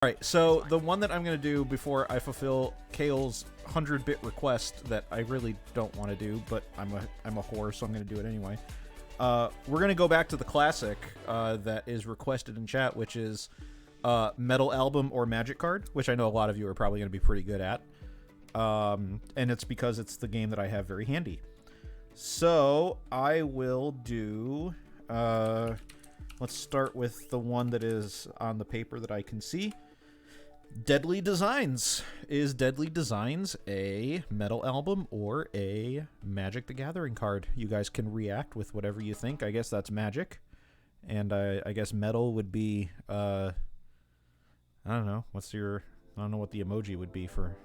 Alright, so the one that I'm going to do before I fulfill Kale's 100-bit request that I really don't want to do, but I'm a whore, so I'm going to do it anyway. We're going to go back to the classic that is requested in chat, which is Metal Album or Magic Card, which I know a lot of you are probably going to be pretty good at. And it's because it's the game that I have very handy. So I will do... let's start with the one that is on the paper that I can see. Deadly Designs. Is Deadly Designs a Metal Album or a Magic the Gathering card? You guys can react with whatever you think. I guess that's Magic. And I guess Metal would be, I don't know. I don't know what the emoji would be for,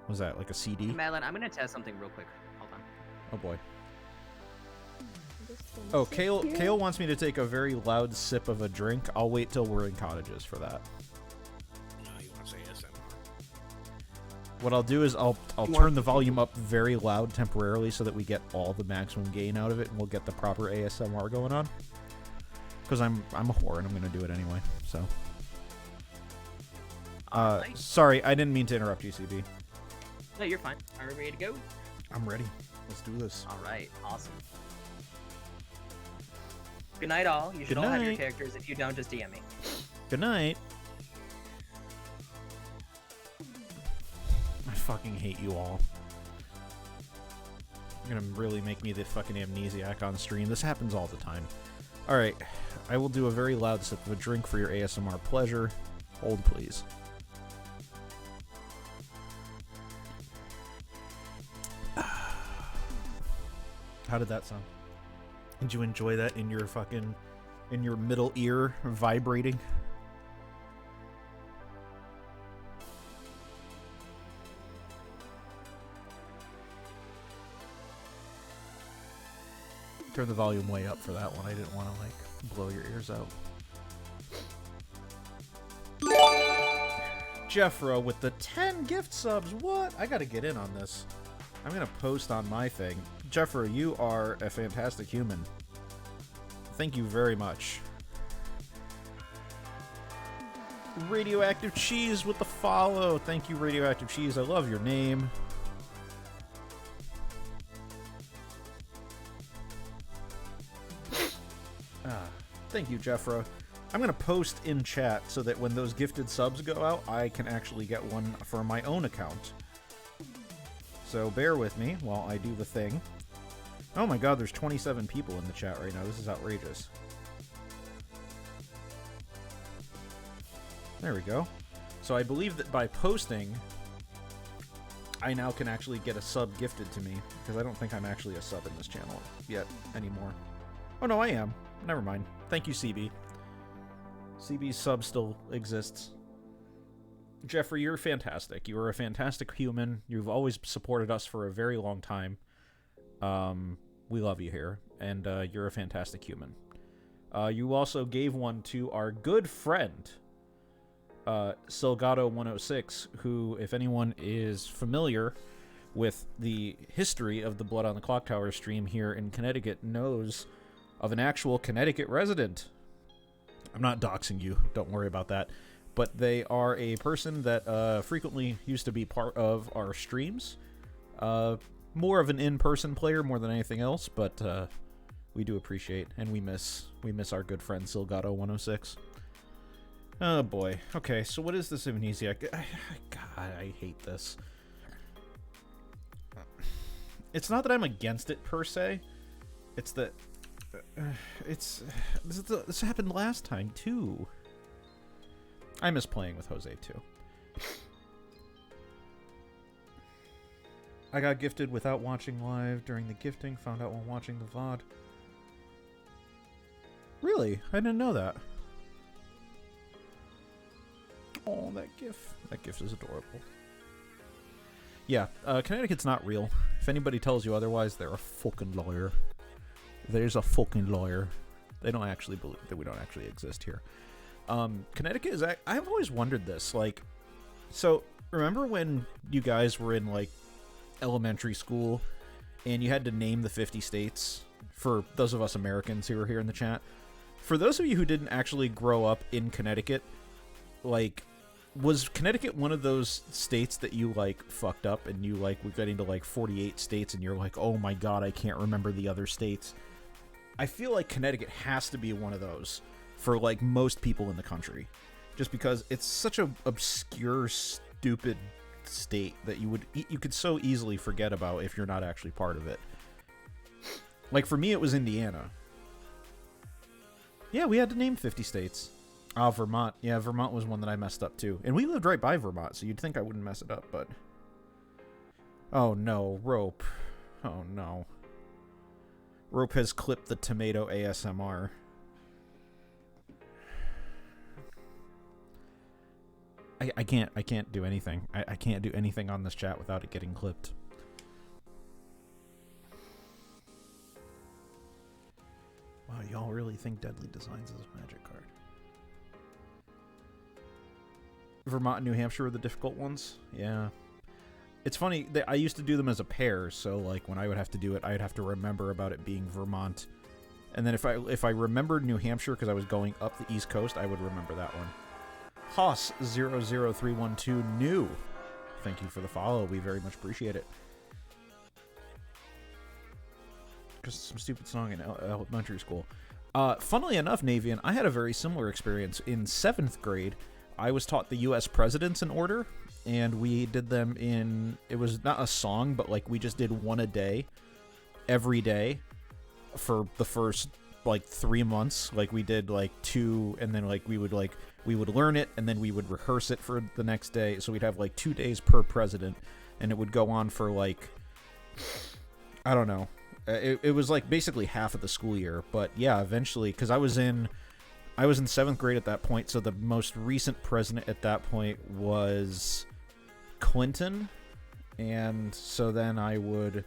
what was that, like a CD? Madeline, I'm going to test something real quick. Hold on. Oh boy. Oh, Kale wants me to take a very loud sip of a drink. I'll wait till we're in cottages for that. No, you want to say ASMR. What I'll do is I'll turn the volume up very loud temporarily so that we get all the maximum gain out of it, and we'll get the proper ASMR going on. Because I'm a whore and I'm going to do it anyway. So, sorry, I didn't mean to interrupt you, CB. No, you're fine. Are we ready to go? I'm ready. Let's do this. All right, awesome. Good night, all. You should all have your characters. If you don't, just DM me. Good night. I fucking hate you all. You're gonna really make me the fucking amnesiac on stream. This happens all the time. Alright, I will do a very loud sip of a drink for your ASMR pleasure. Hold, please. How did that sound? Did you enjoy that in your fucking, in your middle ear vibrating? Turn the volume way up for that one. I didn't want to, like, blow your ears out. Jeffro with the 10 gift subs. What? I gotta get in on this. I'm gonna post on my thing. Jeffro, you are a fantastic human. Thank you very much. Radioactive Cheese with the follow. Thank you, Radioactive Cheese. I love your name. Thank you, Jeffro. I'm going to post in chat so that when those gifted subs go out, I can actually get one for my own account. So bear with me while I do the thing. Oh my god, there's 27 people in the chat right now. This is outrageous. There we go. So I believe that by posting, I now can actually get a sub gifted to me, because I don't think I'm actually a sub in this channel yet anymore. Oh no, I am. Never mind. Thank you, CB. CB's sub still exists. Jeffrey, you're fantastic. You are a fantastic human. You've always supported us for a very long time. We love you here, and you're a fantastic human. You also gave one to our good friend, Silgato106, who, if anyone is familiar with the history of the Blood on the Clock Tower stream here in Connecticut, knows of an actual Connecticut resident. I'm not doxing you, don't worry about that. But they are a person that frequently used to be part of our streams. More of an in-person player more than anything else, but we do appreciate and we miss our good friend Silgato106. Oh boy. Okay, so what is this Amnesiac? God, I hate this. It's not that I'm against it per se. It's that this happened last time too. I miss playing with Jose too. I got gifted without watching live during the gifting, found out while watching the VOD. Really? I didn't know that. Oh, that gif. That gif is adorable. Yeah, Connecticut's not real. If anybody tells you otherwise, they're a fucking liar. There's a fucking lawyer. They don't actually believe that we don't actually exist here. Connecticut is... I've always wondered this. Like, so, remember when you guys were in, like, elementary school and you had to name the 50 states? For those of us Americans who are here in the chat. For those of you who didn't actually grow up in Connecticut, like, was Connecticut one of those states that you, like, fucked up and you, like, were getting to, like, 48 states and you're like, oh my god, I can't remember the other states? I feel like Connecticut has to be one of those for, like, most people in the country. Just because it's such a obscure, stupid state that you could so easily forget about if you're not actually part of it. Like, for me, it was Indiana. Yeah, we had to name 50 states. Ah, Vermont. Yeah, Vermont was one that I messed up, too. And we lived right by Vermont, so you'd think I wouldn't mess it up, but... Oh, no. Rope. Oh, no. Rope has clipped the tomato ASMR. I can't do anything. I can't do anything on this chat without it getting clipped. Wow, y'all really think Deadly Designs is a magic card? Vermont and New Hampshire were the difficult ones? Yeah. It's funny, I used to do them as a pair, so like when I would have to do it, I'd have to remember about it being Vermont. And then if I remembered New Hampshire because I was going up the East Coast, I would remember that one. Hoss00312 new. Thank you for the follow. We very much appreciate it. Just some stupid song in elementary school. Funnily enough, Navian, I had a very similar experience. In 7th grade, I was taught the U.S. presidents in order, and we did them in... It was not a song, but like we just did one a day, every day, for the first like 3 months. Like we did like 2, and then like we would learn it, and then we would rehearse it for the next day. So we'd have like 2 days per president, and it would go on for like, I don't know. It was like basically half of the school year. But yeah, eventually, because I was in 7th grade at that point, so the most recent president at that point was Clinton, and so then I would...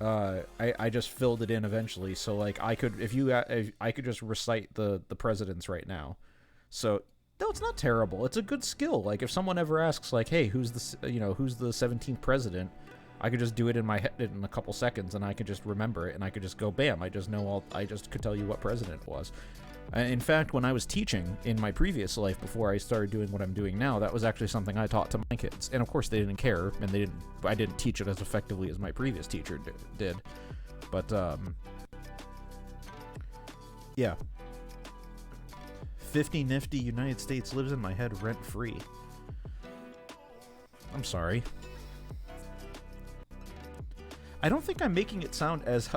I just filled it in eventually, so like I could I could just recite the presidents right now. So no, it's not terrible. It's a good skill. Like if someone ever asks like, hey, who's the 17th president, I could just do it in my head in a couple seconds, and I could just remember it, and I could just go bam. I just could tell you what president it was. In fact, when I was teaching in my previous life before I started doing what I'm doing now, that was actually something I taught to my kids. And of course they didn't care, and I didn't teach it as effectively as my previous teacher did. But yeah. 50 nifty United States lives in my head rent-free. I'm sorry. I don't think I'm making it sound as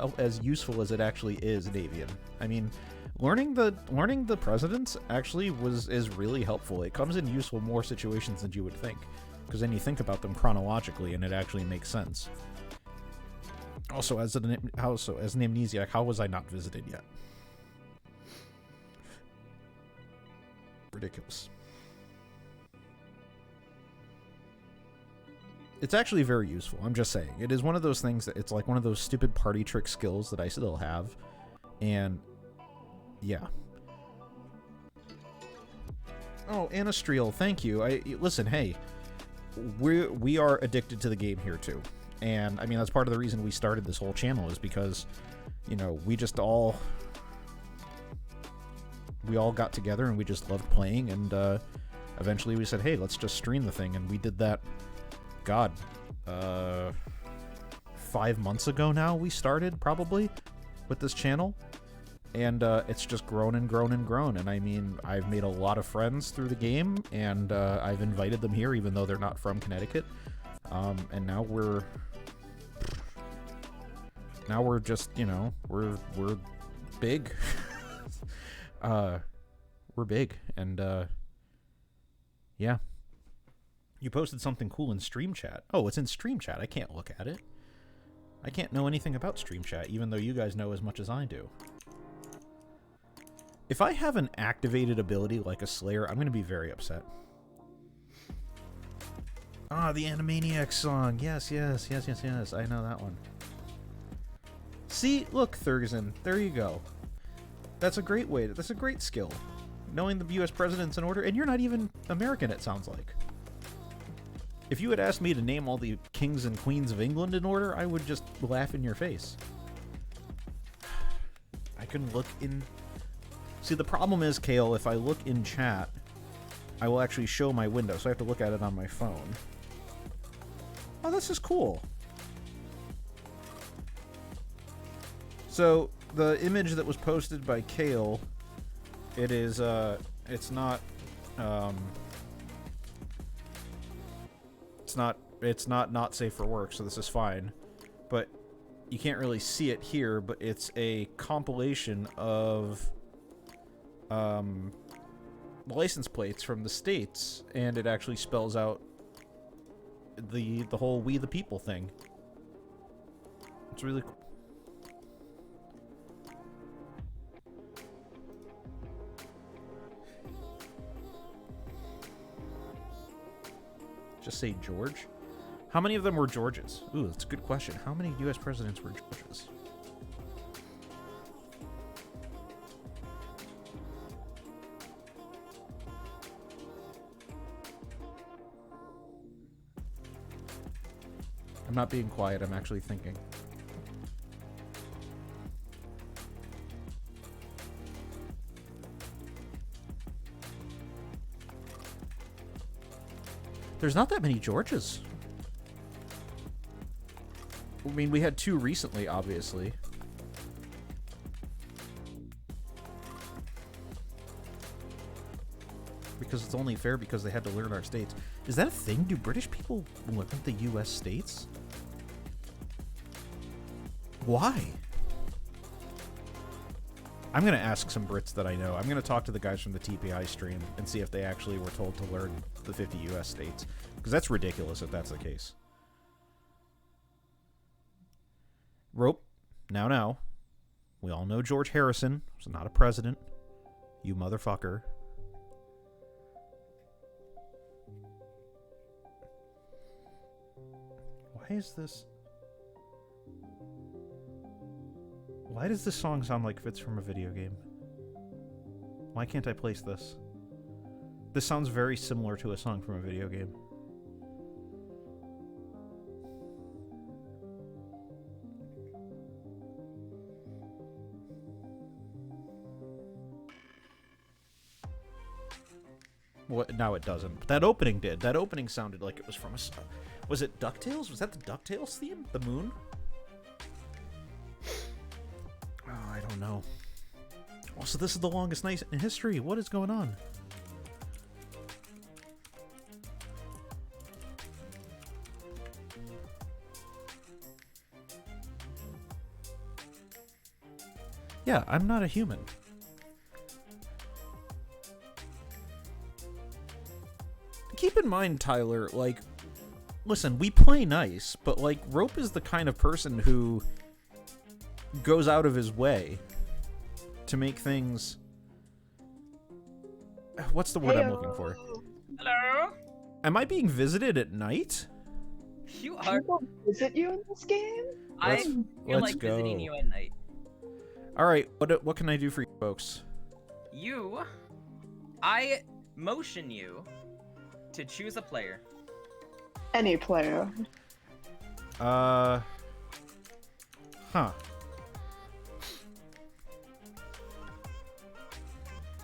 useful as it actually is, Davian. I mean, learning the presidents actually is really helpful. It comes in useful more situations than you would think, because then you think about them chronologically and it actually makes sense. Also, as an amnesiac, how was I not visited yet? Ridiculous. It's actually very useful. I'm just saying. It is one of those things that it's like one of those stupid party trick skills that I still have. And yeah. Oh, Anastriel, thank you. Listen, hey, we are addicted to the game here too. And I mean, that's part of the reason we started this whole channel, is because, you know, we all got together and we just loved playing, and eventually we said, hey, let's just stream the thing, and we did that. God, 5 months ago now we started, probably, with this channel, and it's just grown and grown and grown. And I mean, I've made a lot of friends through the game, and I've invited them here even though they're not from Connecticut, and now we're just, you know, we're big. We're big, and yeah. You posted something cool in Stream Chat. Oh, it's in Stream Chat. I can't look at it. I can't know anything about Stream Chat, even though you guys know as much as I do. If I have an activated ability like a Slayer, I'm going to be very upset. Ah, the Animaniacs song. Yes. I know that one. See? Look, Thurgzen. There you go. That's a great way. That's a great skill. Knowing the U.S. presidents in order, and you're not even American, it sounds like. If you had asked me to name all the kings and queens of England in order, I would just laugh in your face. I can look in... See, the problem is, Kale, if I look in chat, I will actually show my window, so I have to look at it on my phone. Oh, this is cool. So, the image that was posted by Kale, it is, it's not safe for work, so this is fine. But you can't really see it here, but it's a compilation of license plates from the states, and it actually spells out the whole "We the People" thing. It's really cool. Just say George. How many of them were Georges? Ooh, that's a good question. How many U.S. presidents were Georges? I'm not being quiet. I'm actually thinking. There's not that many Georges. I mean, we had 2 recently, obviously. Because it's only fair because they had to learn our states. Is that a thing? Do British people learn the U.S. states? Why? I'm going to ask some Brits that I know. I'm going to talk to the guys from the TPI stream and see if they actually were told to learn the 50 U.S. states. Because that's ridiculous if that's the case. Rope. Now. We all know George Harrison was not a president. You motherfucker. Why is this... Why does this song sound like it's from a video game? Why can't I place this? This sounds very similar to a song from a video game. What? Now it doesn't. But that opening did. That opening sounded like it was from a... Was it DuckTales? Was that the DuckTales theme? The moon? Oh, I don't know. Oh, so this is the longest night in history. What is going on? Yeah, I'm not a human. Keep in mind, Tyler, like, listen, we play nice, but, like, Rope is the kind of person who goes out of his way to make things... What's the word I'm looking for? Hello? Am I being visited at night? You are. People visit you in this game? I feel let's like go. visiting you at night. Alright, what can I do for you folks? I motion you to choose a player. Any player. Huh.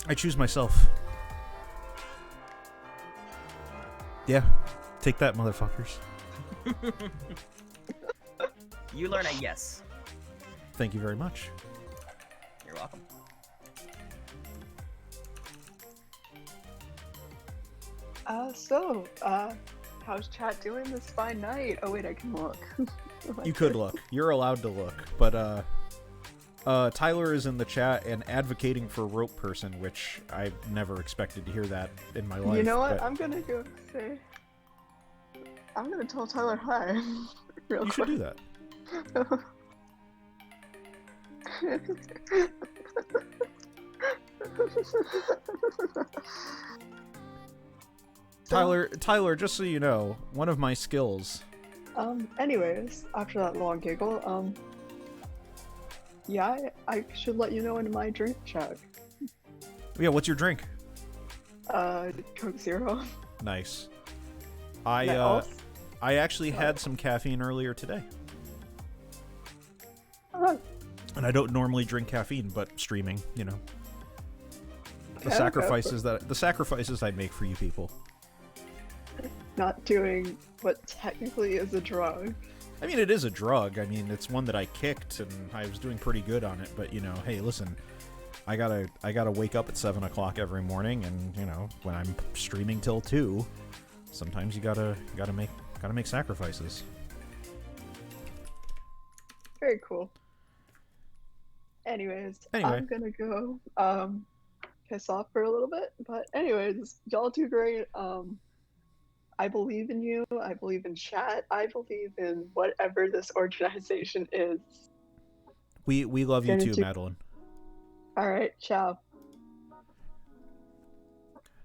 I choose myself. Yeah. Take that, motherfuckers. You learn a yes. Thank you very much. You're welcome. How's chat doing this fine night? Oh wait, I can look. You could look. You're allowed to look. But, Tyler is in the chat and advocating for Rope Person, which I never expected to hear that in my life. You know what? But I'm gonna go say... I'm gonna tell Tyler hi. Real you should do that. Tyler, just so you know, one of my skills... Anyways, after that long giggle, yeah, I should let you know in my drink check. Yeah, what's your drink? Coke Zero. Nice. Now, I actually had some caffeine earlier today. And I don't normally drink caffeine, but streaming, you know. the sacrifices I make for you people. Not doing what technically is a drug. I mean, it is a drug. I mean, it's one that I kicked, and I was doing pretty good on it. But you know, hey, listen, I gotta wake up at 7 o'clock every morning, and you know, when I'm streaming till 2, sometimes you gotta make sacrifices. Very cool. Anyways, I'm gonna go piss off for a little bit. But anyways, y'all do great. I believe in you. I believe in chat. I believe in whatever this organization is. We love you too, Madeline. All right, ciao.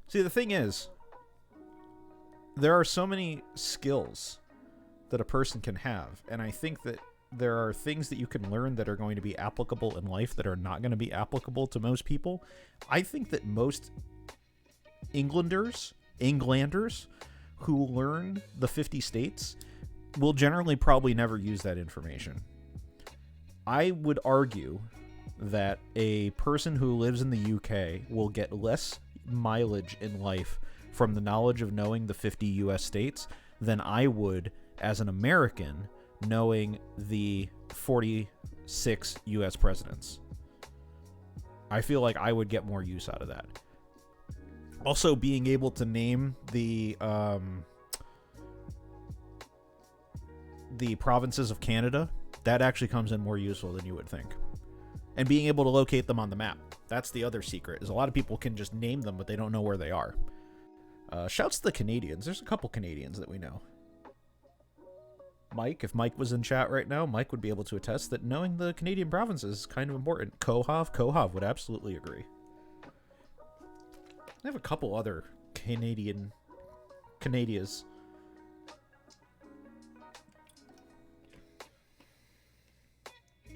See, the thing is, there are so many skills that a person can have, and I think that there are things that you can learn that are going to be applicable in life that are not going to be applicable to most people. I think that most Englanders who learn the 50 states will generally probably never use that information. I would argue that a person who lives in the UK will get less mileage in life from the knowledge of knowing the 50 US states than I would as an American knowing the 46 US presidents. I feel like I would get more use out of that. Also, being able to name the provinces of Canada, that actually comes in more useful than you would think. And being able to locate them on the map. That's the other secret, is a lot of people can just name them, but they don't know where they are. Shouts to the Canadians. There's a couple Canadians that we know. Mike, if Mike was in chat right now, Mike would be able to attest that knowing the Canadian provinces is kind of important. Kohav would absolutely agree. I have a couple other Canadias.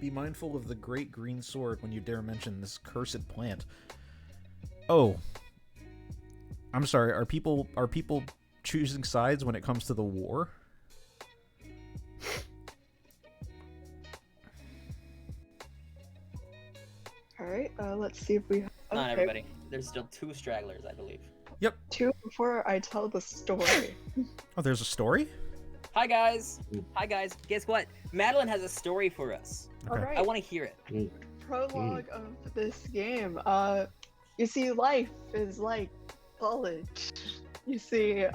Be mindful of the great green sword when you dare mention this cursed plant. Oh. I'm sorry, are people choosing sides when it comes to the war? Alright, let's see if we have... Not everybody. There's still 2 stragglers, I believe. Yep. 2 before I tell the story. Oh, there's a story? Hi guys. Guess what? Madeline has a story for us. Okay. Alright. I want to hear it. Prologue of this game. You see, life is like college. You see,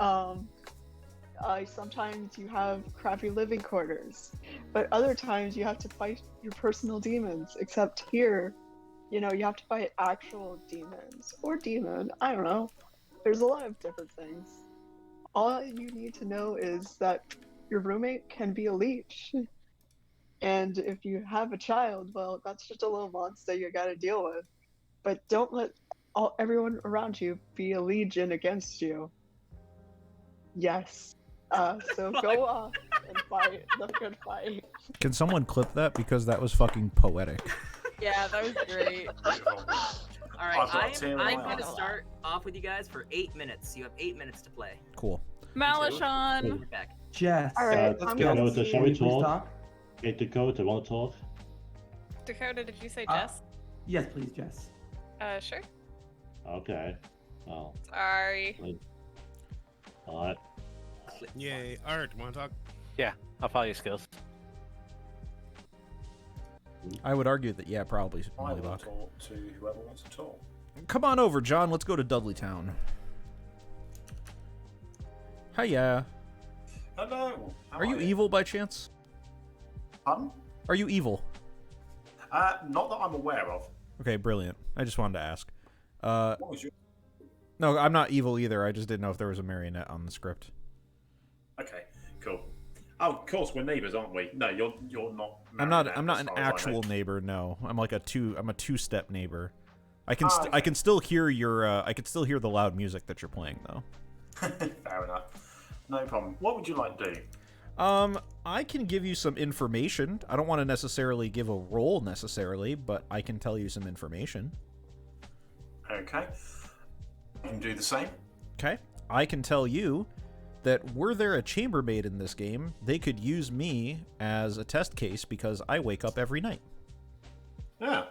sometimes you have crappy living quarters, but other times you have to fight your personal demons, except here, you know, you have to fight actual demons. Or demon, I don't know. There's a lot of different things. All you need to know is that your roommate can be a leech. And if you have a child, well, that's just a little monster you gotta deal with. But don't let everyone around you be a legion against you. Yes. So go off and fight the good fight. Can someone clip that? Because that was fucking poetic. Yeah, that was great. Alright, I'm going to start off with you guys for 8 minutes. You have 8 minutes to play. Cool. Malishon. Back. Jess. Alright, let's I'm go. gonna Dakota, see. shall we Please talk? talk? Hey, Dakota, want to talk? Dakota, did you say Jess? Yes, please, Jess. Sure. Okay. Well, Sorry. alright. Yay, Art, want to talk? Yeah, I'll follow your skills. I would argue that, yeah, probably. I will Mollybach. talk to whoever wants to talk. Come on over, John. Let's go to Dudley Town. Hiya. Hello. How Are you evil by chance? Pardon? Are you evil? Not that I'm aware of. Okay, brilliant. I just wanted to ask. What was your... No, I'm not evil either. I just didn't know if there was a marionette on the script. Okay, cool. Oh, of course, we're neighbours, aren't we? No, you're not. I'm not marionette, an as far as I actual know. neighbor. No, I'm like a two-step neighbor. I can still hear your I can still hear the loud music that you're playing though. Fair enough. No problem. What would you like to do? I can give you some information. I don't want to necessarily give a role necessarily, but I can tell you some information. Okay. You can do the same. Okay. I can tell you that were there a chambermaid in this game, they could use me as a test case because I wake up every night. Yeah,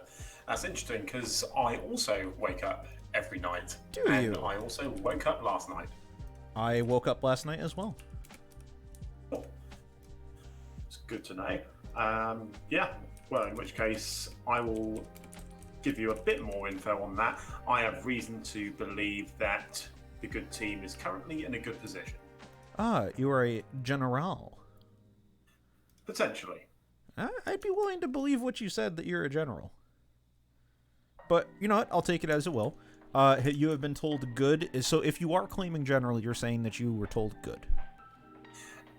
that's interesting because I also wake up every night. Do and you? I also woke up last night. I woke up last night as well. Oh, it's good to know. Yeah, well, in which case, I will give you a bit more info on that. I have reason to believe that the good team is currently in a good position. Ah, you are a general. Potentially. I'd be willing to believe what you said, that you're a general. But, you know what? I'll take it as it will. You have been told good. So if you are claiming general, you're saying that you were told good.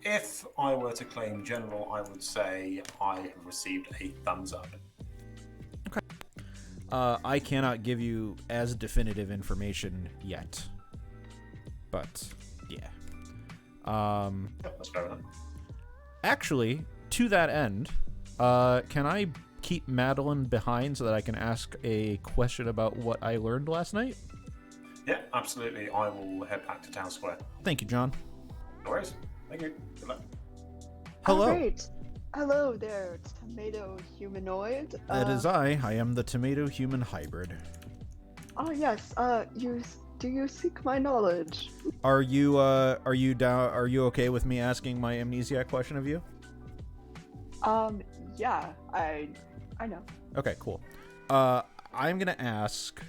If I were to claim general, I would say I have received a thumbs up. Okay. I cannot give you as definitive information yet. But, yeah. That's fair enough. Actually, to that end, can I keep Madeline behind so that I can ask a question about what I learned last night? Yeah, absolutely. I will head back to Town Square. Thank you, John. No worries. Thank you. Good luck. Hello. All right. Hello there, tomato humanoid. That is I. I am the tomato human hybrid. Oh yes. Do you seek my knowledge? Are you down? Are you okay with me asking my amnesiac question of you? Yeah. I know. Okay, cool. I'm gonna ask,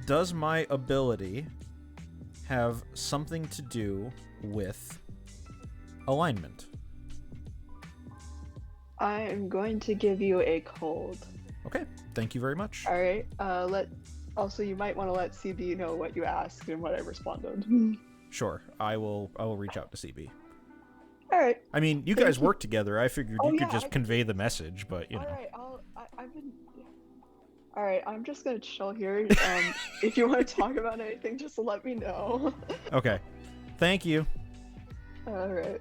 does my ability have something to do with alignment? I am going to give you a cold. Okay, thank you very much. All right. Also, you might want to let CB know what you asked and what I responded. Sure, I will reach out to CB. All right. I mean, you Thank guys you. work together. I figured Oh, you yeah, could just I- convey the message, but you know. All right. I've been. All right. I'm just gonna chill here. If you want to talk about anything, just let me know. Okay, thank you. All right.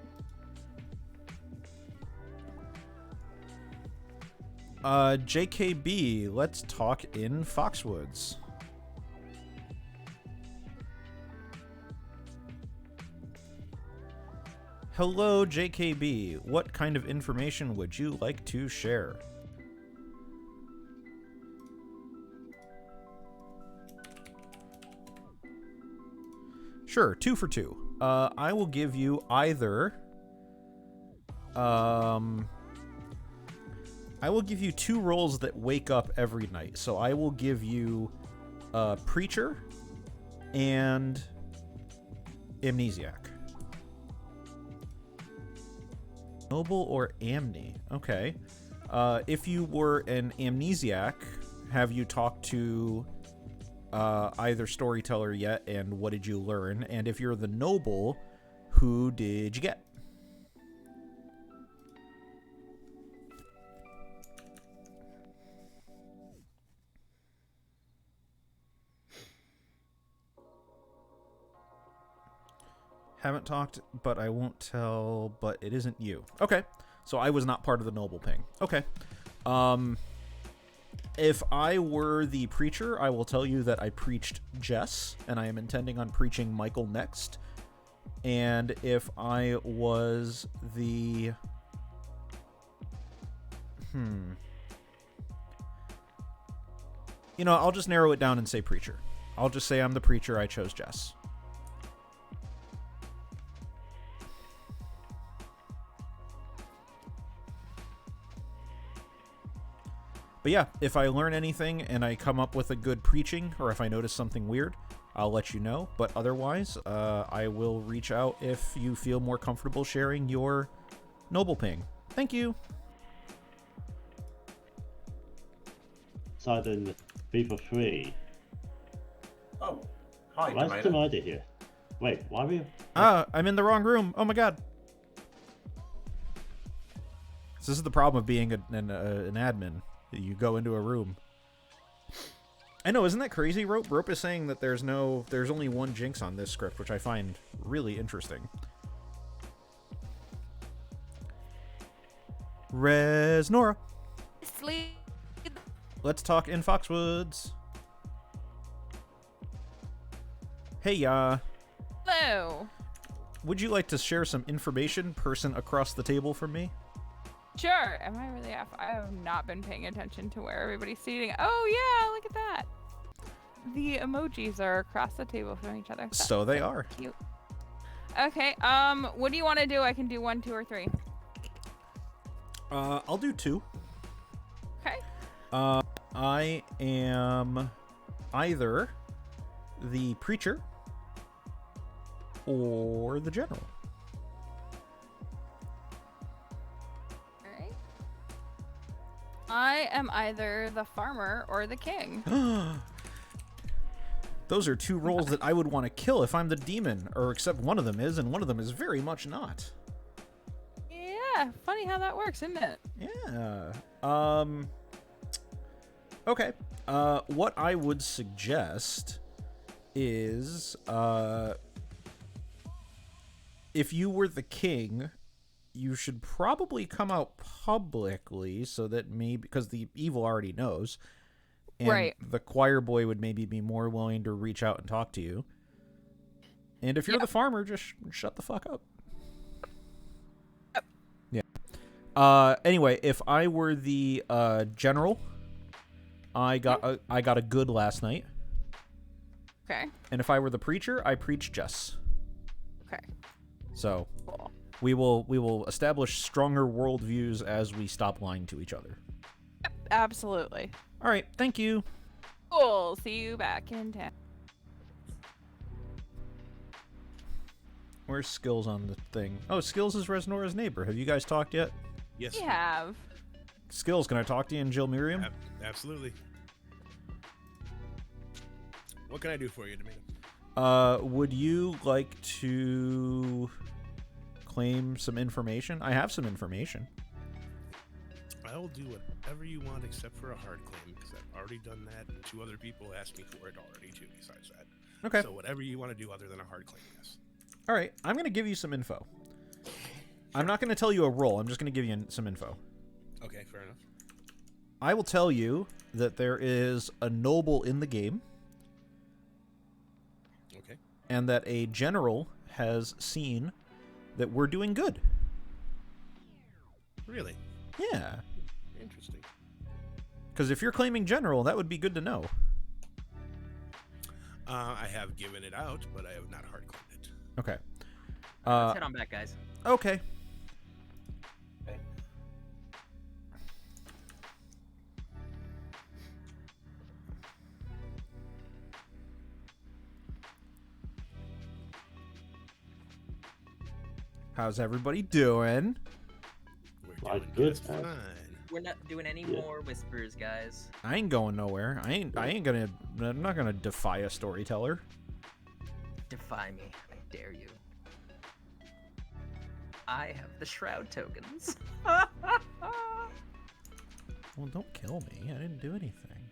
JKB, let's talk in Foxwoods. Hello, JKB. What kind of information would you like to share? Sure, 2 for 2. I will give you either... I will give you 2 roles that wake up every night. So I will give you Preacher and Amnesiac. Noble or Amni? Okay. If you were an Amnesiac, have you talked to either Storyteller yet, and what did you learn? And if you're the Noble, who did you get? Haven't talked, but I won't tell, but it isn't you. Okay. So I was not part of the Noble ping. Okay. If I were the Preacher, I will tell you that I preached Jess, and I am intending on preaching Michael next. And if I was the... You know, I'll just narrow it down and say Preacher. I'll just say I'm the Preacher, I chose Jess. But yeah, if I learn anything and I come up with a good preaching, or if I notice something weird, I'll let you know. But otherwise, I will reach out if you feel more comfortable sharing your Noble ping. Thank you. Silent B for 3. Oh, hi, Why's Tomato. Tomato here? Wait, why are you? I'm in the wrong room. Oh my god. So this is the problem of being an admin. You go into a room. I know, isn't that crazy, Rope? Rope is saying that there's only one Jinx on this script, which I find really interesting. Res Nora. Sleep. Let's talk in Foxwoods. Hey, Hello. would you like to share some information, person across the table from me? Sure. Am I really off? I have not been paying attention to where everybody's seating. Oh yeah, look at that. the emojis are across the table from each other. So they are. Cute. Okay. What do you want to do? I can do 1, 2, or 3. I'll do 2. Okay. I am either the preacher or the general. Alright. I am either the farmer or the king. Those are 2 roles that I would want to kill if I'm the demon, or except one of them is, and one of them is very much not. Yeah, funny how that works, isn't it? Yeah. Okay. What I would suggest is, if you were the king, you should probably come out publicly so that maybe, because the evil already knows, and right. the choir boy would maybe be more willing to reach out and talk to you. And if you're the farmer, just shut the fuck up. Yeah. Anyway, if I were the general, I got a good last night. Okay. And if I were the preacher, I preached Jess. Okay. So Cool. we will establish stronger worldviews as we stop lying to each other. Yep, absolutely. All right, thank you. Cool. See you back in town. Where's Skills on the thing? Oh, Skills is Resnora's neighbor. Have you guys talked yet? Yes. We have. Skills, can I talk to you and Jill Miriam? Absolutely. What can I do for you, Domain? Would you like to claim some information? I have some information. I will do whatever you want except for a hard claim, because I've already done that, and 2 other people asked me for it already, too, besides that. Okay. So whatever you want to do other than a hard claim, yes. All right, I'm going to give you some info. I'm not going to tell you a role. I'm just going to give you some info. Okay, fair enough. I will tell you that there is a noble in the game, Okay. and that a general has seen that we're doing good. Really? Yeah. Interesting. Because if you're claiming general, that would be good to know. I have given it out, but I have not hard claimed it. Okay. Let's head on back, guys. Okay. How's everybody doing? We're Like doing good, just man. fine. We're not doing any Yeah. more whispers, guys. I ain't going nowhere. I'm not gonna defy a storyteller. Defy me. I dare you. I have the shroud tokens. Well, don't kill me. I didn't do anything.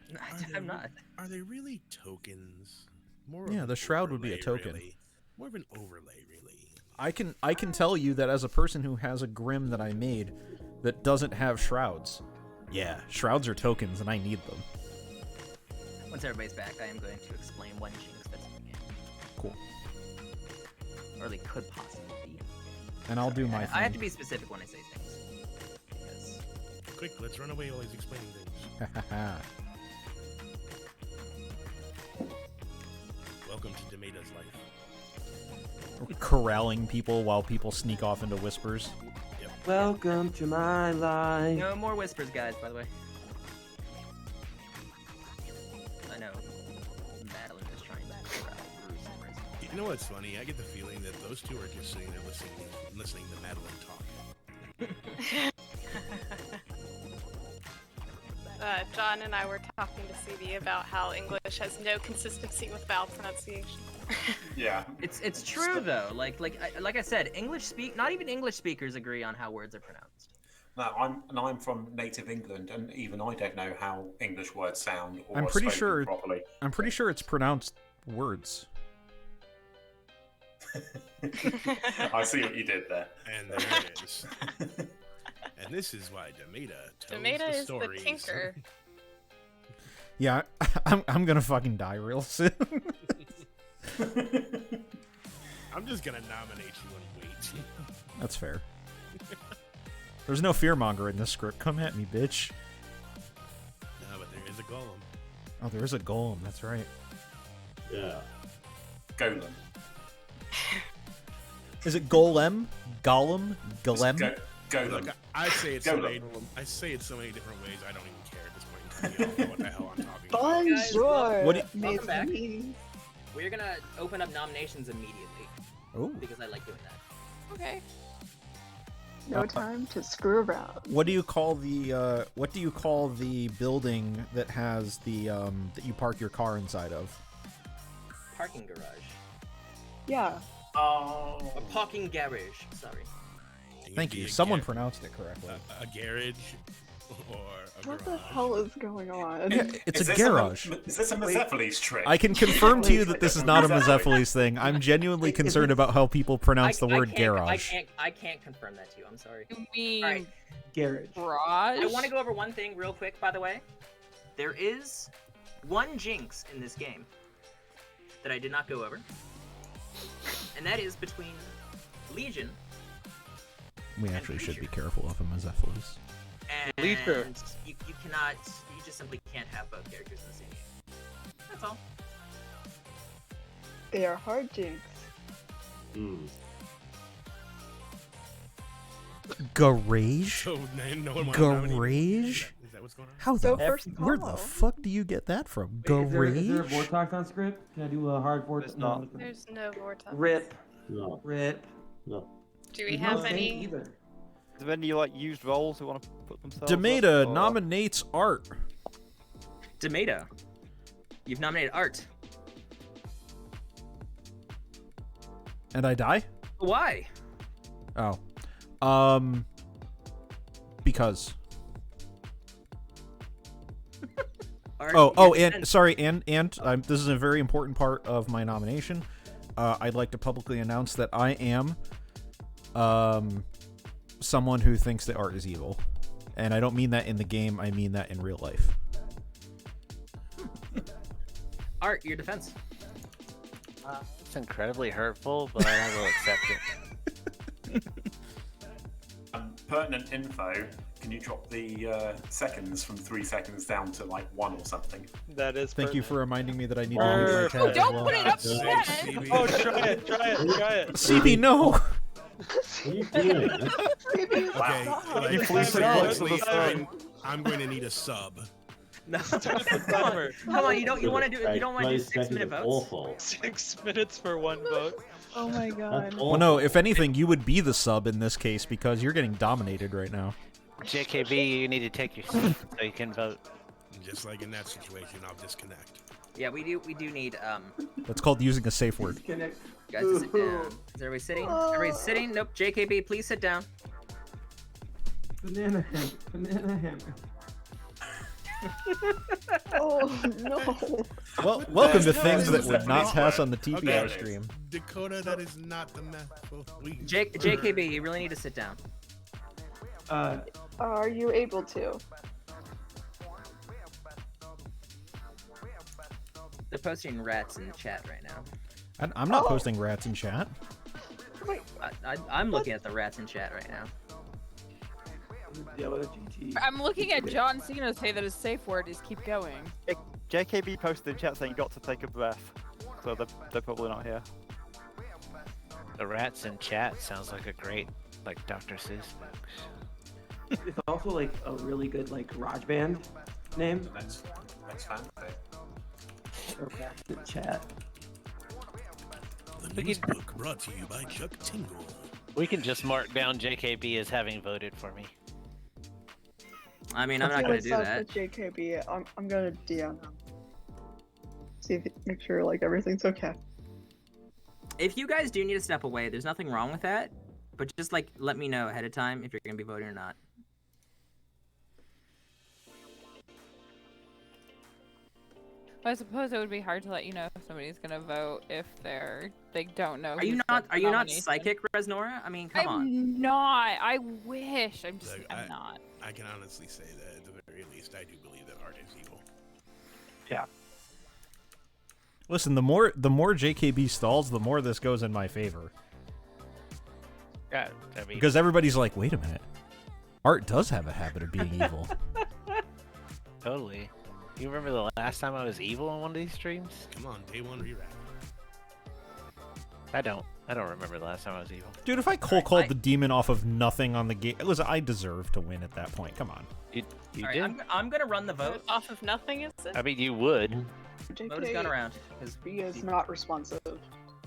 I'm not. Are they really tokens? More Yeah, of the an shroud would be a overlay, token. Really. More of an overlay, really. I can tell you that as a person who has a Grim that I made that doesn't have shrouds. Yeah, shrouds are tokens and I need them. Once everybody's back, I am going to explain one jinx that's in the game. Cool. Or they could possibly be. And I'll do my I thing. have to be specific when I say things. Because Quick, let's run away while he's explaining things. Welcome to Demeta's life. We're corralling people while people sneak off into whispers. Welcome to my life. no more whispers, guys, by the way. I know. Madeline is trying to corral Bruce and Riz. You know what's funny? I get the feeling that those 2 are just sitting there listening to Madeline talk. John and I were talking to CD about how English has no consistency with vowel pronunciation. Yeah. It's true though. Like I said, not even English speakers agree on how words are pronounced. No, I'm from native England, and even I don't know how English words sound or I'm are pretty spoken sure. properly. I'm pretty sure it's pronounced words. I see what you did there. And there it is. And this is why Demeta tells Demeta the is the stories. tinker. Yeah, I'm gonna fucking die real soon. I'm just gonna nominate you and wait. That's fair. There's no fearmonger in this script. Come at me, bitch. No, but there is a golem. Oh, there is a golem. That's right. Yeah. Golem. Is it Golem? Golem? Golem? Golem. Look, I say it so Golem. many. I say it so many different ways. I don't even care at this point. You all know what the hell I'm talking about. Bonjour. What do Welcome back. me. We're gonna open up nominations immediately Ooh. because I like doing that. Okay. No time to screw around. What do you call the building that has the that you park your car inside of? Parking garage. Yeah. Oh. A parking garage. Sorry. Thank you. Someone pronounced it correctly. A garage or a What garage. the hell is going on? It's Is a this garage. Is this a Mezephiles trick? I can confirm to you that this is not a Mezephiles thing. I'm genuinely concerned about how people pronounce the word garage. I can't confirm that to you. I'm sorry. You mean Alright. Garage. garage? I want to go over one thing real quick, by the way. There is one jinx in this game that I did not go over. And that is between Legion We actually should be careful of a Mezephiles. and Leader. you cannot, you just simply can't have both characters in the same game. That's all. They are hard jinx. Garage? So no one Garage? Is that what's going on? How So the first where the call. fuck do you get that from? Is there a Garage? Vortex on script? Can I do a hard Vortex? There's not. There's no vortex. Rip. No. Rip. No. Do we There's have no thing any? either. Is there any like used roles who want to put themselves? Demeta up, or- nominates art. Demeta, you've nominated Art. And I die? Why? Oh. Because. Art, Oh, you're and defense- sorry, and this is a very important part of my nomination. I'd like to publicly announce that I am someone who thinks that art is evil. And I don't mean that in the game, I mean that in real life. Art, your defense. It's incredibly hurtful, but I will accept it. Pertinent info. Can you drop the seconds from 3 seconds down to like 1 or something? That is. Thank you for reminding me that I need to Oh, mute my chat. Oh, as don't well. put it up yet! Oh, try it! CB, no! What are you doing? Okay, like, You please seriously, say what to the I'm going to need a sub. No. Timer. Come on, you don't want to do you don't want to do 6 minute votes. Awful. 6 minutes for one vote. Oh my god. That's awful. Well, no, if anything, you would be the sub in this case because you're getting dominated right now. JKB, you need to take your seat so you can vote. Just like in that situation, I'll disconnect. Yeah, we do need That's called using a safe word. Disconnect. guys to sit down. Is everybody sitting? Everybody's sitting? Nope. JKB, please sit down. Banana hammer. Banana hammer. Oh no. Well, welcome to no, things that it's would not definitely pass not. on the TPR Okay. stream. Dakota, that is not the meth. JKB, you really need to sit down. Are you able to? They're posting rats in the chat right now. I'm not posting rats in chat. Wait. I'm looking at the rats in chat right now. Yeah, with a GT. I'm looking at John Cena say that his safe word is keep going. JKB posted in chat saying got to take a breath. So they're probably not here. The rats in chat sounds like a great, like, Dr. Seuss books. It's also like a really good like garage band name. That's fantastic. Or back to chat. The news book brought to you by Chuck Tingle. We can just mark down JKB as having voted for me. I mean, I'm not gonna do that. With JKB. I'm gonna DM him. See if make sure like everything's okay. If you guys do need to step away, there's nothing wrong with that. But just like let me know ahead of time if you're gonna be voting or not. I suppose it would be hard to let you know if somebody's gonna vote if they don't know. Are you who's not? the Are you not nomination. psychic, Resnora? I mean, come on. I'm not. I wish. I'm just. Look, I'm not. I can honestly say that at the very least, I do believe that art is evil. Yeah. Listen, the more JKB stalls, the more this goes in my favor. Yeah, I mean, Because everybody's like, wait a minute. Art does have a habit of being evil. totally. You remember the last time I was evil on one of these streams? Come on, day one rewrap. I don't remember the last time I was evil. Dude, if I called the demon off of nothing on the game, listen, I deserve to win at that point. Come on. You All did? right, I'm gonna run the vote. Off of nothing, is it? I mean, you would. Vote has gone around. B is not responsive.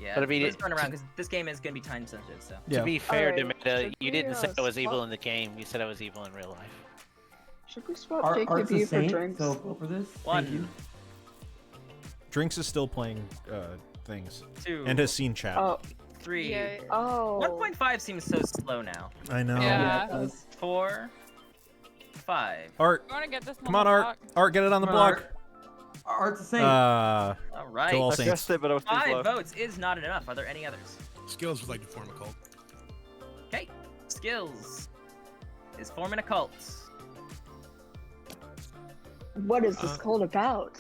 Yeah, But I mean, vote has gone around because this game is gonna be time sensitive. So. Yeah. To be fair, Alright, Demeta, should you we, didn't say I was evil swap- in the game. You said I was evil in real life. Should we swap Art's a JKB for saint, drinks? so go for this. Thank One. you. Drinks is still playing things. 2. And has seen chat. Oh, 3. Yeah. oh. 1.5 seems so slow now. I know. Yeah. it does. 4. 5. Art, You want to get this? come on, Art. Art, get it on the Come on, block. Art's a saint. All right. Go all I saints. guessed it, but I was too 5 slow. votes is not enough. Are there any others? Skills would like to form a cult. Okay. Skills is forming a cult. What is this called about?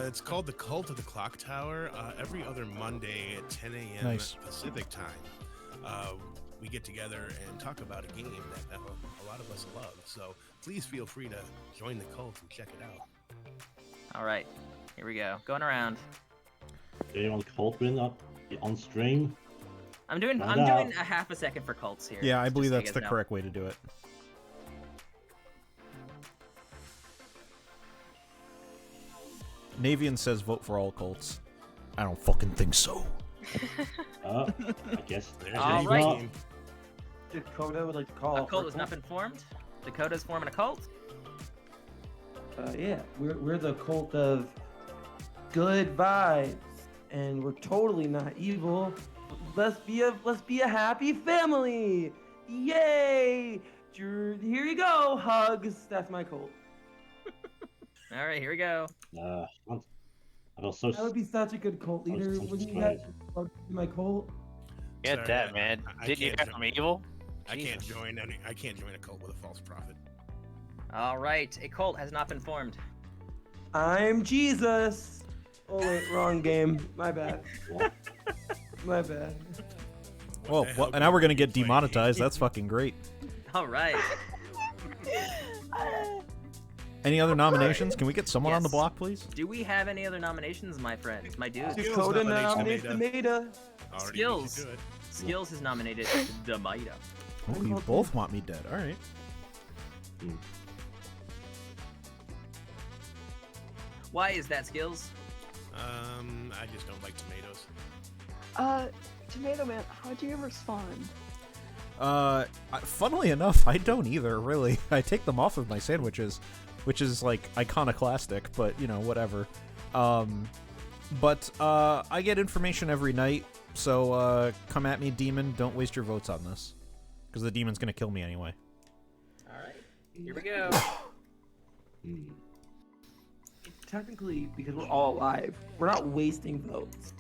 It's called the Cult of the Clock Tower. Every other Monday at 10 a.m. Nice. Pacific time, we get together and talk about a game that a lot of us love. So please feel free to join the cult and check it out. All right. Here we go. Going around. Okay, on cult win up on stream. I'm doing Find a out. half a second for cults here. Yeah, I just believe so you that's guys the know. correct way to do it. Navian says vote for all cults. I don't fucking think so. I guess. There's All your right. game. Dakota would like to call. A for cult has not been formed. Dakota's forming a cult. Yeah, we're the cult of good vibes, and we're totally not evil. Let's be a happy family. Yay! Here you go, hugs. That's my cult. All right, here we go. I was so. That would be such a good cult leader. so Wouldn't you surprised. guys love to be my cult? Get Sorry, that, man. I Didn't you can't have join- from evil? I can't Jesus. join a cult with a false prophet. All right, a cult has not been formed. I'm Jesus. Oh wait, wrong game. My bad. My bad. Well, the hell and now we're gonna game are get you playing? demonetized. That's fucking great. All right. Any other nominations? Can we get someone on the Yes. block, please? Do we have any other nominations, my friends, my dudes? Skills Dakota nominates nominates Tomato. Tomato. Already Skills. beat you to it. Skills has nominated Demaida. Oh, you both want me dead. All right. Why is that, Skills? I just don't like tomatoes. Tomato Man, how do you respond? Funnily enough, I don't either, really. I take them off of my sandwiches, which is, like, iconoclastic, but, you know, whatever. But I get information every night, so, come at me, demon. Don't waste your votes on this. Because the demon's gonna kill me anyway. All right, here we go. Technically, because we're all alive, we're not wasting votes.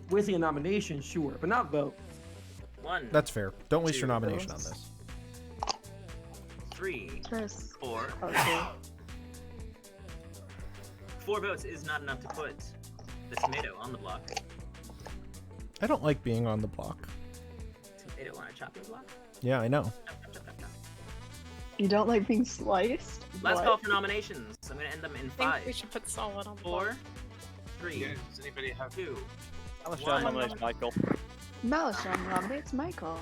Wasting a nomination, sure, but not votes. 1, That's fair. Don't waste your Two nomination on votes. this. 3, Chris. 4. Okay. 4 votes is not enough to put the tomato on the block. I don't like being on the block. Tomato on a chopping block. Yeah, I know. Chop, chop, chop, chop, chop. You don't like being sliced? Last What? call for nominations. I'm gonna end them in I think we 5, should put Solid on the 4, block. 3, Does anybody have 2. Alistair One. nominates Michael. Malisham nominates Michael.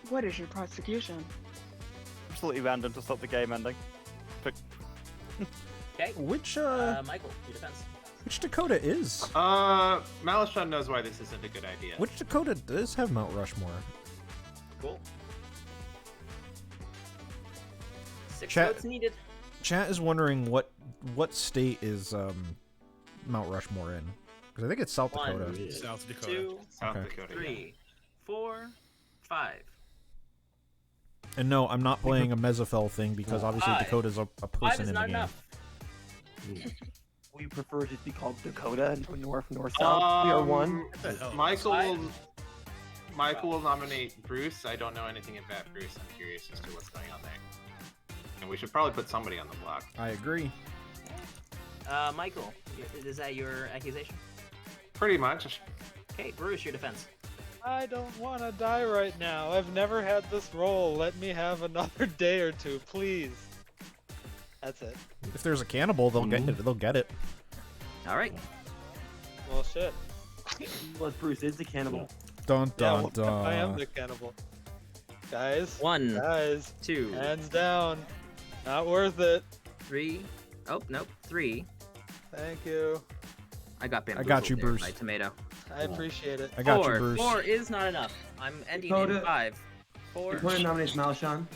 What is your prosecution? Absolutely random to stop the game ending. Okay. Which Michael, your defense. which Dakota is? Malishon knows why this isn't a good idea. Which Dakota does have Mount Rushmore? Cool. 6 Chat- votes needed. Chat is wondering what state is Mount Rushmore in? Because I think it's South 1, Dakota. South Dakota. 2, South Okay. Dakota. 3, 4, 5. And no, I'm not playing a Mesophel thing because obviously 5. Dakota's a 5 person is in the not game. enough. We prefer to be called Dakota and go north, south. We are one. What the hell? Michael will nominate Bruce. I don't know anything about Bruce. I'm curious as to what's going on there. And we should probably put somebody on the block. I agree. Michael, is that your accusation? Pretty much. Okay, Bruce, your defense. I don't want to die right now. I've never had this role. Let me have another day or two, please. That's it. If there's a cannibal, they'll get it. They'll get it. All right. Well, shit. Well, Bruce is the cannibal. Dun dun Yeah, dun. I am the cannibal. Guys. 1, Guys. 2, Hands down. Not worth it. 3. Oh nope, 3. Thank you. I got bamboozled. I got you, there Bruce. by tomato. I appreciate it. I got 4. you, Bruce. 4 is not enough. I'm ending Dakota- in 5. 4. Dakota nominates Malshan.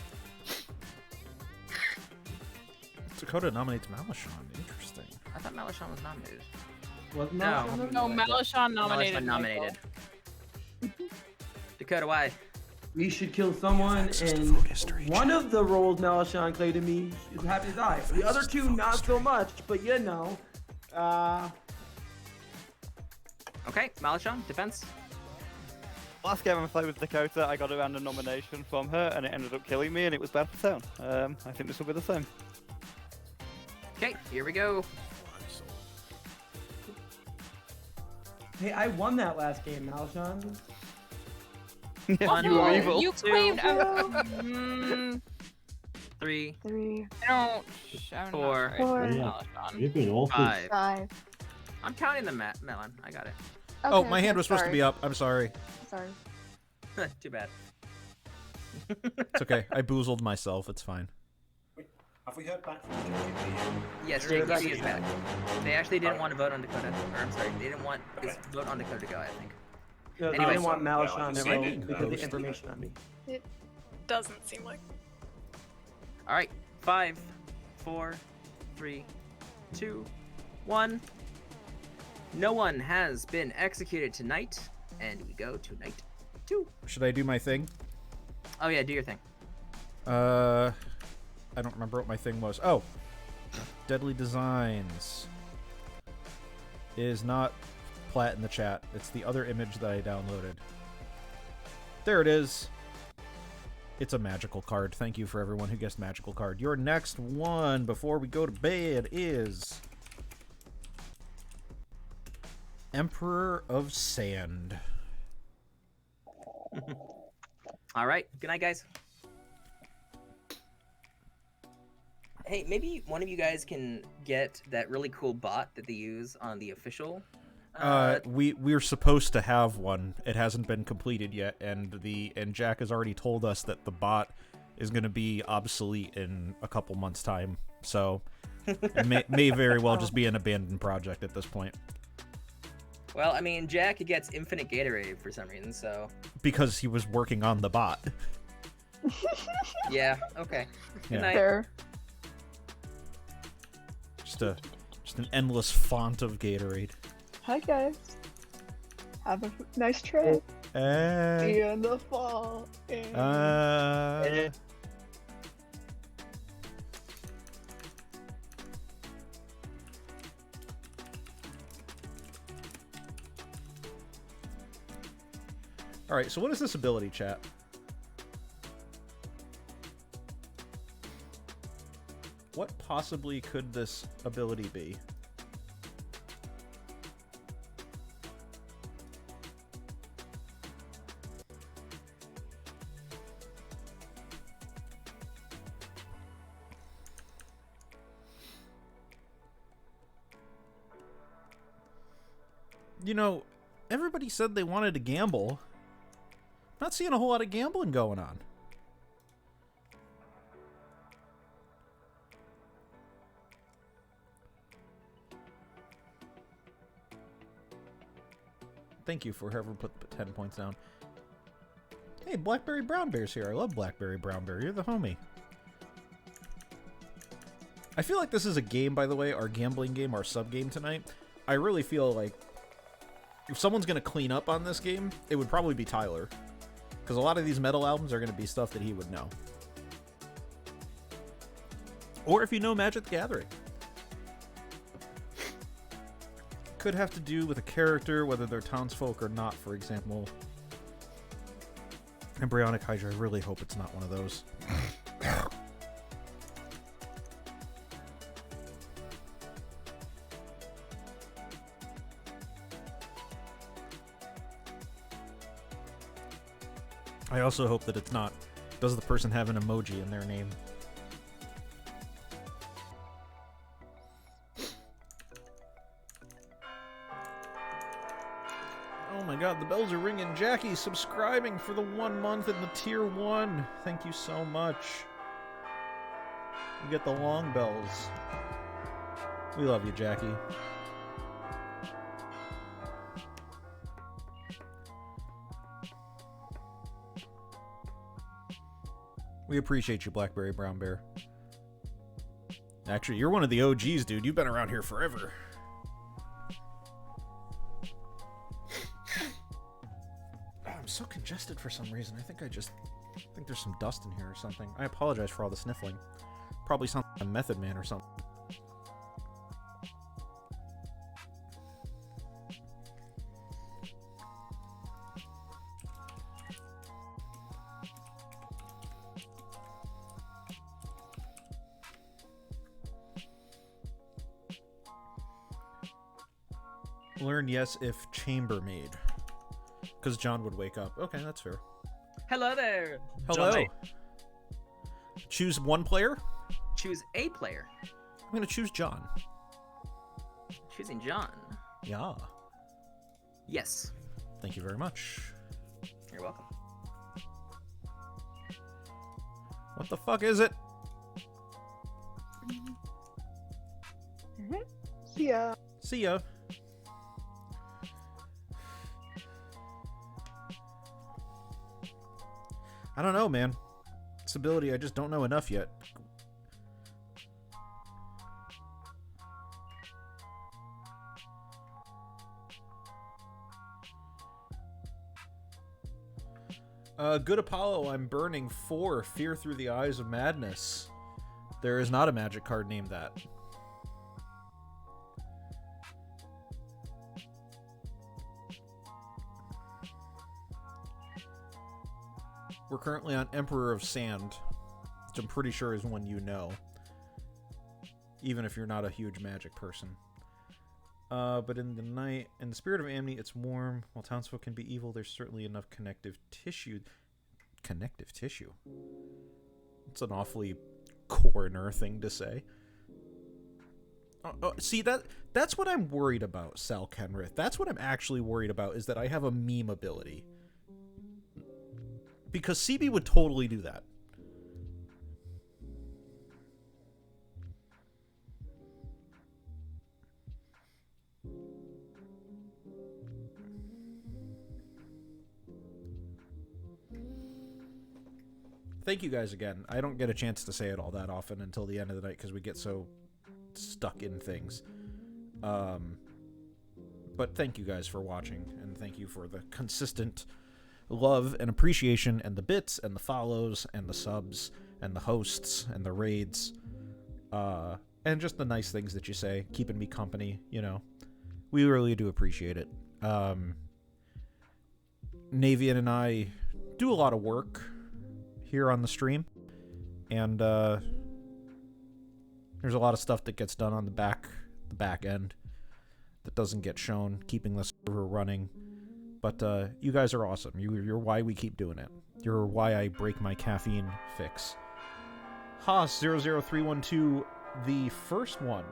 Dakota nominates Malashon. Interesting. I thought Malashon was nominated. Wasn't No. Malshan No, Malashon nominated. Malashon nominated. Dakota, why? We should kill someone, and one of the roles Malshan claimed to me is happy as I. The other two, not so much, but you know. Okay, Malashon, defense. Last game I played with Dakota, I got a random nomination from her, and it ended up killing me, and it was bad for town. I think this will be the same. Okay, here we go. Hey, I won that last game, Malshan. Yeah, you were evil. You claimed. 3. 3. I'm 4. not Four. very Yeah. Malashon. You've been awful. 5. 5. I'm counting them, Melon. I got it. Oh, Okay, my hand okay, was supposed to sorry. be up. I'm sorry. Sorry. Too bad. It's okay. I boozled myself. It's fine. Have we heard back from JGP? Yes, JKB is back. They actually didn't want to vote on Dakota. Or, I'm sorry, they didn't want this vote on Dakota to go, I think. No, Anyway, I didn't want well, Malshan I to didn't vote because of the know. information on me. It doesn't seem like. Alright, 5, 4, 3, 2, 1. No one has been executed tonight, and we go to night 2. Should I do my thing? Oh yeah, do your thing. I don't remember what my thing was. Oh, Deadly Designs is not Plat in the chat. It's the other image that I downloaded. There it is. It's a magical card. Thank you for everyone who guessed magical card. Your next one before we go to bed is Emperor of Sand. All right. Good night, guys. Hey, maybe one of you guys can get that really cool bot that they use on the official. We're supposed to have one. It hasn't been completed yet, and Jack has already told us that the bot is going to be obsolete in a couple months' time. So it may very well just be an abandoned project at this point. Well, I mean, Jack gets infinite Gatorade for some reason, so. Because he was working on the bot. Yeah. Okay. Good Yeah. night. Fair. Just an endless font of Gatorade. Hi guys. Have a nice trip. See you in the fall. Alright, so what is this ability, chat? What possibly could this ability be? You know, everybody said they wanted to gamble. Not seeing a whole lot of gambling going on. Thank you for whoever put the 10 points down. Hey, Blackberry Brown Bear's here. I love Blackberry Brown Bear. You're the homie. I feel like this is a game, by the way, our gambling game, our sub-game tonight. I really feel like if someone's going to clean up on this game, it would probably be Tyler. Because a lot of these metal albums are going to be stuff that he would know. Or if you know Magic the Gathering. Could have to do with a character, whether they're townsfolk or not, for example. Embryonic Hydra, I really hope it's not one of those. I also hope that it's not. Does the person have an emoji in their name? God, the bells are ringing. Jackie subscribing for the 1 month in the tier 1. Thank you so much. You get the long bells. We love you, Jackie. We appreciate you, Blackberry Brown Bear. Actually, you're one of the OGs, dude. You've been around here forever. Oh, I'm so congested for some reason. I think there's some dust in here or something. I apologize for all the sniffling. Probably sounds like a Method Man or something. Learn yes if chambermaid. Because John would wake up. Okay, that's fair. Hello there. Hello. John. Choose one player? Choose a player. I'm going to choose John. Choosing John. Yeah. Yes. Thank you very much. You're welcome. What the fuck is it? See ya. See ya. I don't know, man. This ability, I just don't know enough yet. Good Apollo, I'm burning 4. Fear through the eyes of madness. There is not a magic card named that. We're currently on Emperor of Sand, which I'm pretty sure is one you know. Even if you're not a huge magic person. But in the night, in the spirit of Amni, it's warm. While townsfolk can be evil, there's certainly enough connective tissue. Connective tissue? It's an awfully coroner thing to say. See, that's what I'm worried about, Sal Kenrith. That's what I'm actually worried about, is that I have a meme ability. Because CB would totally do that. Thank you guys again. I don't get a chance to say it all that often until the end of the night because we get so stuck in things. But thank you guys for watching, and thank you for the consistent love and appreciation and the bits and the follows and the subs and the hosts and the raids. And just the nice things that you say, keeping me company, you know. We really do appreciate it. Navian and I do a lot of work here on the stream, and there's a lot of stuff that gets done on the back end that doesn't get shown, keeping the server running. But you guys are awesome. You're why we keep doing it. You're why I break my caffeine fix. Haas00312, the first one.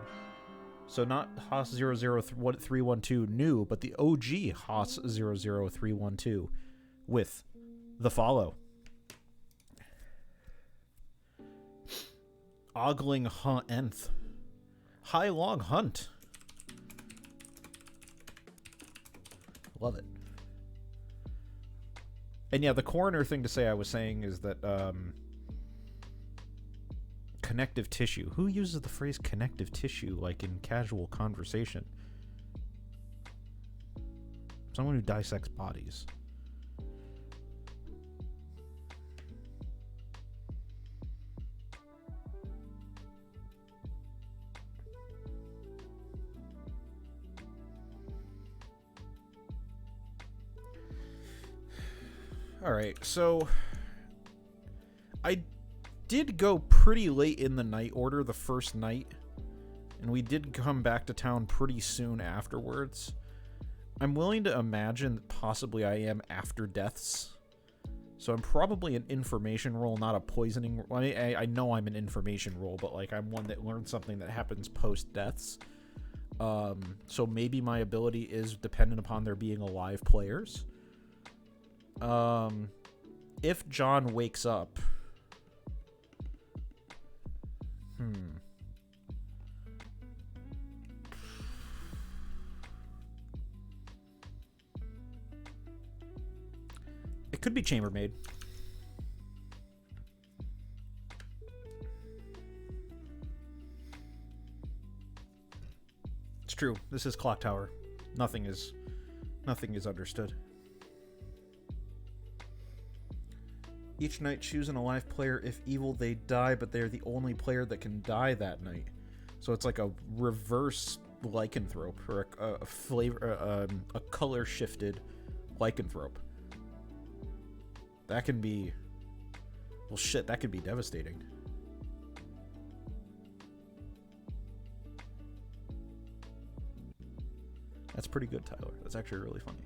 So not Haas00312 new, but the OG Haas00312 with the follow. Ogling Nth. High Long Hunt. Love it. And yeah, the coroner thing to say I was saying is that connective tissue. Who uses the phrase connective tissue like in casual conversation? Someone who dissects bodies. Alright, so I did go pretty late in the night order the first night, and we did come back to town pretty soon afterwards. I'm willing to imagine that possibly I am after deaths, so I'm probably an information role, not a poisoning. Well, I know I'm an information role, but like I'm one that learns something that happens post deaths. So maybe my ability is dependent upon there being alive players. If John wakes up... It could be chambermaid. It's true. This is Clock Tower. Nothing is understood. Each night choose an alive player. If evil, they die, but they're the only player that can die that night. So it's like a reverse lycanthrope, or a flavor, a color shifted lycanthrope. That can be, well, shit. That could be devastating. That's pretty good, Tyler. That's actually really funny.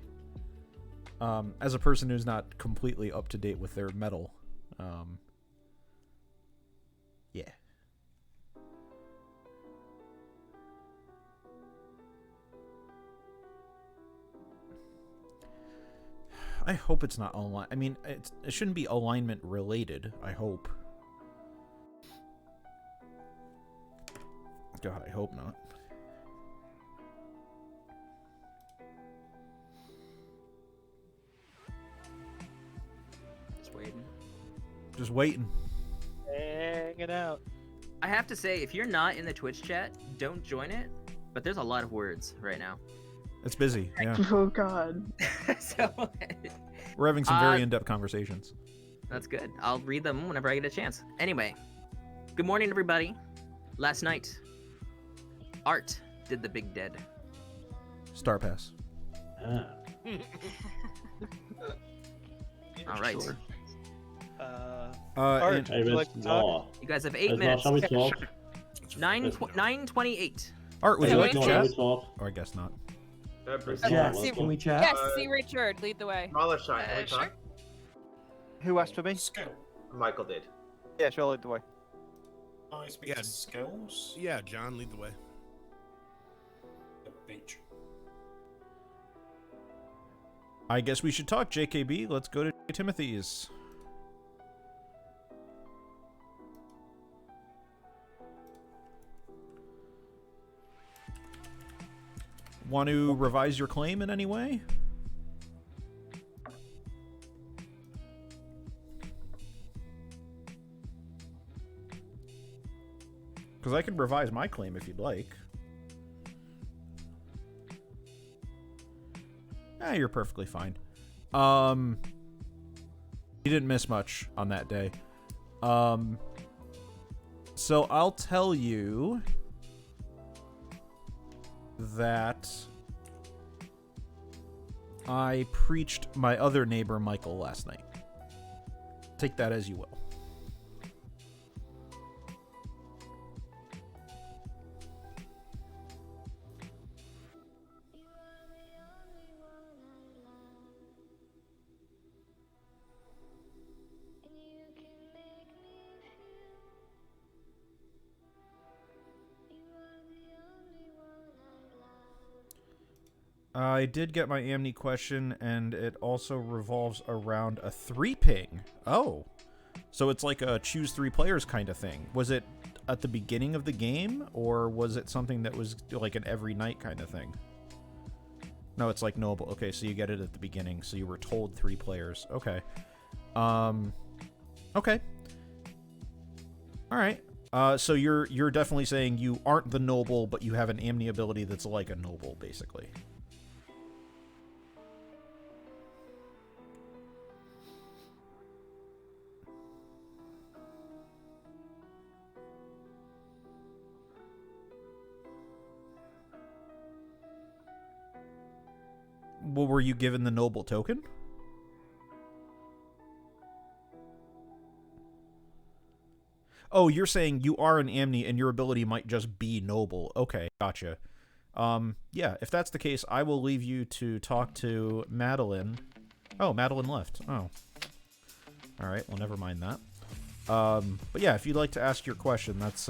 As a person who's not completely up to date with their metal, yeah. I hope it's not online. I mean, it shouldn't be alignment related, I hope. God, I hope not. Just waiting. Hanging out. I have to say, if you're not in the Twitch chat, don't join it. But there's a lot of words right now. It's busy, yeah. Oh, God. So we're having some very in-depth conversations. That's good. I'll read them whenever I get a chance. Anyway, good morning, everybody. Last night, Art did the Big Dead. Star Pass. All right. Sure. Art, and, would you talk? You guys have 8 minutes. 9:28. Art, would you like to chat? Or I guess not. Yes, can we chat? Yes, see Richard, lead the way. Sure. Who asked for me? Michael did. Yeah, sure, lead the way. Yeah, skills. Yeah, John, lead the way. The beach. I guess we should talk, JKB. Let's go to Timothy's. Want to revise your claim in any way? Because I can revise my claim if you'd like. You're perfectly fine. You didn't miss much on that day. So I'll tell you that I preached my other neighbor Michael last night. Take that as you will. I did get my Amni question, and it also revolves around a 3-ping. Oh. So it's like a choose 3 players kind of thing. Was it at the beginning of the game, or was it something that was like an every night kind of thing? No, it's like noble. Okay, so you get it at the beginning, so you were told 3 players. Okay. Okay. Alright. So you're definitely saying you aren't the noble, but you have an Amni ability that's like a noble, basically. Well, were you given the noble token? Oh, you're saying you are an Amni and your ability might just be noble. Okay, gotcha. Yeah, if that's the case, I will leave you to talk to Madeline. Oh, Madeline left. Oh. Alright, well, never mind that. But yeah, if you'd like to ask your question, that's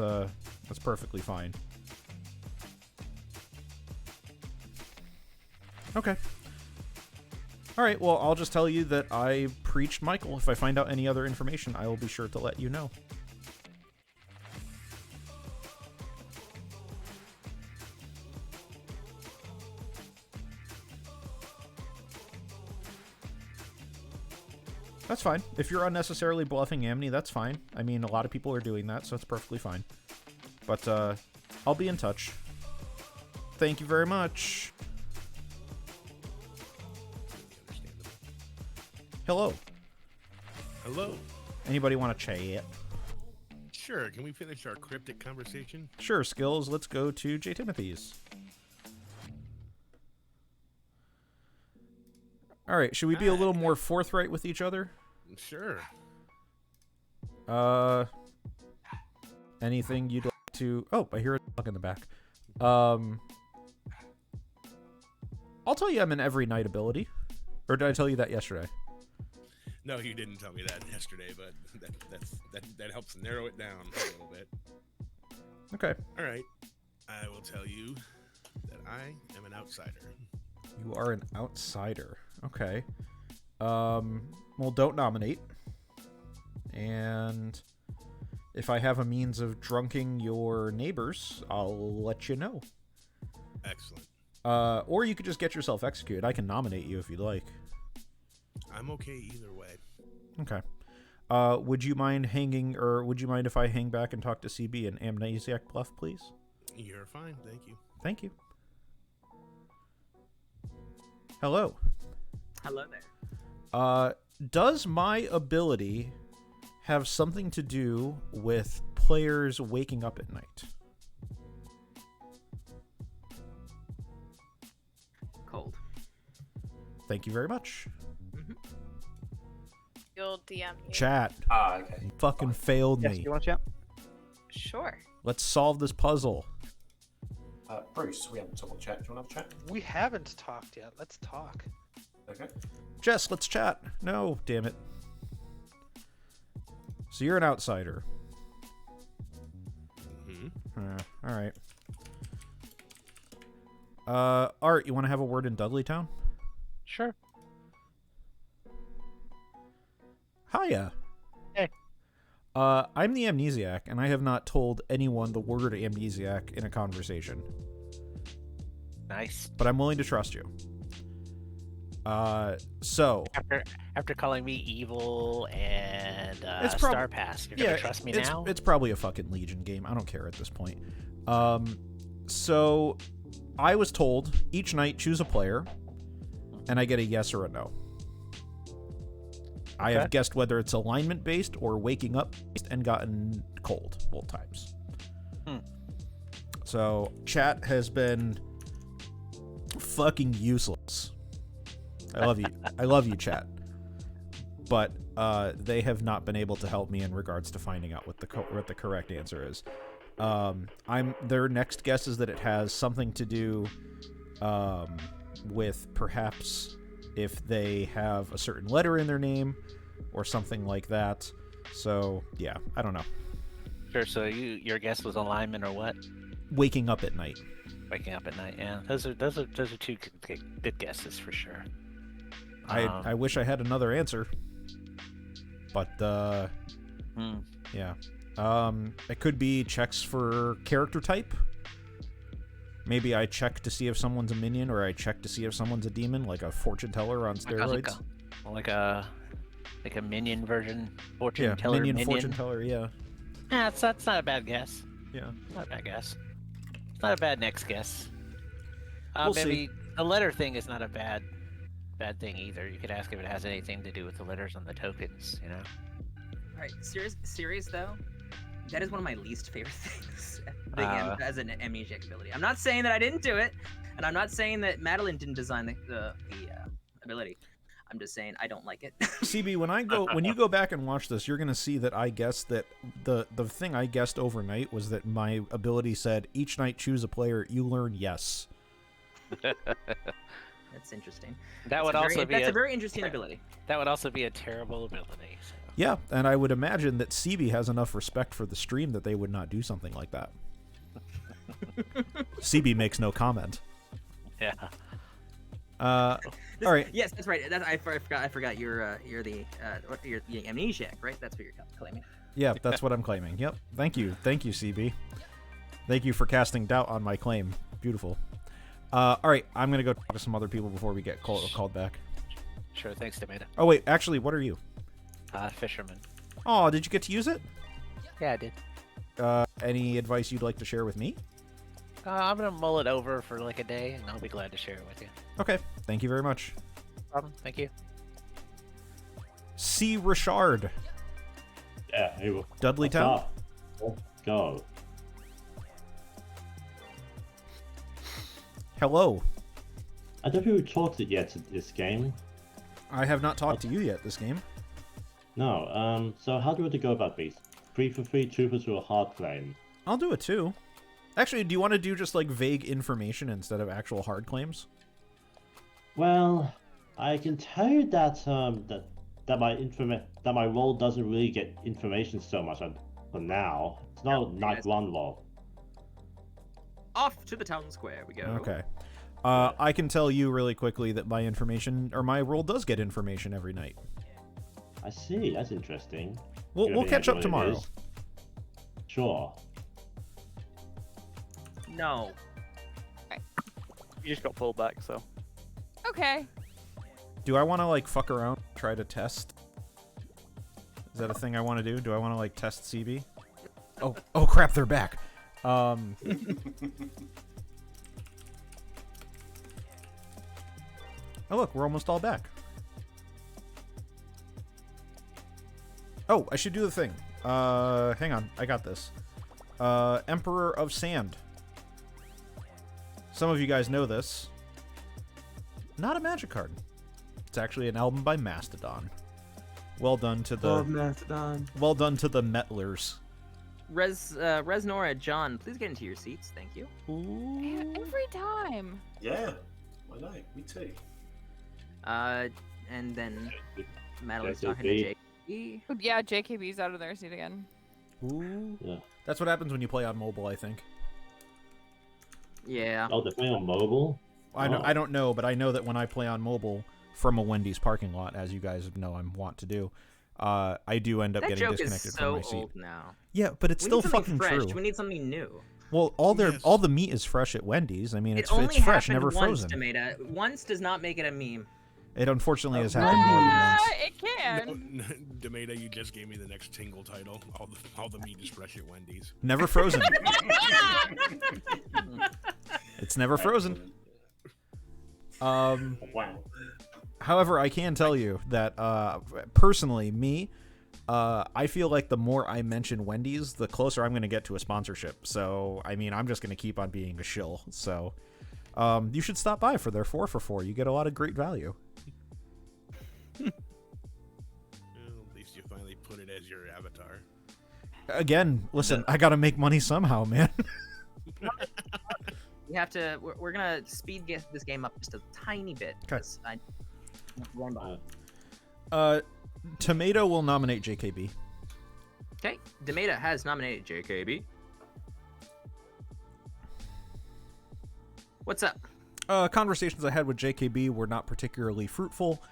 perfectly fine. Okay. All right, well, I'll just tell you that I preached Michael. If I find out any other information, I will be sure to let you know. That's fine. If you're unnecessarily bluffing Amni, that's fine. I mean, a lot of people are doing that, so it's perfectly fine. But I'll be in touch. Thank you very much. Hello. Hello. Anybody want to chat? Sure. Can we finish our cryptic conversation? Sure, Skills. Let's go to J. Timothy's. All right. Should we be a little more forthright with each other? Sure. Anything you'd like to... Oh, I hear a dog in the back. I'll tell you I'm an every night ability. Or did I tell you that yesterday? No, you didn't tell me that yesterday, but that helps narrow it down a little bit. Okay. All right. I will tell you that I am an outsider. You are an outsider. Okay. Well, don't nominate. And if I have a means of drunking your neighbors, I'll let you know. Excellent. Or you could just get yourself executed. I can nominate you if you'd like. I'm okay either way. Okay. Would you mind hanging, or would you mind if I hang back and talk to CB and Amnesiac bluff, please? You're fine. Thank you. Thank you. Hello. Hello there. Does my ability have something to do with players waking up at night? Cold. Thank you very much. You'll DM you. Chat. Okay. You fucking failed Yes, me. you want to chat? Sure. Let's solve this puzzle. Bruce, we haven't talked chat. Do you want to have a chat? We haven't talked yet. Let's talk. Okay. Jess, let's chat. No, damn it. So you're an outsider. All right. Art, you want to have a word in Dudleytown? Sure. Hiya. Hey. I'm the Amnesiac, and I have not told anyone the word Amnesiac in a conversation. Nice. But I'm willing to trust you. So After calling me evil and it's Star Pass, you're gonna trust me now? It's probably a fucking Legion game. I don't care at this point. So I was told each night choose a player, and I get a yes or a no. I have guessed whether it's alignment based or waking up based, and gotten cold both times. So chat has been fucking useless. I love you. I love you, chat. But they have not been able to help me in regards to finding out what the correct answer is. Their next guess is that it has something to do with perhaps if they have a certain letter in their name or something like that. So yeah, I don't know. Sure. So your guess was alignment or what? Waking up at night. Waking up at night. Yeah, those are two good guesses for sure. I wish I had another answer, but yeah. It could be checks for character type. Maybe I check to see if someone's a minion, or I check to see if someone's a demon, like a fortune teller on steroids. Like a minion version, fortune teller. Minion fortune teller. Yeah. Yeah, that's not a bad guess. Yeah. Not a bad guess. It's not a bad next guess. We'll maybe see. the letter thing is not a bad thing either. You could ask if it has anything to do with the letters on the tokens, you know? Alright, serious though, that is one of my least favorite things as an Amnesiac ability. I'm not saying that I didn't do it, and I'm not saying that Madeline didn't design the ability. I'm just saying I don't like it. CB, when you go back and watch this, you're gonna see that I guessed that the thing I guessed overnight was that my ability said each night choose a player, you learn yes. That's interesting. That's a very interesting ability. That would also be a terrible ability. So. Yeah, and I would imagine that CB has enough respect for the stream that they would not do something like that. CB makes no comment. Yeah. All right. Yes, that's right. I forgot. You're the Amnesiac, right? That's what you're claiming. Yeah, that's what I'm claiming. Yep. Thank you, CB. Thank you for casting doubt on my claim. Beautiful. All right, I'm gonna go talk to some other people before we get called back. Sure, thanks, Tomato. Oh wait, actually, what are you? Fisherman. Oh, did you get to use it? Yeah, I did. Any advice you'd like to share with me? I'm gonna mull it over for like a day, and I'll be glad to share it with you. Okay, thank you very much. No problem. Thank you. C. Richard. Yeah, hey, Dudley Town. Let's go. Hello. I don't think we talked it yet this game. I have not talked to you yet this game. No, so how do we want to go about these? 3 for 3, 2 for 2, a hard claim? I'll do it too. Actually, do you want to do just like vague information instead of actual hard claims? Well, I can tell you that that my role doesn't really get information so much for now. It's not a night one role. Off to the town square we go. Okay. I can tell you really quickly that my information, or my role does get information every night. I see, that's interesting. We'll catch up tomorrow. Sure. No. You just got pulled back, so. Okay. Do I want to like fuck around, try to test? Is that a thing I want to do? Do I want to like test CB? Oh crap, they're back. Oh look, we're almost all back. Oh, I should do the thing. Hang on, I got this. Emperor of Sand. Some of you guys know this. Not a magic card. It's actually an album by Mastodon. Well done to the Mastodon. Well done to the metlers. Resnora, John, please get into your seats. Thank you. Man, every time. Yeah, why not? Me too. And then Madeline's talking to JKB. Yeah, JKB's out of their seat again. Ooh. Yeah. That's what happens when you play on mobile, I think. Yeah. Oh, they're playing on mobile? I don't know, but I know that when I play on mobile from a Wendy's parking lot, as you guys know I'm wont to do, I do end up That getting joke disconnected is from my so seat. old now. Yeah, but it's We still need something fucking fresh. true. We need something new. Well, all the meat is fresh at Wendy's. I mean, It it's only fresh, happened never once, frozen. Tomato. Once does not make it a meme. It unfortunately has happened more than once. It can. Tomato, you just gave me the next tingle title. All the meat is fresh at Wendy's. Never frozen. It's never frozen. Wow. However, I can tell you that personally, me, I feel like the more I mention Wendy's, the closer I'm going to get to a sponsorship. So, I mean, I'm just going to keep on being a shill. So, you should stop by for their 4 for 4. You get a lot of great value. Well, at least you finally put it as your avatar. Again, listen, I got to make money somehow, man. We have to. We're gonna speed this game up just a tiny bit. Okay. Tomato will nominate JKB. Okay, Tomato has nominated JKB. What's up? Conversations I had with JKB were not particularly fruitful.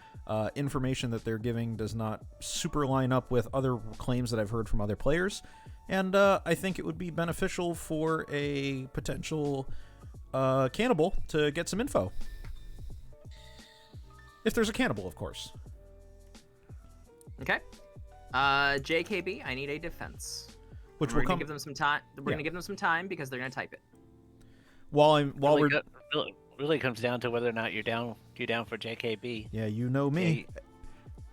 Information that they're giving does not super line up with other claims that I've heard from other players. And I think it would be beneficial for a potential cannibal to get some info. If there's a cannibal, of course. Okay. JKB, I need a defense. Which we're will gonna come. give them some time. We're gonna give them some time because they're gonna type it. Really comes down to whether or not you're down for JKB. Yeah, you know me.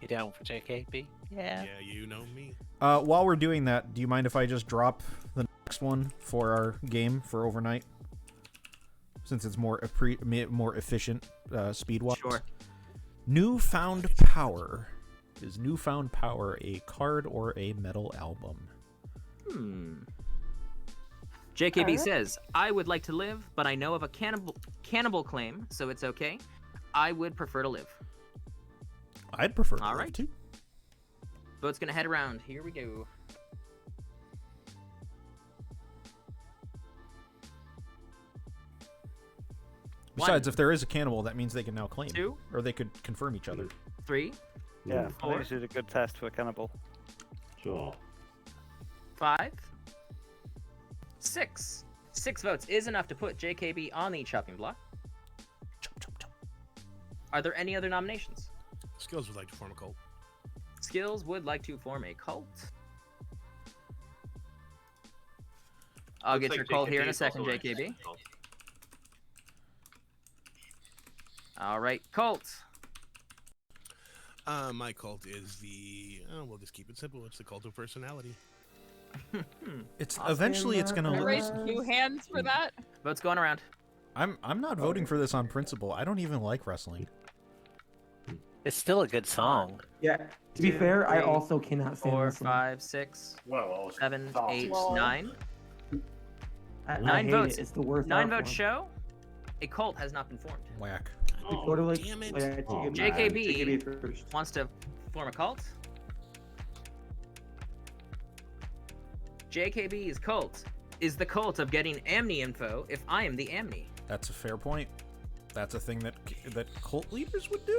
You down for JKB? Yeah. Yeah, you know me. While we're doing that, do you mind if I just drop the next one for our game for overnight? Since it's more efficient speed-wise. Sure. Newfound Power. Is Newfound Power a card or a metal album? JKB says, I would like to live, but I know of a cannibal claim, so it's okay. I would prefer to live. I'd prefer to All live right. too. Boat's gonna head around. Here we go. Besides, if there is a cannibal, that means they can now claim. 2, or they could confirm each other. 3, Yeah, I think 4, this is a good test for a cannibal. Sure. 5, 6. 6 votes is enough to put JKB on the chopping block. Are there any other nominations? Skills would like to form a cult. Skills would like to form a cult. I'll Looks get your like cult here in JKB a is second, also JKB. All right, cult. My cult is the. We'll just keep it simple. It's the cult of personality. It's eventually it's gonna I lose. raised 2 hands for that. Votes going around. I'm not voting for this on principle. I don't even like wrestling. It's still a good song. Yeah. To be 2, fair, I 3, also cannot stand 4, wrestling. 5, 6, Well, 7, oh, 8, Lord. 9. I 9 hate votes. It. It's the worst. 9 art votes form. show. A cult has not been formed. Whack. Go to, like, Damn it. like, Oh, JKB first. wants to form a cult. JKB's cult is the cult of getting Amni info if I am the Amni. That's a fair point. That's a thing that cult leaders would do.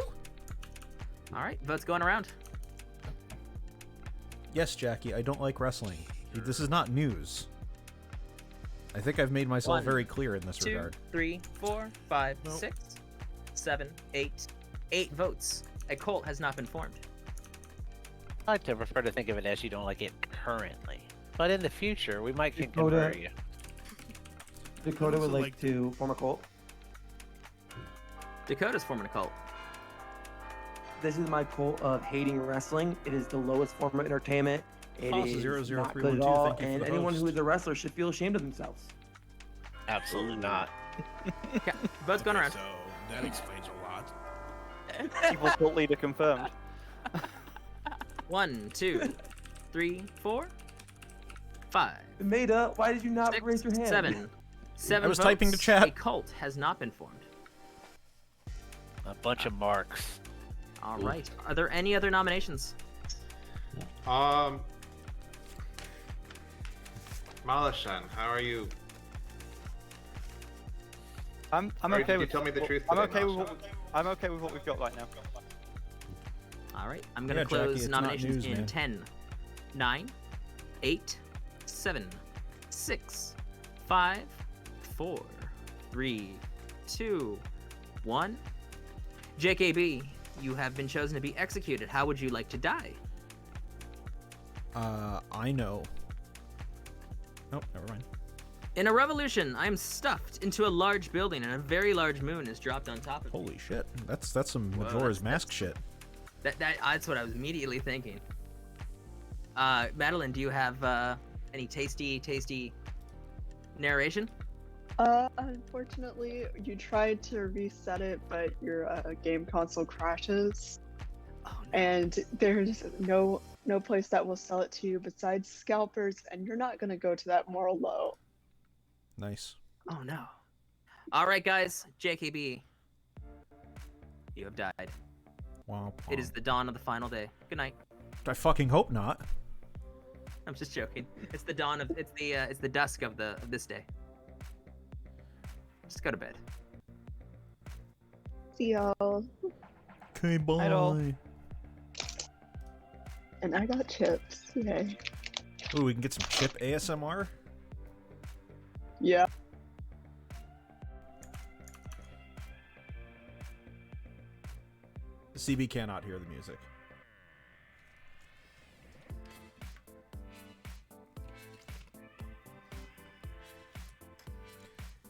All right, votes going around. Yes, Jackie, I don't like wrestling. This is not news. I think I've made myself 1, very clear in this 2, regard. 3, 4, 5, Nope. 6, 7, 8. 8 votes. A cult has not been formed. I like to prefer to think of it as you don't like it currently. But in the future, we might can Dakota- convert you. Dakota would also like like to form a cult. Dakota's forming a cult. This is my cult of hating wrestling. It is the lowest form of entertainment. It False is 00312, not good at all, thank you for and the anyone who host. is a wrestler should feel ashamed of themselves. Absolutely not. Okay, votes going around. So that explains a lot. Evil cult leader confirmed. 1, 2, 3, 4, 5, Maida, why did you not 6, raise your hand? 7. 7 I was votes. typing to chat. A cult has not been formed. A bunch of marks. All right. Are there any other nominations? Malashan, how are you? I'm Or okay did you with. tell me the truth I'm today, okay with Malashan? I'm okay with what we've got right now. All right. I'm going to Yeah, Jackie, close it's not nominations news, in man. 10, 9, 8, 7, 6, 5, 4, 3, 2, 1. JKB, you have been chosen to be executed. How would you like to die? I know. Nope, never mind. In a revolution, I am stuffed into a large building and a very large moon is dropped on top of me. Holy shit. That's some Whoa, Majora's that's- Mask shit. That's what I was immediately thinking. Madeline, do you have any tasty narration? Unfortunately, you tried to reset it, but your game console crashes, Oh, no. and there's no place that will sell it to you besides scalpers, and you're not gonna go to that moral low. Nice. Oh no. All right, guys. JKB, you have died. Wow. It is the dawn of the final day. Good night. I fucking hope not. I'm just joking. It's the dawn of it's the dusk of this day. Just go to bed. See y'all. Okay, bye. Night all. And I got chips. Yay. Ooh, we can get some chip ASMR. Yeah. CB cannot hear the music.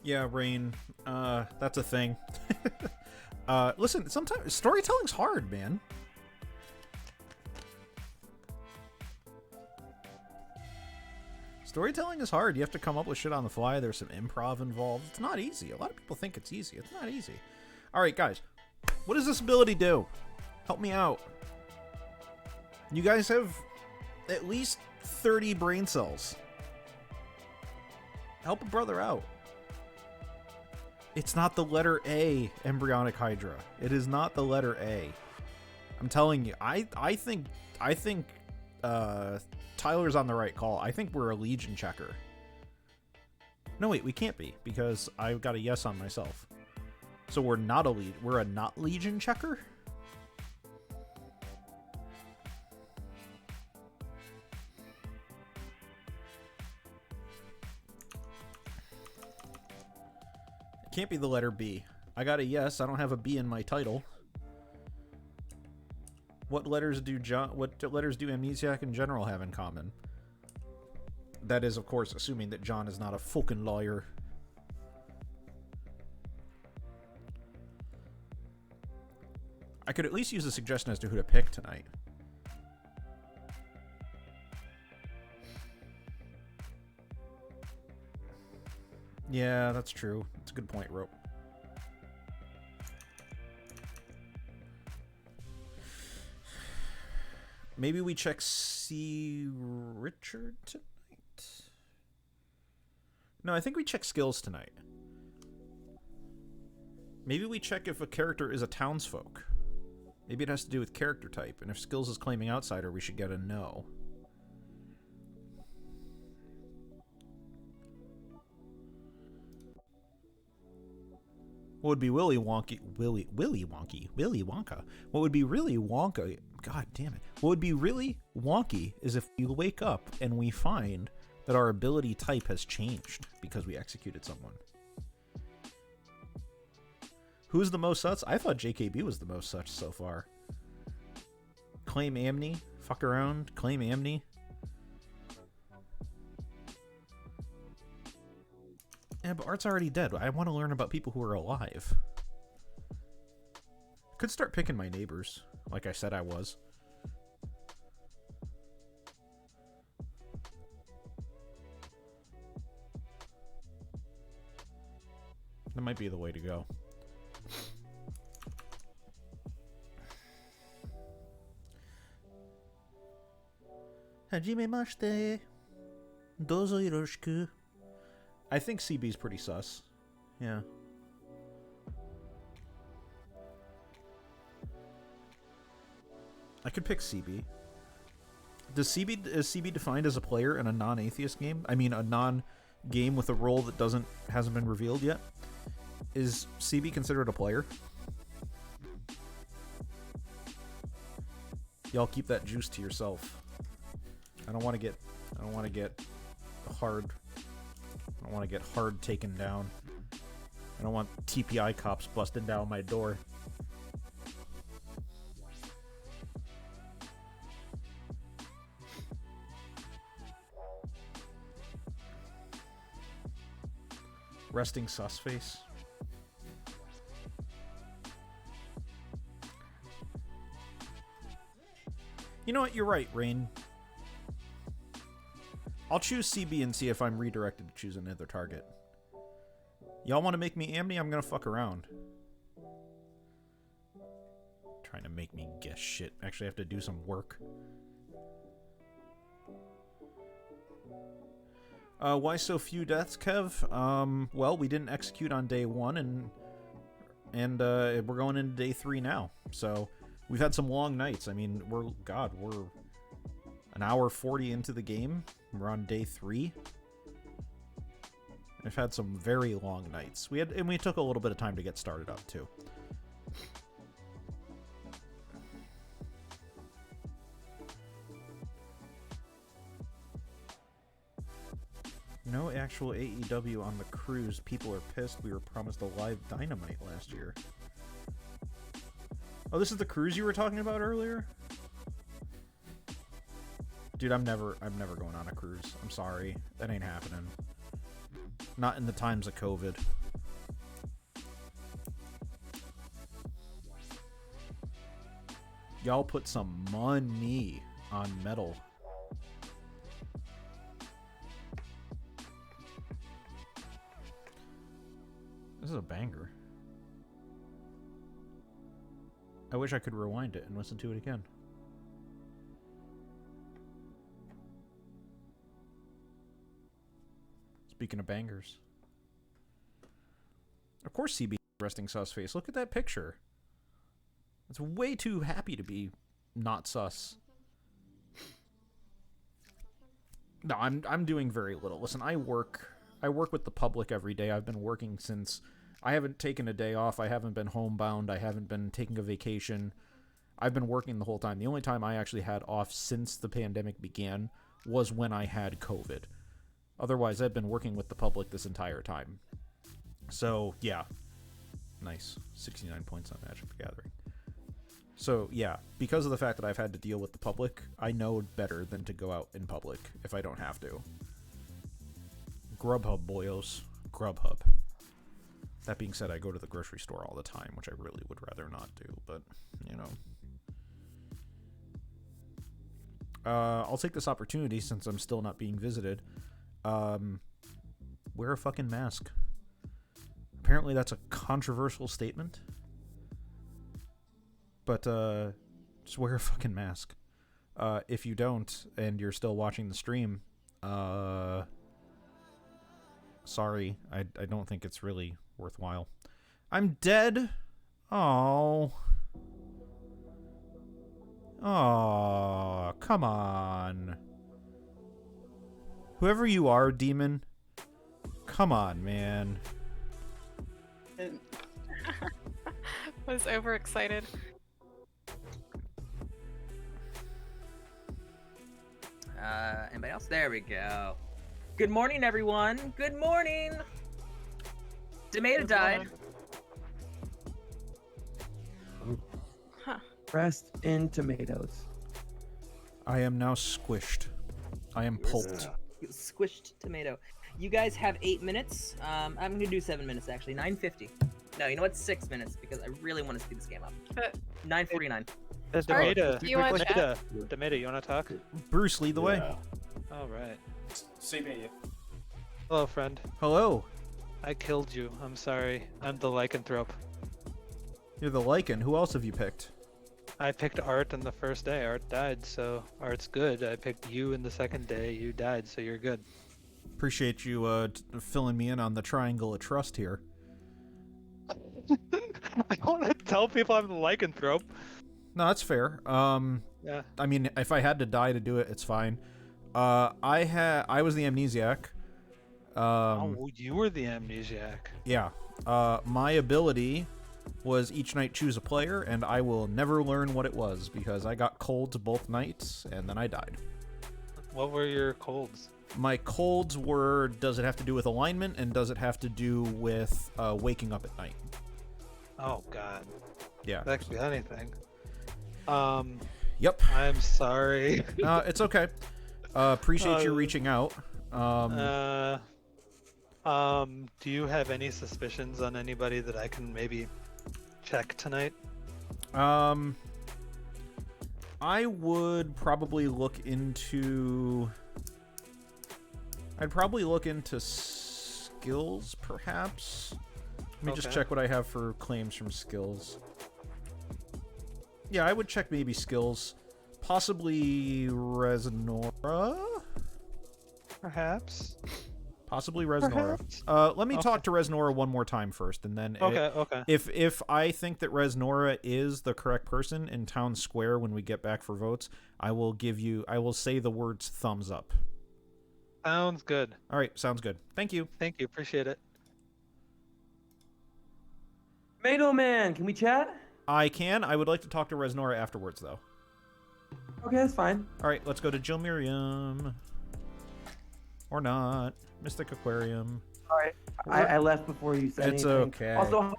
Yeah, Rain. That's a thing. Listen, sometimes storytelling's hard, man. Storytelling is hard. You have to come up with shit on the fly. There's some improv involved. It's not easy. A lot of people think it's easy. It's not easy. All right, guys. What does this ability do? Help me out. You guys have at least 30 brain cells. Help a brother out. It's not the letter A, embryonic hydra. It is not the letter A. I'm telling you, I think Tyler's on the right call. I think we're a Legion checker. No, wait, we can't be, because I've got a yes on myself. So we're not a lead. We're a not Legion checker? It can't be the letter B. I got a yes. I don't have a B in my title. What letters do Amnesiac in general have in common? That is, of course, assuming that John is not a fucking lawyer. I could at least use a suggestion as to who to pick tonight. Yeah, that's true. That's a good point, Rope. Maybe we check C. Richard tonight? No, I think we check skills tonight. Maybe we check if a character is a townsfolk. Maybe it has to do with character type, and if skills is claiming outsider, we should get a no. What would be Willy Wonka? Willy Wonka. What would be really wonka? God damn it. What would be really wonky is if we wake up and we find that our ability type has changed because we executed someone. Who's the most sus? I thought JKB was the most sus so far. Claim Amni. Fuck around. Claim Amni. Yeah, but Art's already dead. I want to learn about people who are alive. Could start picking my neighbors, like I said I was. That might be the way to go. Hajimemashite. Dozo yoroshiku. I think CB's pretty sus. Yeah. I could pick CB. Is CB defined as a player in a non-atheist game? I mean, a non-game with a role that hasn't been revealed yet? Is CB considered a player? Y'all keep that juice to yourself. I don't want to get hard. I don't want to get hard taken down. I don't want TPI cops busting down my door. Resting sus face. You know what? You're right, Rain. I'll choose CB and see if I'm redirected to choose another target. Y'all want to make me Amni? I'm gonna fuck around. Trying to make me guess shit. Actually, I have to do some work. Why so few deaths, Kev? Well, we didn't execute on day 1, and we're going into day 3 now. So we've had some long nights. I mean, we're an hour 40 into the game. We're on day 3. We've had some very long nights. We took a little bit of time to get started up too. No actual AEW on the cruise. People are pissed. We were promised a live Dynamite last year. Oh, this is the cruise you were talking about earlier? Dude, I'm never going on a cruise. I'm sorry. That ain't happening. Not in the times of COVID. Y'all put some money on metal. This is a banger. I wish I could rewind it and listen to it again. Speaking of bangers. Of course CB resting sus face. Look at that picture. It's way too happy to be not sus. No, I'm doing very little. Listen, I work with the public every day. I've been working since I haven't taken a day off. I haven't been homebound. I haven't been taking a vacation. I've been working the whole time. The only time I actually had off since the pandemic began was when I had COVID. Otherwise, I've been working with the public this entire time. So, yeah. Nice. 69 points on Magic the Gathering. So, yeah, because of the fact that I've had to deal with the public, I know better than to go out in public if I don't have to. Grubhub, boyos. Grubhub. That being said, I go to the grocery store all the time, which I really would rather not do, but, you know. I'll take this opportunity, since I'm still not being visited. Wear a fucking mask. Apparently that's a controversial statement. But, just wear a fucking mask. If you don't, and you're still watching the stream, sorry, I don't think it's really worthwhile. I'm dead? Oh. Oh, come on. Whoever you are, demon, come on, man. Was overexcited. Anybody else? There we go. Good morning, everyone. Good morning. Tomato died. Huh. Rest in tomatoes. I am now squished. I am pulped. Squished tomato. You guys have 8 minutes. I'm gonna do 7 minutes actually. 9:50. No, you know what? 6 minutes because I really want to speed this game up. 9:49. Tomato. You want to chat? Tomato, you want to talk? Bruce, lead the way. All right. CB. Hello, friend. Hello. I killed you. I'm sorry. I'm the lycanthrope. You're the lichen. Who else have you picked? I picked Art on the first day. Art died, so Art's good. I picked you in the second day. You died, so you're good. Appreciate you filling me in on the triangle of trust here. I want to tell people I'm the lycanthrope. No, that's fair. Yeah. I mean, if I had to die to do it, it's fine. I was the Amnesiac. Oh, you were the Amnesiac. Yeah. My ability was each night choose a player, and I will never learn what it was because I got colds both nights, and then I died. What were your colds? My colds were, does it have to do with alignment, and does it have to do with waking up at night? Oh, God. Yeah. That could be anything. Yep. I'm sorry. It's okay. Appreciate you reaching out. Do you have any suspicions on anybody that I can maybe check tonight? I would probably look into... I'd probably look into skills, perhaps. Let me just check what I have for claims from skills. Yeah, I would check maybe skills. Possibly Resnora? Perhaps. Possibly Resnora. Perhaps. Let me talk to Resnora one more time first, and then Okay. If I think that Resnora is the correct person in Town Square when we get back for votes, I will say the words thumbs up. Sounds good. All right, sounds good. Thank you. Thank you. Appreciate it. Tomato Man, can we chat? I can. I would like to talk to Resnora afterwards, though. Okay, that's fine. All right, let's go to Jill Miriam. Or not. Mystic Aquarium. All right. I left before you said it's anything. Okay. Also,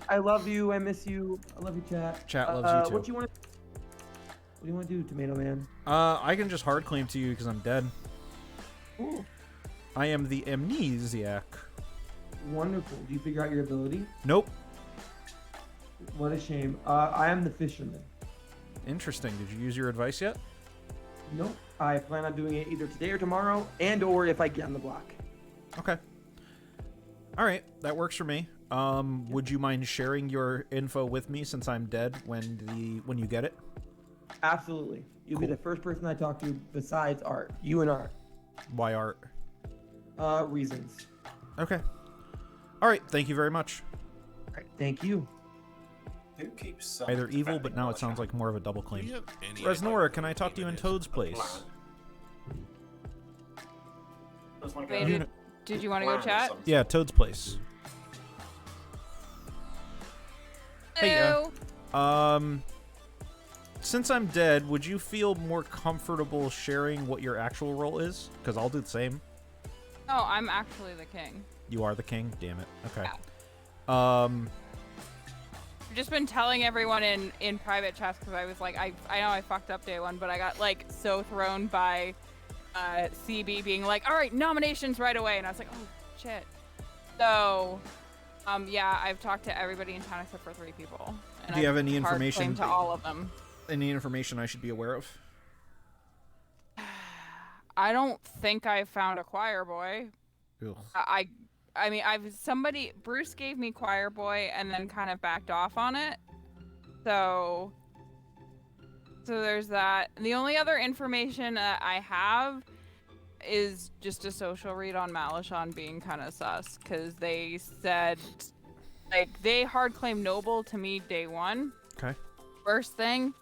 I love you. I miss you. I love you, chat. Chat loves you, too. What do you want to do, Tomato Man? I can just hard claim to you because I'm dead. Ooh. I am the Amnesiac. Wonderful. Do you figure out your ability? Nope. What a shame. I am the fisherman. Interesting. Did you use your advice yet? Nope. I plan on doing it either today or tomorrow, and/or if I get on the block. Okay. All right, that works for me. Would you mind sharing your info with me since I'm dead when you get it? Absolutely. You'll be the first person I talk to besides Art. You and Art. Why Art? Reasons. Okay. All right. Thank you very much. All right. Thank you. Who keeps Either evil, but now it sounds like more of a double claim. Resnora, can I talk to you in Toad's place? Wait, did you want to go chat? Yeah, Toad's place. Hey, Hello. Since I'm dead, would you feel more comfortable sharing what your actual role is? Because I'll do the same. Oh, I'm actually the king. You are the king? Damn it. Okay. Yeah. I've just been telling everyone in private chats because I was like, I know I fucked up day one, but I got like so thrown by CB being like, all right, nominations right away, and I was like, oh shit. So, yeah, I've talked to everybody in town except for 3 people. And Do you have any I've hard information? claimed to all of them. Any information I should be aware of? I don't think I found a choir boy. Ugh. I mean, Bruce gave me choir boy and then kind of backed off on it. So there's that. The only other information that I have is just a social read on Malishon being kind of sus, because they said, like, they hard claimed Noble to me day one. Okay. First thing,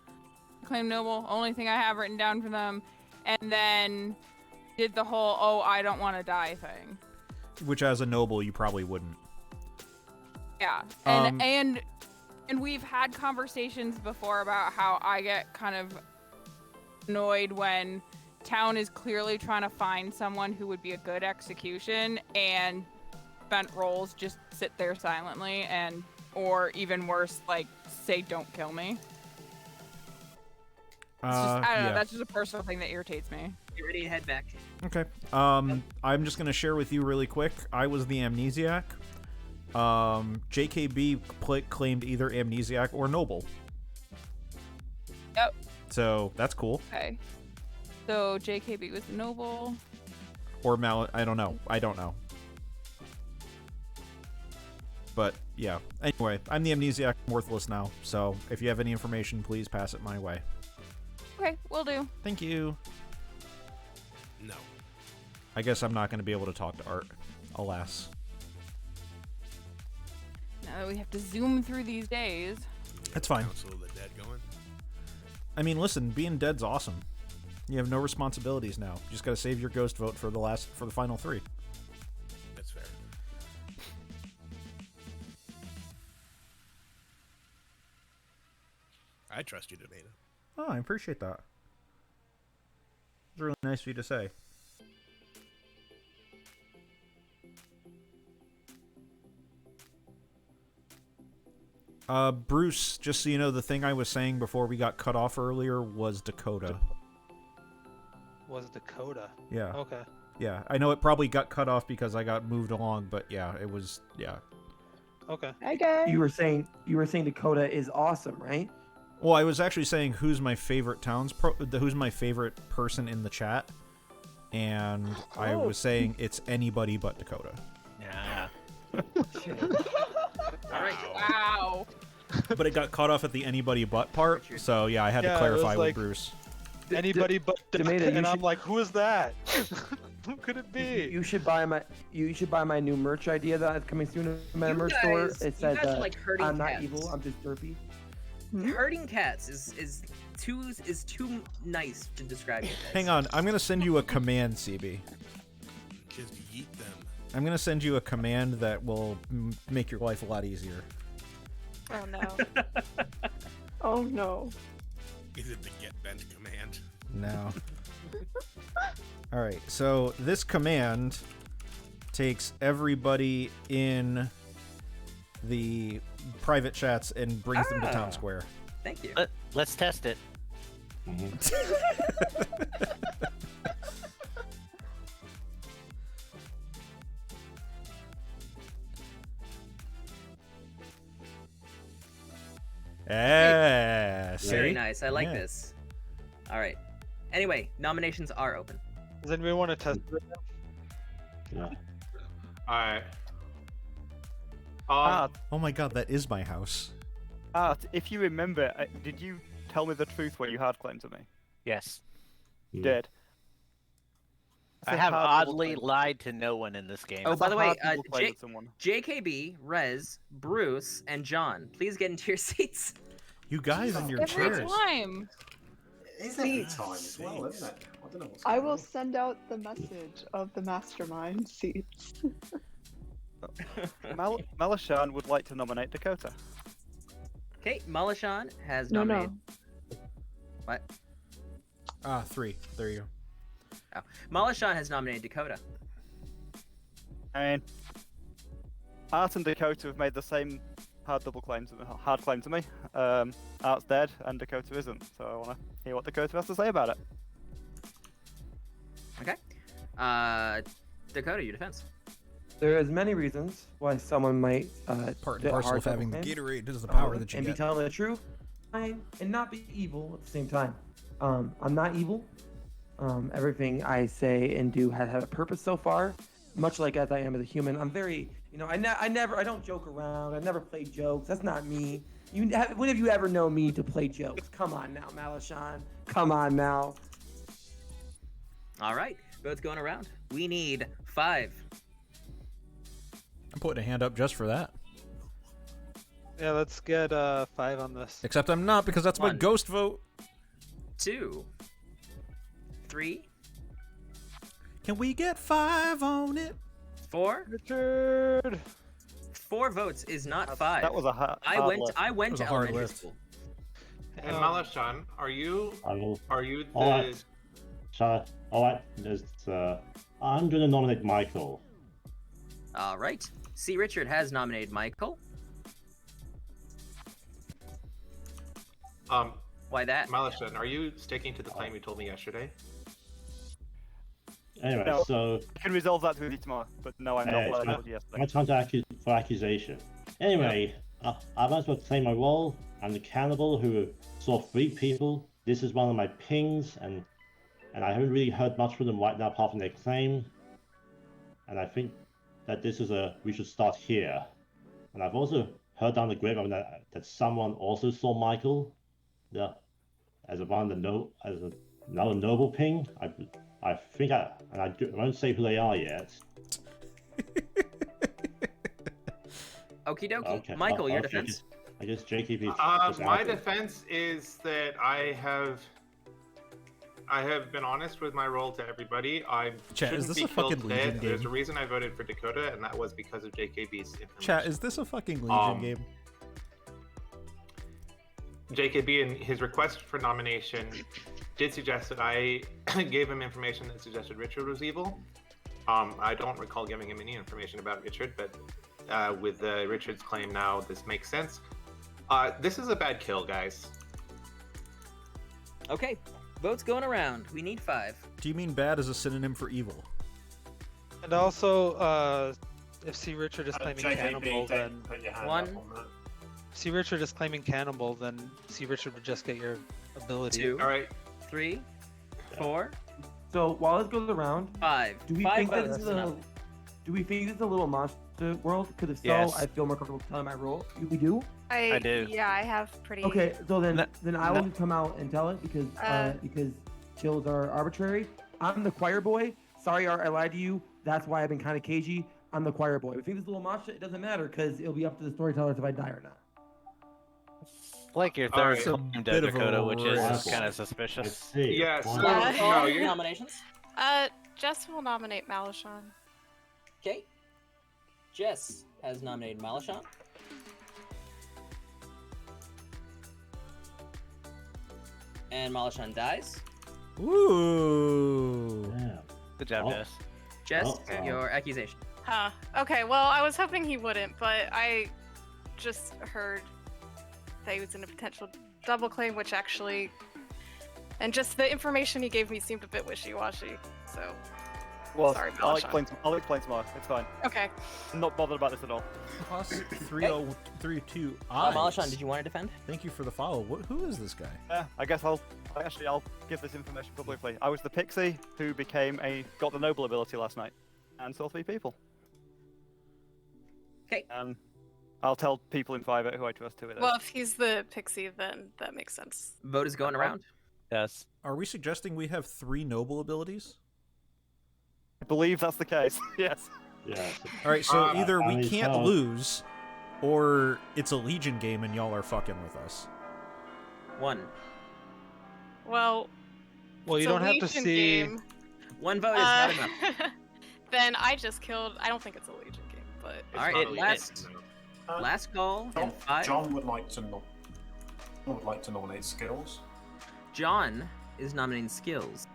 claim Noble, only thing I have written down for them, and then did the whole, oh, I don't want to die thing. Which, as a noble, you probably wouldn't. Yeah, and we've had conversations before about how I get kind of annoyed when town is clearly trying to find someone who would be a good execution, and spent roles just sit there silently, and or even worse, like, say don't kill me. It's just, I don't know, that's just a personal thing that irritates me. Get ready to head back. Okay. I'm just gonna share with you really quick. I was the Amnesiac. JKB claimed either Amnesiac or Noble. Yep. So that's cool. Okay. So JKB was the Noble. Or I don't know. But yeah. Anyway, I'm the Amnesiac. I'm worthless now. So if you have any information, please pass it my way. Okay, will do. Thank you. No. I guess I'm not going to be able to talk to Art. Alas. Now that we have to zoom through these days. That's fine. Council of the Dead going. I mean, listen, being dead's awesome. You have no responsibilities now. You just got to save your ghost vote for the final 3. That's fair. I trust you, Tomato. Oh, I appreciate that. It's really nice of you to say. Bruce, just so you know, the thing I was saying before we got cut off earlier was Dakota. Was Dakota? Yeah. Okay. Yeah, I know it probably got cut off because I got moved along, but yeah, it was, yeah. Okay. Okay. You were saying Dakota is awesome, right? Well, I was actually saying who's my favorite who's my favorite person in the chat, and I was saying it's anybody but Dakota. Yeah. Alright, wow. But it got cut off at the anybody but part, so yeah, I had to clarify with like, Bruce. Anybody but Tomato, and I'm like, who is that? Who could it be? You should buy my new merch idea that's coming soon in my merch store. It says like herding I'm not cats. evil, I'm just derpy. Herding cats is too nice to describe you guys. Hang on, I'm gonna send you a command, CB. Just yeet them. I'm gonna send you a command that will make your life a lot easier. Oh no. Oh no. Is it the get bent command? No. Alright, so this command takes everybody in the private chats and brings them to Town Square. Thank you. Let's test it. Yeah, Very see? nice. I like Yeah. this. All right. Anyway, nominations are open. Does anybody want to test it? Yeah. Alright. Oh my god, that is my house. If you remember, did you tell me the truth when you hard claimed to me? Yes. You did. I have oddly lied to no one in this game. Oh, by the way, someone. JKB, Rez, Bruce, and John, please get into your seats. You guys in your Every chairs. time. It is every time as well, isn't it? I don't know what's I going will on. send out the message of the mastermind seats. Malashan would like to nominate Dakota. Okay, Malashan has No, nominated. no. What? 3. There you go. Oh. Malashan has nominated Dakota. I mean, Art and Dakota have made the same hard claim to me. Art's dead and Dakota isn't, so I want to hear what Dakota has to say about it. Okay. Dakota, your defense. There is many reasons why someone might Part get and parcel hard of having the double claim, Gatorade is the power that you and get. be telling the truth, and not be evil at the same time. I'm not evil. Everything I say and do has had a purpose so far, much like as I am as a human. I'm very, I don't joke around. I never play jokes. That's not me. When have you ever known me to play jokes? Come on now, Malashan. Come on now. All right, votes going around. We need 5. I'm putting a hand up just for that. Yeah, let's get 5 on this. Except I'm not, because that's my 1, ghost vote. 2, 3. Can we get 5 on it? 4. Richard. 4 votes is not 5. That was a hard I went was to a hard elementary list. school. And Malashan, are you the Alright. Alright, I'm gonna nominate Michael. All right. C. Richard has nominated Michael. Why that? Malashan, are you sticking to the claim you told me yesterday? Anyway, No. so I can resolve that with you tomorrow, but no, I'm not it's what I my told you yesterday. time for accusation. Anyway, I might as well claim my role. I'm the cannibal who saw 3 people. This is one of my pings, and I haven't really heard much from them right now apart from their claim. And I think that we should start here. And I've also heard down the grapevine that someone also saw Michael, as another noble ping. I think I won't say who they are yet. Okie dokie. Okay. Michael, your Okay, defense. I guess JKP. My defense is that I have been honest with my role to everybody. I Chat, is shouldn't this be a killed fucking today. Legion There's game? a reason I voted for Dakota, and that was because of JKB's information. Chat, is this a fucking Legion game? JKB, in his request for nomination, did suggest that I gave him information that suggested Richard was evil. I don't recall giving him any information about Richard, but with Richard's claim now, this makes sense. This is a bad kill, guys. Okay, votes going around. We need 5. Do you mean bad as a synonym for evil? And also, if C. Richard is claiming JKB, cannibal, then put your hand 1, up on that. if C. Richard is claiming cannibal, then C. Richard would just get your ability. 2, All right. 3, 4, So while this goes around, 5. do we 5 think that votes this is is enough. do we think this is a little monster world? Because if so, Yes. I feel more comfortable telling my role. We do. I do. Yeah, I have pretty. Okay, so then I will no. just come out and tell it because kills are arbitrary. I'm the choir boy. Sorry, Art, I lied to you. That's why I've been kind of cagey. I'm the choir boy. If you think this is a little monster, it doesn't matter because it'll be up to the storytellers if I die or not. Like your All third right. claim, Bit of a Dakota, which is risk. kind of Let's suspicious. see. Yeah, so Yeah. you're Nominations? Jess will nominate Malashan. Okay. Jess has nominated Malashan. And Malashan dies. Ooh. Yeah. Good job, Oh. Jess. Jess, Uh-oh. your accusation. Huh. Okay, well, I was hoping he wouldn't, but I just heard that he was in a potential double claim, which actually. And just the information he gave me seemed a bit wishy-washy, so. Well, Sorry, I'll Malashan. explain tomorrow. It's fine. Okay. I'm not bothered about this at all. Plus 3032 Malashan, did you want to defend? Thank you for the follow. Who is this guy? Yeah, I guess I'll give this information publicly. I was the pixie who got the noble ability last night, and saw 3 people. Okay. I'll tell people in private who I trust who it is. Well, if he's the pixie, then that makes sense. Vote is going around. Yes. Are we suggesting we have 3 noble abilities? I believe that's the case. Yes. Yeah. All right, so either I we mean, can't so- lose, or it's a Legion game and y'all are fucking with us. 1. Well, Well, you it's a don't have to Legion see. game. 1 vote is not enough. Then I just killed. I don't think it's a Legion game, but. It's All right, not really last good, no. call. John, And 5. John would like to I would like to nominate skills. John is nominating skills.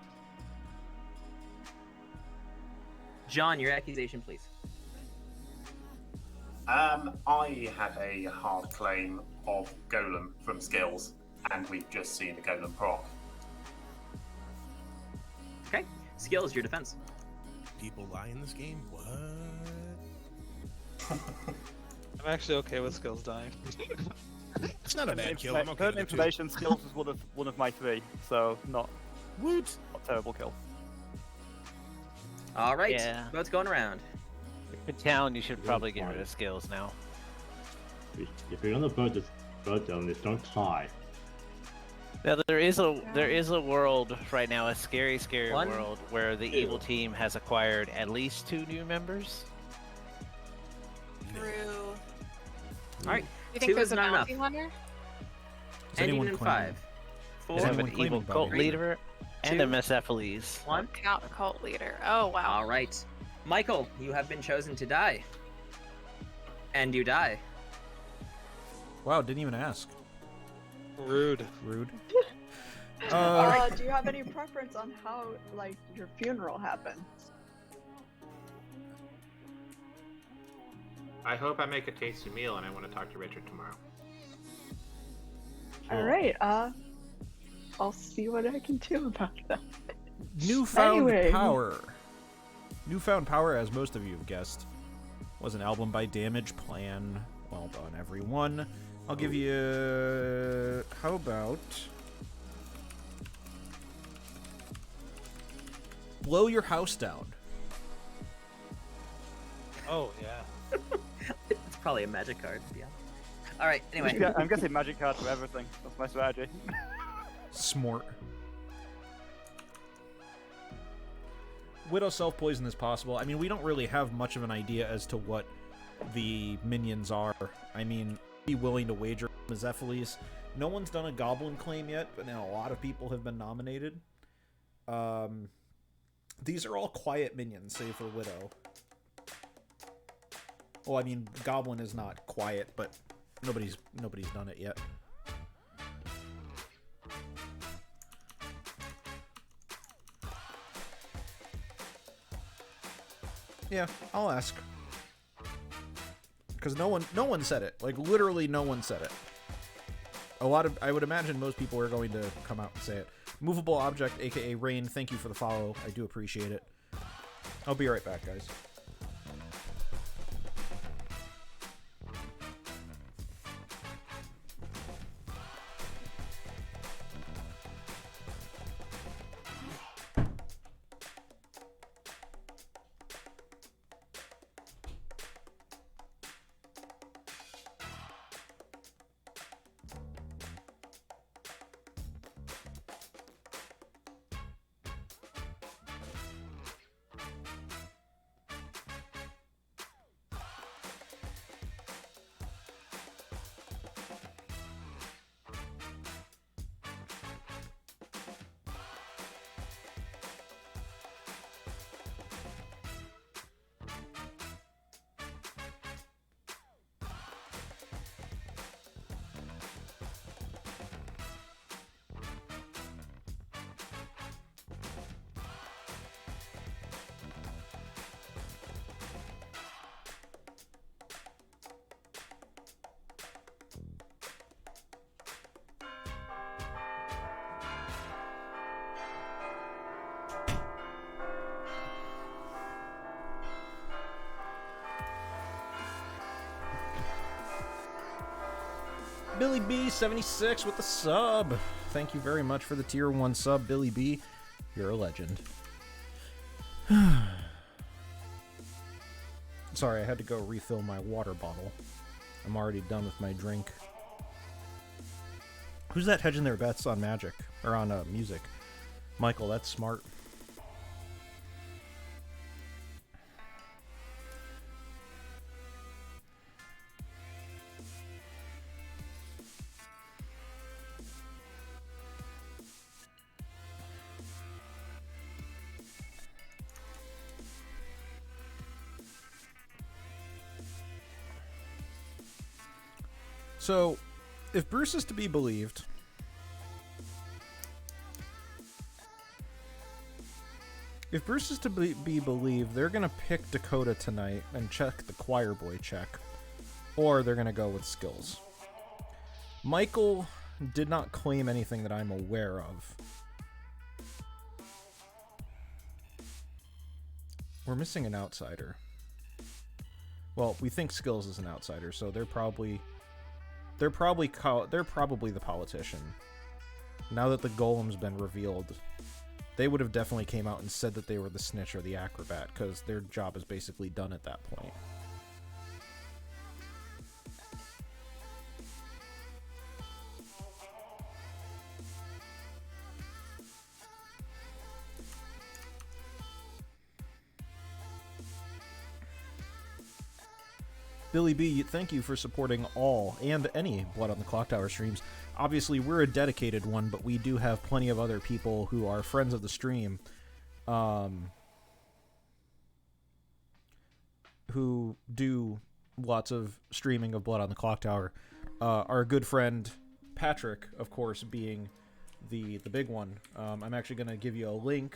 John, your accusation, please. I had a hard claim of Golem from skills, and we've just seen the Golem proc. Okay, skills, your defense. People lie in this game? What? I'm actually okay with skills dying. It's not a bad kill. I'm okay with it, too. Information skills was one of my 3, so not Woot. a terrible kill. All right, Yeah. votes going around. For town, you should probably get rid of skills now. If you're gonna vote on this, don't tie. Now there is a world right now, a scary One, world where the evil team has acquired at least 2 new members. True. All right, You think 2 there's is a not enough. bounty hunter? Is Ending anyone in claiming? 5, Is 4, They have anyone an claiming evil cult bounty? leader and Two. a Mesopheles. 1. Count a cult leader. Oh wow. All right, Michael, you have been chosen to die, and you die. Wow, didn't even ask. Rude. Rude. Do you have any preference on how, like, your funeral happens? I hope I make a tasty meal, and I want to talk to Richard tomorrow. All right. I'll see what I can do about that. Newfound Anyway. Power. Newfound Power, as most of you have guessed, was an album by Damage Plan. Well done, everyone. I'll give you... How about... Blow Your House Down. Oh yeah. It's probably a magic card, to be honest. All right, anyway. Yeah, I'm guessing magic card for everything. That's my strategy. Smart. Widow self-poison is possible. I mean, we don't really have much of an idea as to what the minions are. I mean, be willing to wager Mesopheles. No one's done a goblin claim yet, but now a lot of people have been nominated. These are all quiet minions, save for Widow. Well, I mean, goblin is not quiet, but nobody's done it yet. Yeah, I'll ask. Because no one said it. Like, literally no one said it. I would imagine most people are going to come out and say it. Movable Object, aka Rain, thank you for the follow. I do appreciate it. I'll be right back, guys. Billy B 76 with the sub. Thank you very much for the tier 1 sub, Billy B. You're a legend. Sorry, I had to go refill my water bottle. I'm already done with my drink. Who's that hedging their bets on magic? Or on music? Michael, that's smart. So, if Bruce is to be believed, be believed, they're gonna pick Dakota tonight and check the choir boy check, or they're gonna go with skills. Michael did not claim anything that I'm aware of. We're missing an outsider. Well, we think skills is an outsider, so they're probably the politician. Now that the golem's been revealed, they would have definitely came out and said that they were the snitch or the acrobat, because their job is basically done at that point. Billy B, thank you for supporting all and any Blood on the Clocktower streams. Obviously, we're a dedicated one, but we do have plenty of other people who are friends of the stream, who do lots of streaming of Blood on the Clocktower. Our good friend Patrick, of course, being the big one. I'm actually going to give you a link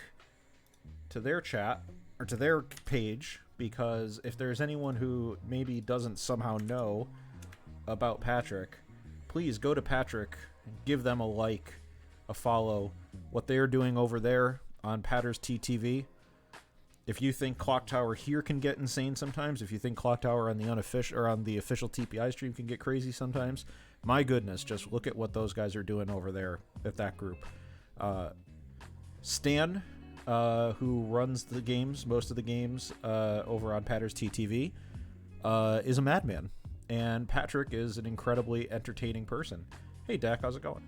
to their chat, or to their page, because if there's anyone who maybe doesn't somehow know about Patrick, please go to Patrick, give them a like, a follow, what they're doing over there on Patters TTV. If you think Clocktower here can get insane sometimes, if you think Clocktower on the unofficial or on the official TPI stream can get crazy sometimes, my goodness, just look at what those guys are doing over there at that group. Stan, who runs the games, most of the games over on Patters TTV, is a madman. And Patrick is an incredibly entertaining person. Hey, Dak, how's it going?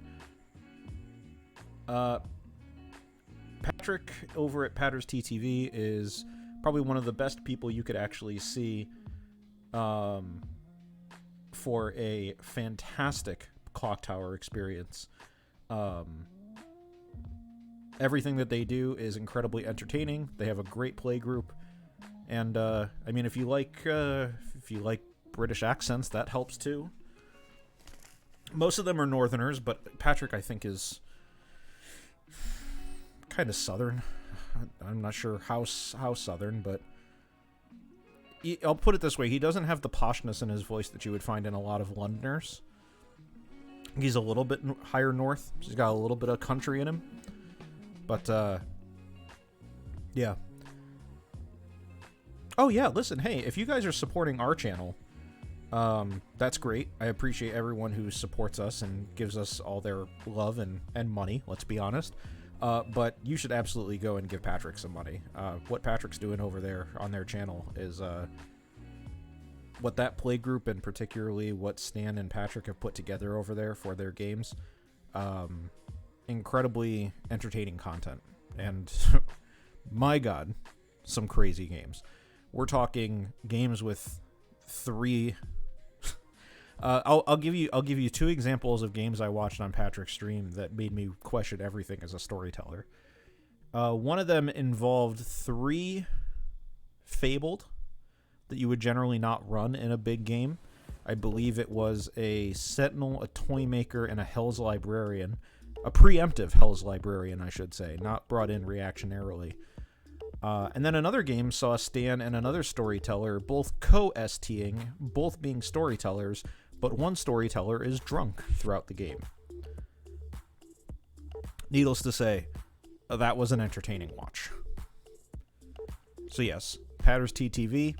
Patrick over at Patters TTV is probably one of the best people you could actually see for a fantastic Clocktower experience. Everything that they do is incredibly entertaining. They have a great play group, and I mean, if you like British accents, that helps too. Most of them are Northerners, but Patrick, I think, is kind of Southern. I'm not sure how Southern, but I'll put it this way: he doesn't have the poshness in his voice that you would find in a lot of Londoners. He's a little bit higher north. He's got a little bit of country in him. But, yeah. Oh, yeah, listen, hey, if you guys are supporting our channel, that's great. I appreciate everyone who supports us and gives us all their love and money, let's be honest. But you should absolutely go and give Patrick some money. What Patrick's doing over there on their channel is, what that play group, and particularly what Stan and Patrick have put together over there for their games, incredibly entertaining content, and my god, some crazy games. We're talking games with three I'll give you two examples of games I watched on Patrick's stream that made me question everything as a storyteller. One of them involved 3 Fabled that you would generally not run in a big game. I believe it was a Sentinel, a Toymaker, and a Hell's Librarian. A preemptive Hell's Librarian, I should say, not brought in reactionarily. And then another game saw Stan and another storyteller both co-STing, both being storytellers, but one storyteller is drunk throughout the game. Needless to say, that was an entertaining watch. So yes, Patters TTV,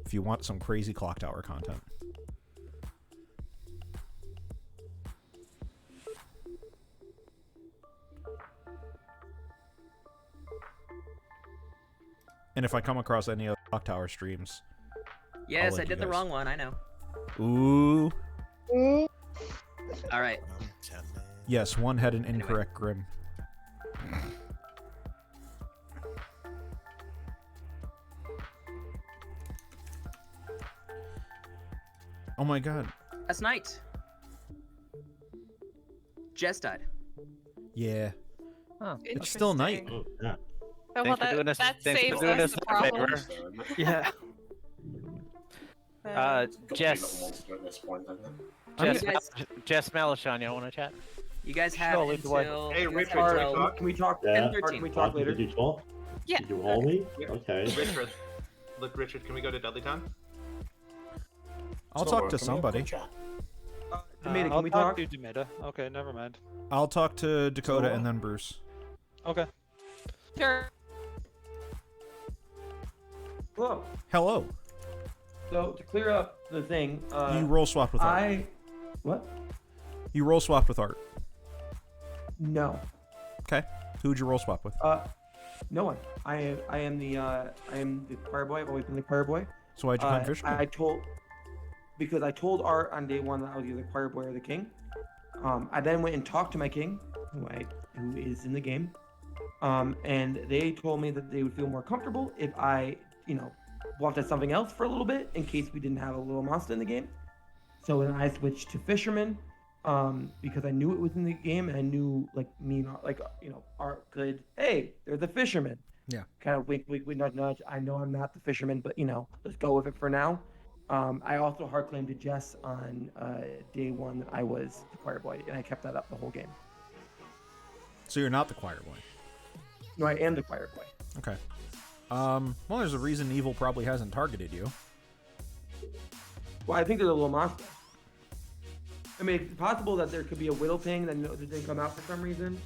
if you want some crazy Clocktower content. And if I come across any other Clocktower streams... Yes, I did the wrong one, I know. Ooh. Alright. Yes, one had an incorrect Grim. Oh my god. Last night. Jess died. Yeah. Oh, it's still night. Oh, yeah. Oh, well, that saves us the problem. Yeah. Got to be Jess. a little monster at this point, isn't it? Jess Malachon, you don't want to chat? You guys have Sure, lead the way. until. Hey, you guys Richard, have can we until talk? Can we talk? Yeah. 10:13. Can we talk later? Did you talk? Yeah. Did you hold me? Okay. Richard, look, Richard, can we go to Dudleytown? I'll talk to somebody. Tomato, I'll can we talk talk? to you, Tomato. Okay, never mind. I'll talk to Dakota and then Bruce. Okay. Sure. Hello. Hello. So to clear up the thing, You roll swapped with Art. What? You roll swapped with Art. No. Okay. Who'd you roll swap with? No one. I am the choir boy. I've always been the choir boy. So why'd you claim Fisherman? Because I told Art on day one that I was either the choir boy or the king. I then went and talked to my king, who is in the game, and they told me that they would feel more comfortable if I, swapped at something else for a little bit in case we didn't have a little monster in the game. So then I switched to fisherman, because I knew it was in the game and I knew Art could. Hey, they're the fisherman. Yeah. Kind of wink, wink, wink, nudge, nudge. I know I'm not the fisherman, but let's go with it for now. I also hard claimed to Jess on day one that I was the choir boy, and I kept that up the whole game. So you're not the choir boy. No, I am the choir boy. Okay. Well, there's a reason Evil probably hasn't targeted you. Well, I think there's a little monster. I mean, it's possible that there could be a widow ping that didn't come out for some reason,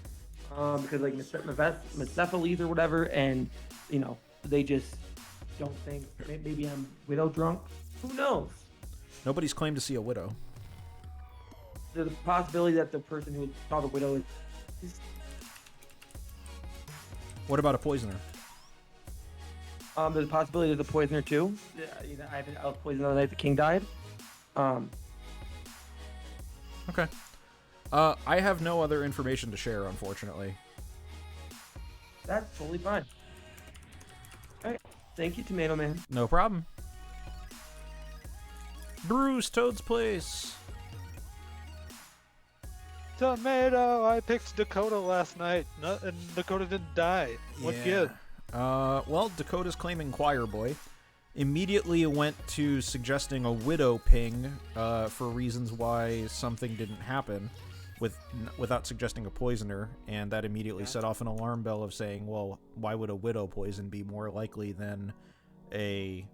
because like Mephiles or whatever, and they just don't think maybe I'm widow drunk. Who knows? Nobody's claimed to see a widow. There's a possibility that the person who saw the widow is. What about a poisoner? There's a possibility there's a poisoner too. I was poisoned the night the king died. Okay. I have no other information to share, unfortunately. That's totally fine. All right. Thank you, Tomato Man. No problem. Bruce, Toad's Place. Tomato, I picked Dakota last night, and Dakota didn't die. What good? Well, Dakota's claiming choir boy. Immediately went to suggesting a widow ping for reasons why something didn't happen without suggesting a poisoner, and that immediately set off an alarm bell of saying, well, why would a widow poison be more likely than a...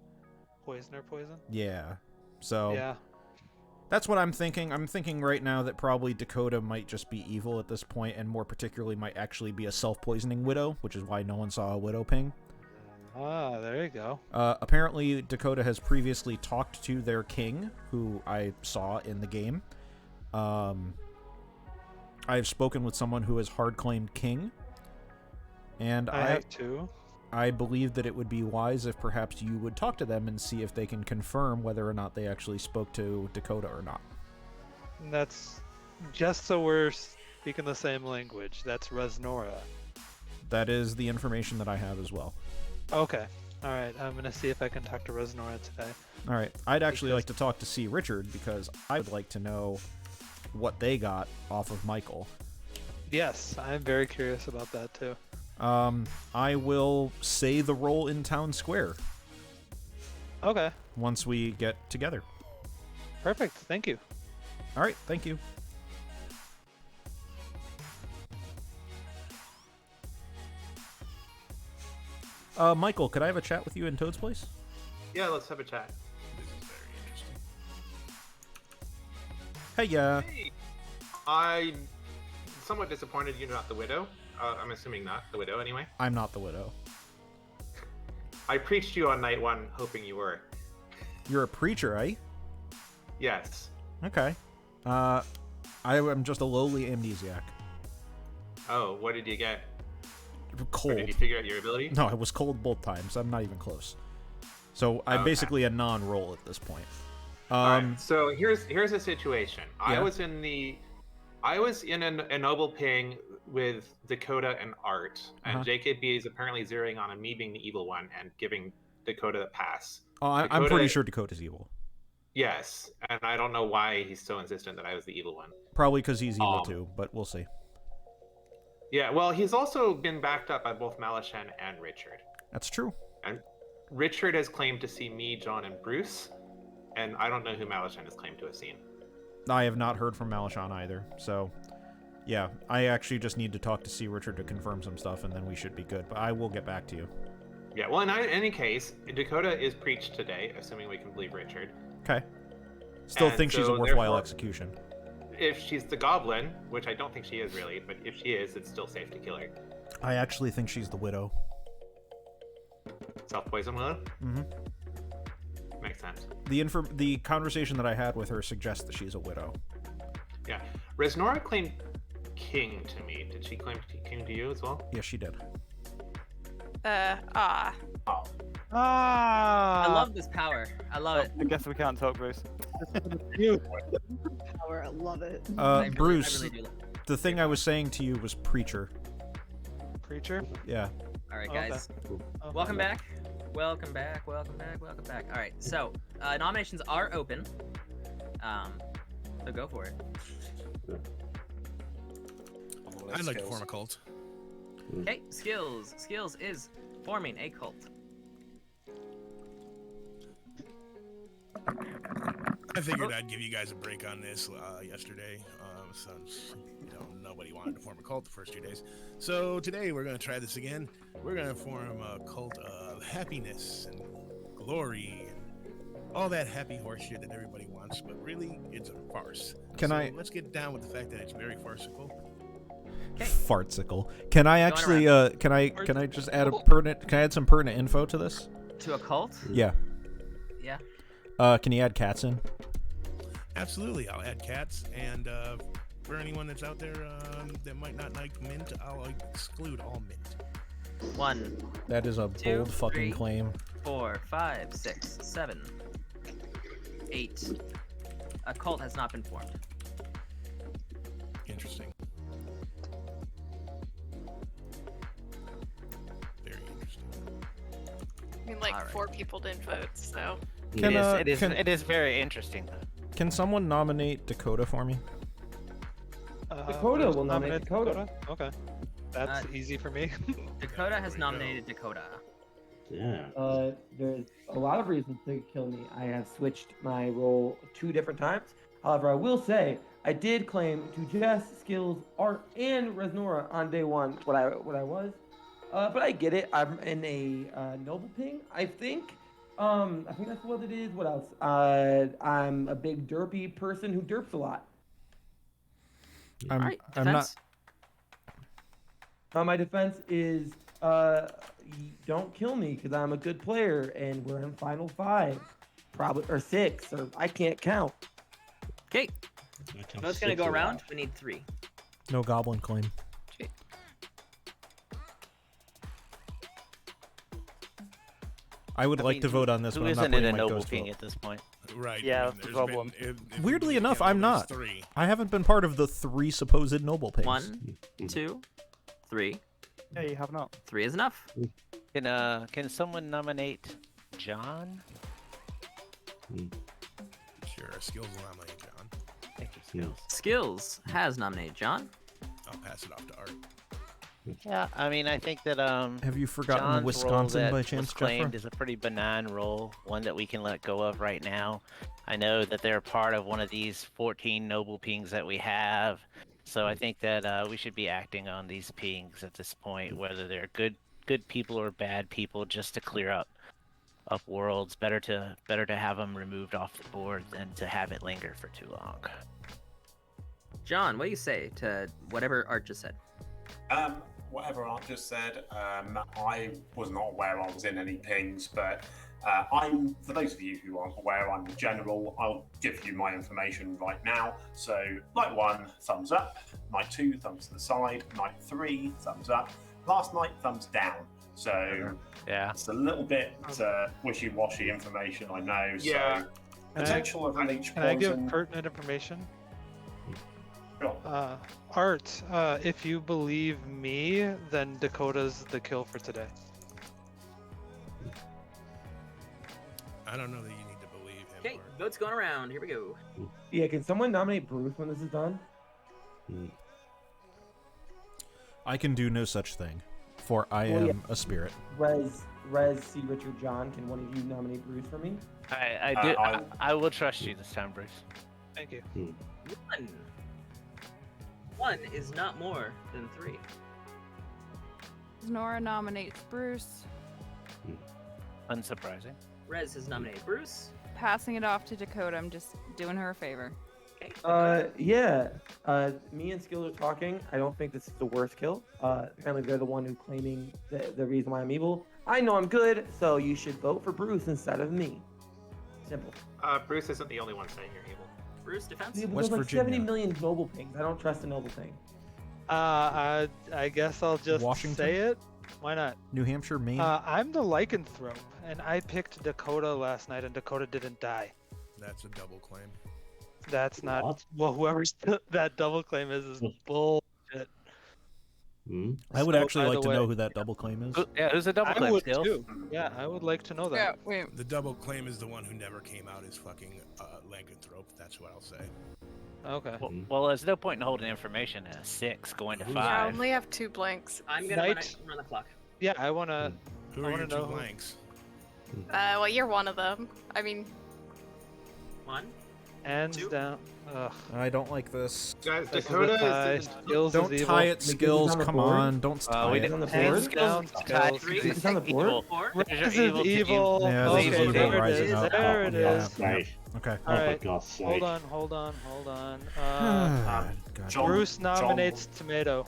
Poisoner poison? Yeah. So... Yeah. That's what I'm thinking. I'm thinking right now that probably Dakota might just be evil at this point, and more particularly might actually be a self-poisoning widow, which is why no one saw a widow ping. Ah, there you go. Apparently, Dakota has previously talked to their king, who I saw in the game. I've spoken with someone who has hard-claimed king, and I have too. I believe that it would be wise if perhaps you would talk to them and see if they can confirm whether or not they actually spoke to Dakota or not. That's just so we're speaking the same language. That's Resnora. That is the information that I have as well. Okay. All right. I'm going to see if I can talk to Resnora today. All right. I'd actually like to talk to C. Richard because I would like to know what they got off of Michael. Yes, I'm very curious about that too. I will say the role in Town Square. Okay. Once we get together. Perfect. Thank you. All right. Thank you. Michael, could I have a chat with you in Toad's Place? Yeah, let's have a chat. This is very interesting. Hey, yeah. Hey, I'm somewhat disappointed you're not the widow. I'm assuming not the widow, anyway. I'm not the widow. I preached you on night one, hoping you were. You're a preacher, eh? Yes. Okay. I am just a lowly amnesiac. Oh, what did you get? Cold. Or did you figure out your ability? No, I was cold both times. I'm not even close. So I'm basically a non-roll at this point. Alright, so here's the situation. Yeah. I was in a noble ping with Dakota and Art, and JKB is apparently zeroing on me being the evil one and giving Dakota the pass. Oh, I'm pretty sure Dakota's evil. Yes, and I don't know why he's so insistent that I was the evil one. Probably because he's evil too, but we'll see. Yeah, well, he's also been backed up by both Malachan and Richard. That's true. And Richard has claimed to see me, John, and Bruce, and I don't know who Malachan has claimed to have seen. I have not heard from Malashan either, so yeah, I actually just need to talk to C. Richard to confirm some stuff, and then we should be good, but I will get back to you. Yeah, well, in any case, Dakota is preached today, assuming we can believe Richard. Okay. Still And think she's a so, worthwhile therefore, execution. If she's the goblin, which I don't think she is really, but if she is, it's still safe to kill her. I actually think she's the widow. Self-poison willow? Mm-hmm. Makes sense. The conversation that I had with her suggests that she's a widow. Yeah. Resnora claimed king to me. Did she claim king to you as well? Yes, she did. Ah. I love this power. I love it. I guess we can't talk, Bruce. Power, I love it. Bruce, I really do love it. the thing I was saying to you was preacher. Preacher? Yeah. All right, Oh, guys. okay. Welcome back. Welcome back. Welcome back. Welcome back. All right. So nominations are open. So go for it. I'd like to form a cult. Okay. Skills. Skills is forming a cult. I figured I'd give you guys a break on this yesterday, since nobody wanted to form a cult the first 2 days. So today we're going to try this again. We're going to form a cult of happiness and glory and all that happy horse shit that everybody wants, but really it's a farce. Let's get down with the fact that it's very farcical. Fartsicle. Can I actually can I just add some pertinent info to this? To a cult? Yeah. Yeah. Can you add cats in? Absolutely, I'll add cats, and for anyone that's out there that might not like mint, I'll exclude all mint. 1. That is a bold fucking 3, claim. 4, 5, 6, 7, 8. A cult has not been formed. Interesting. Very interesting. I mean, like 4 people didn't vote, so. It is very interesting, though. Can someone nominate Dakota for me? Dakota will nominate Dakota. Okay. That's easy for me. Dakota has nominated Dakota. Yeah. There's a lot of reasons to kill me. I have switched my role 2 different times. However, I will say I did claim to Jess, Skills, Art, and Resnora on day 1 what I was. But I get it. I'm in a noble ping, I think. I think that's what it is. What else? I'm a big derpy person who derps a lot. I'm not. My defense is don't kill me because I'm a good player and we're in final 5, probably or 6, or I can't count. Okay. Vote's gonna go around. We need 3. No goblin claim. I would like to vote on this, but I'm not putting my ghost vote. At this point? Right. Yeah, that's the problem. Weirdly enough, I'm not. 3. I haven't been part of the 3 supposed noble pings. 1, 2, 3. Yeah, you have not. 3 is enough. Can someone nominate John? Sure, Skills will nominate John. Thank you, Skills. Skills has nominated John. I'll pass it off to Art. Yeah, I mean, I think that Have you forgotten John's Wisconsin role by that chance, was claimed Jeffra? is a pretty benign role, one that we can let go of right now. I know that they're part of one of these 14 noble pings that we have, so I think that we should be acting on these pings at this point, whether they're good people or bad people, just to clear up worlds. Better to have them removed off the board than to have it linger for too long. John, what do you say to whatever Art just said? Whatever Art just said, I was not aware I was in any pings, but for those of you who aren't aware, I'm the general. I'll give you my information right now. So, night 1, thumbs up. Night 2, thumbs to the side. Night 3, thumbs up. Last night, thumbs down. So, yeah, it's a little bit wishy-washy information, I know. Yeah. So, potential of leech Can I give poison. pertinent information? Sure. Art, if you believe me, then Dakota's the kill for today. I don't know that you need to believe him. Okay, vote's going around. Here we go. Yeah, can someone nominate Bruce when this is done? I can do no such thing, for I am a spirit. Rez, C. Richard, John, can one of you nominate Bruce for me? I will trust you this time, Bruce. Thank you. 1. 1 is not more than 3. Nora nominates Bruce. Unsurprising. Rez has nominated Bruce. Passing it off to Dakota. I'm just doing her a favor. Okay. Yeah. Me and Skills are talking. I don't think this is the worst kill. Apparently they're the one who's claiming the reason why I'm evil. I know I'm good, so you should vote for Bruce instead of me. Simple. Bruce isn't the only one saying you're evil. Bruce, defense? Yeah, but West there's like Virginia. 70 million noble pings. I don't trust a noble ping. I guess I'll just Washington? say it. Why not? New Hampshire, Maine. I'm the lycanthrope, and I picked Dakota last night, and Dakota didn't die. That's a double claim. That's not. What? Well, whoever's that double claim is bullshit. I would So, actually by like the to know way- who that double claim is. Yeah, who's a double I claim, would Skills? too. Yeah, I would like to know that. Yeah, wait. The double claim is the one who never came out as fucking lycanthrope. That's what I'll say. Okay. Well, there's no point in holding information at 6 going to 5. Yeah, I only have 2 blanks. I'm gonna Knight. run the clock. Yeah, I wanna. Who I are wanna your two know who- blanks? Well, you're one of them. I mean, 1. Hands Two. down. Ugh. I don't like this. Guys, This is a Dakota tie. is. Skills Don't is tie evil. it, skills. on the Come board? on, don't tie we it. didn't on the Hands board? down. Tied. Skills. It's on the board? Evil. 4. This is evil. Yeah, this Okay, is there evil it rising is. up. There it Yeah. is. Right. Okay. Oh, for Alright, God's sake. Hold on. God. John, Bruce nominates Tomato.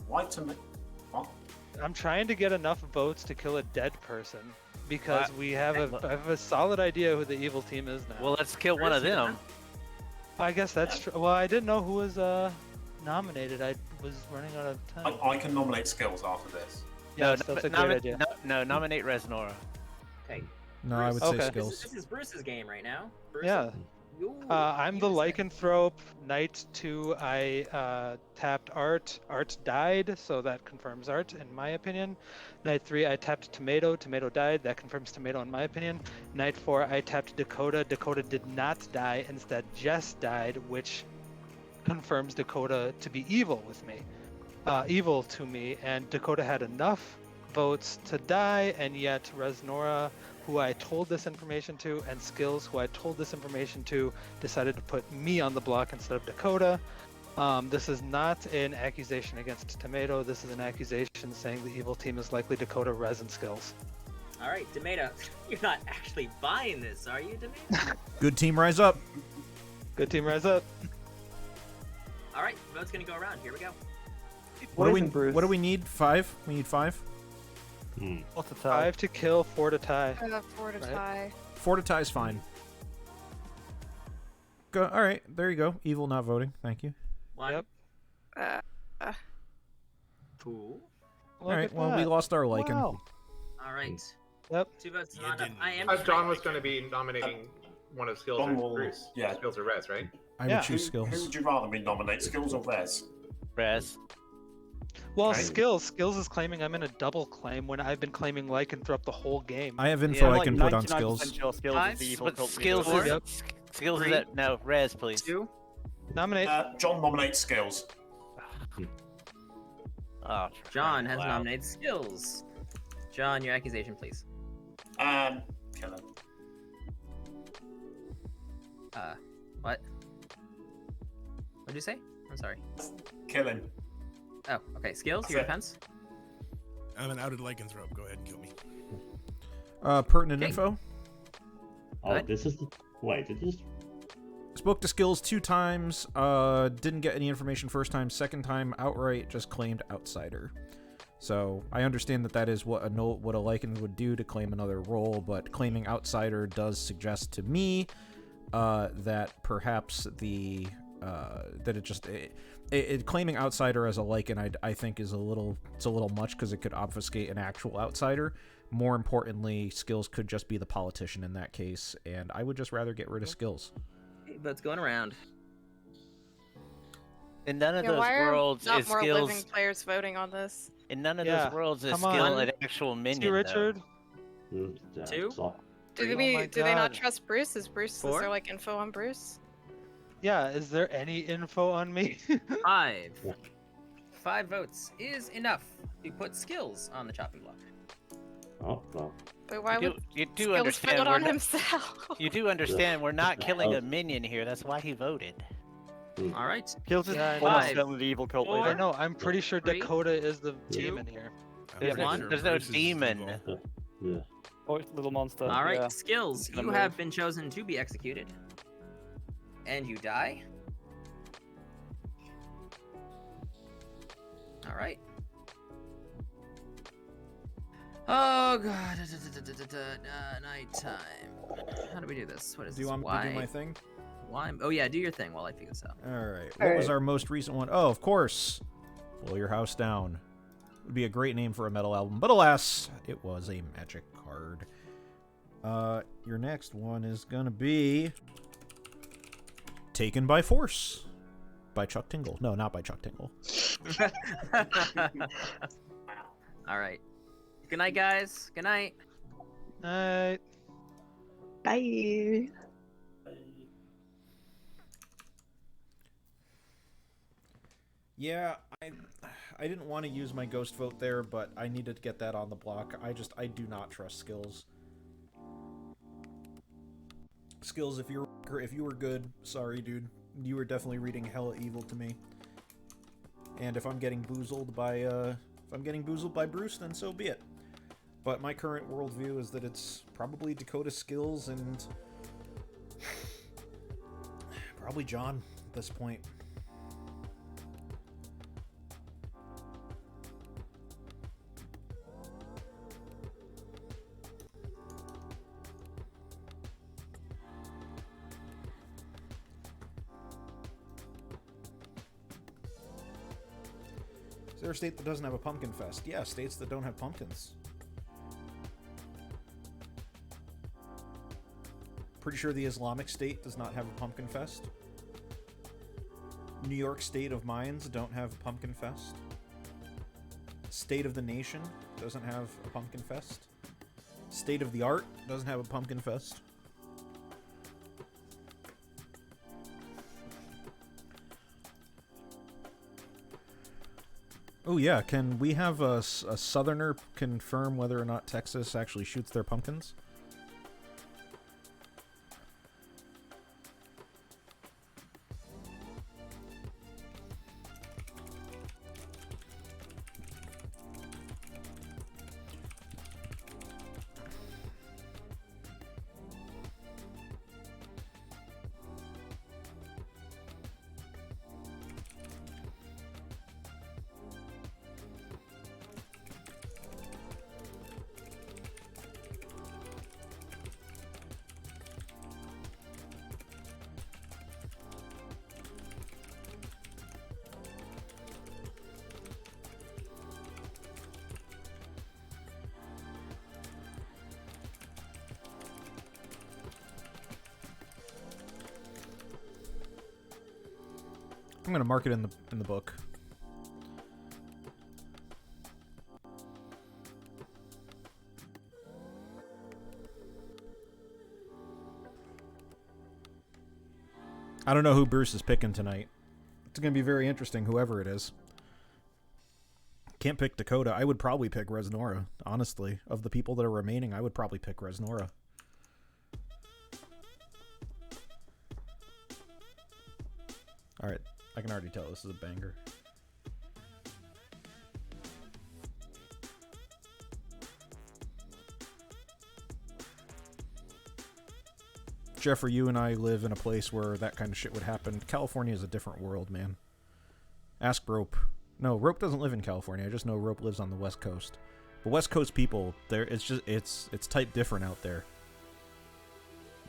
Why to me? What? I'm trying to get enough votes to kill a dead person because we have I have a solid idea who the evil team is now. Well, let's kill one of them. I guess that's true. Well, I didn't know who was nominated. I was running out of time. I can nominate skills after this. Yes, that's a great idea. No, nominate Resnora. Okay. No, I would Okay. say This skills. is Bruce's game right now. Bruce, Yeah. I'm you the decide. lycanthrope. Night 2, I tapped Art. Art died, so that confirms Art, in my opinion. Night 3, I tapped Tomato. Tomato died. That confirms Tomato, in my opinion. Night 4, I tapped Dakota. Dakota did not die. Instead, Jess died, which confirms Dakota to be evil with me. Evil to me. And Dakota had enough votes to die, and yet Resnora, who I told this information to, and Skills, who I told this information to, decided to put me on the block instead of Dakota. This is not an accusation against Tomato. This is an accusation saying the evil team is likely Dakota, Rez, and Skills. All right, Tomato, you're not actually buying this, are you, Tomato? Good team, rise up. Good team, rise up. All right, vote's gonna go around. Here we go. What do we? Poison, Bruce. What do we need? 5. We need 5. What's the tie? 5 to kill, 4 to tie. 4 to Right. tie. 4 to tie is fine. Go. All right, there you go. Evil not voting. Thank you. 1. Yep. Cool. All right. Well, we lost our lichen. Wow. All right. Yep. 2 votes You not enough. didn't. I am. John was going to be nominating one of Skills John or will- Bruce. yeah. Skills or Res, right? I Yeah. would choose Who skills. would you rather me nominate, skills or Rez? Res. Well, Right. Skills is claiming I'm in a double claim when I've been claiming lycanthrope the whole game. I have info I'm I like can put on 99% skills. sure Skills is the evil But cult Skills leader. is Yep. Skills is 3, that no Res, please. 2. Nominate. John nominates skills. Oh, John has wow. nominated Skills. John, your accusation, please. Kill him. What? What'd you say? I'm sorry. Kill him. Oh, okay. Skills, That's your it. defense. I'm an outed lycanthrope. Go ahead and kill me. Pertinent Okay. info. Oh, What? this is the... Wait, did this... Spoke to skills 2 times. Didn't get any information first time. Second time, outright just claimed outsider. So I understand that is what a lichen would do to claim another role, but claiming outsider does suggest to me that perhaps claiming outsider as a lichen I think is a little much because it could obfuscate an actual outsider. More importantly, skills could just be the politician in that case, and I would just rather get rid of skills. Vote's going around. In none of Yeah, those why are worlds not is more skills. living players voting on this? In none of Yeah, those worlds is come skill on. an actual minion. See, though. Richard. 2? So, Do Three. they, my do they not God. trust Bruce? Is Four? there like info on Bruce? Yeah, is there any info on me? 5. 5 votes is enough to put Skills on the chopping block. oh, well. But why would You do Skills understand vote we're on not- himself? You do understand we're not killing a minion here. That's why he voted. All right. Kills is Five, almost certainly the evil cult four, leader. I know. I'm pretty sure three, Dakota is the two, demon here. There's, one. there's no Bruce is demon. evil. Yeah. Oh, it's a little monster. All right, Yeah. Skills, Gonna you move. have been chosen to be executed. And you die. All right. Oh god, nighttime. How do we do this? What is Do you this? want me to do my thing? Why? Oh yeah, do your thing while I figure this out. All right. What was Alright. our most recent one? Oh, of course. Blow Your House Down. Would be a great name for a metal album, but alas, it was a magic card. Your next one is gonna be Taken by Force by Chuck Tingle. No, not by Chuck Tingle. All right. Good night, guys. Good night. Night. Bye. Yeah, I didn't want to use my ghost vote there, but I needed to get that on the block. I do not trust Skills. Skills, if you were good, sorry, dude. You were definitely reading hella evil to me. And if I'm getting boozled by Bruce, then so be it. But my current worldview is that it's probably Dakota Skills and probably John at this point. Is there a state that doesn't have a pumpkin fest? Yeah, states that don't have pumpkins. Pretty sure the Islamic State does not have a pumpkin fest. New York State of Mines don't have a pumpkin fest. State of the Nation doesn't have a pumpkin fest. State of the Art doesn't have a pumpkin fest. Oh yeah, can we have a southerner confirm whether or not Texas actually shoots their pumpkins? I'm gonna mark it in the book. I don't know who Bruce is picking tonight. It's gonna be very interesting, whoever it is. Can't pick Dakota. I would probably pick Resnora, honestly. Of the people that are remaining, I would probably pick Resnora. Alright, I can already tell this is a banger. Jeffrey, you and I live in a place where that kind of shit would happen. California is a different world, man. Ask Rope. No, Rope doesn't live in California. I just know Rope lives on the West Coast. But West Coast people, it's type different out there.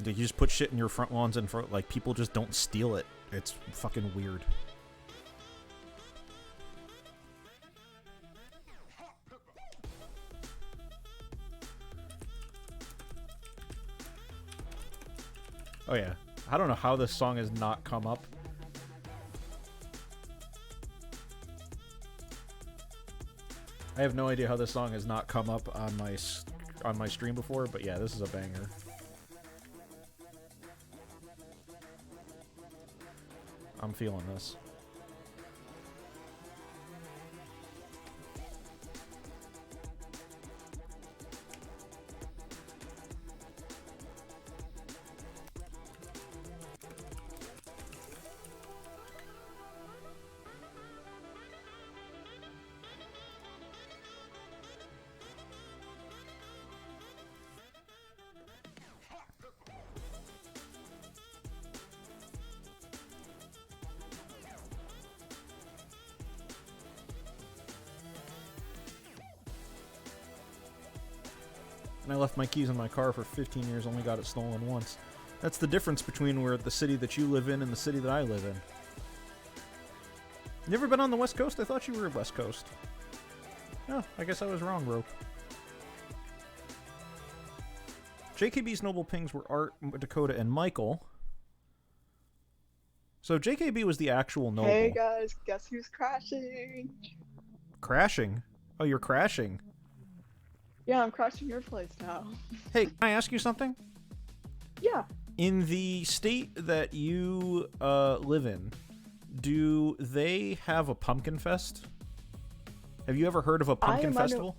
You just put shit in your front lawns and like people just don't steal it. It's fucking weird. Oh yeah. I don't know how this song has not come up. I have no idea how this song has not come up on my stream before, but yeah, this is a banger. I'm feeling this. and I left my keys in my car for 15 years, only got it stolen once. That's the difference between where the city that you live in and the city that I live in. You ever been on the West Coast? I thought you were West Coast. Oh, I guess I was wrong, Rope. JKB's noble pings were Art, Dakota, and Michael. So JKB was the actual noble. Hey guys, guess who's crashing? Crashing? Oh, you're crashing. Yeah, I'm crashing your place now. Hey, can I ask you something? Yeah. In the state that you live in, do they have a pumpkin fest? Have you ever heard of a pumpkin festival?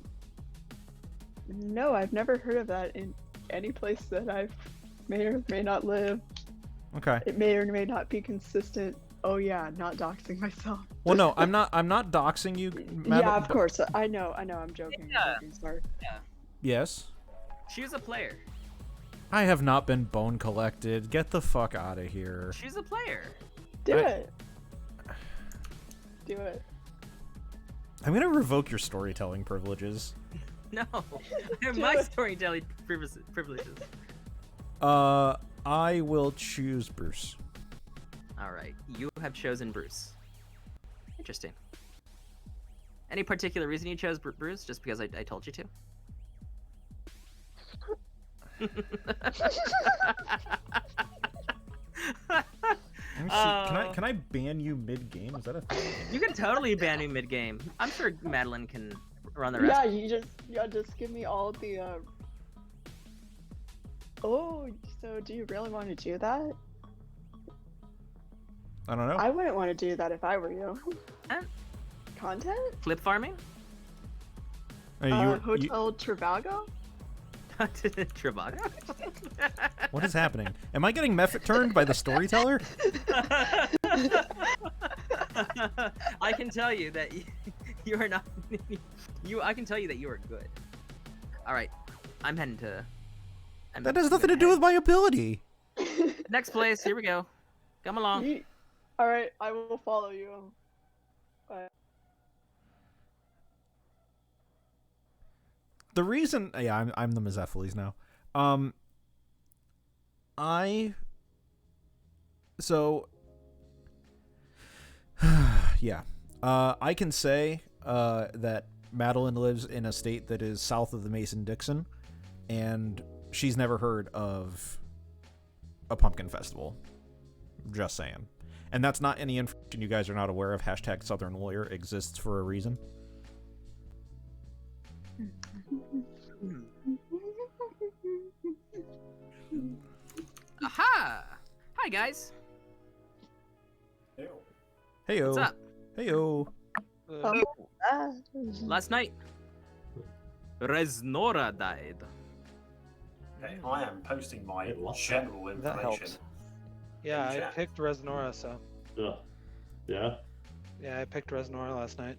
No, I've never heard of that in any place that I may or may not live. Okay. It may or may not be consistent. Oh yeah, not doxing myself. Well, no, I'm not doxing you, Madeline. Yeah, of course. I know. I'm joking. Yeah. I'm joking, sorry. Yeah. Yes. Choose a player. I have not been bone collected. Get the fuck out of here. Choose a player. Do it. Do it. I'm gonna revoke your storytelling privileges. No. My storytelling privileges. I will choose Bruce. All right. You have chosen Bruce. Interesting. Any particular reason you chose Bruce? Just because I told you to? Let me see. Can I ban you mid game? Is that a thing? You can totally ban me mid game. I'm sure Madeline can run the rest. Yeah, just give me all the. Oh, so do you really want to do that? I don't know. I wouldn't want to do that if I were you. Huh? Content? Flip farming? Hotel Trivago? Trivago? What is happening? Am I getting turned by the storyteller? I can tell you that you are not. I can tell you that you are good. All right, I'm heading to. That has nothing to do with my ability. Next place. Here we go. Come along. All right, I will follow you. Bye. The reason, yeah, I'm the Mezephiles now. Yeah. I can say that Madeline lives in a state that is south of the Mason-Dixon, and she's never heard of a pumpkin festival. Just saying. And that's not any information you guys are not aware of. Hashtag Southern Lawyer exists for a reason. Aha! Hi, guys. Heyo. What's up? Heyo. Last night, Reznora died. Okay, I am posting my general information. That helps. Yeah, I picked Reznora, so. Yeah? Yeah, I picked Reznora last night.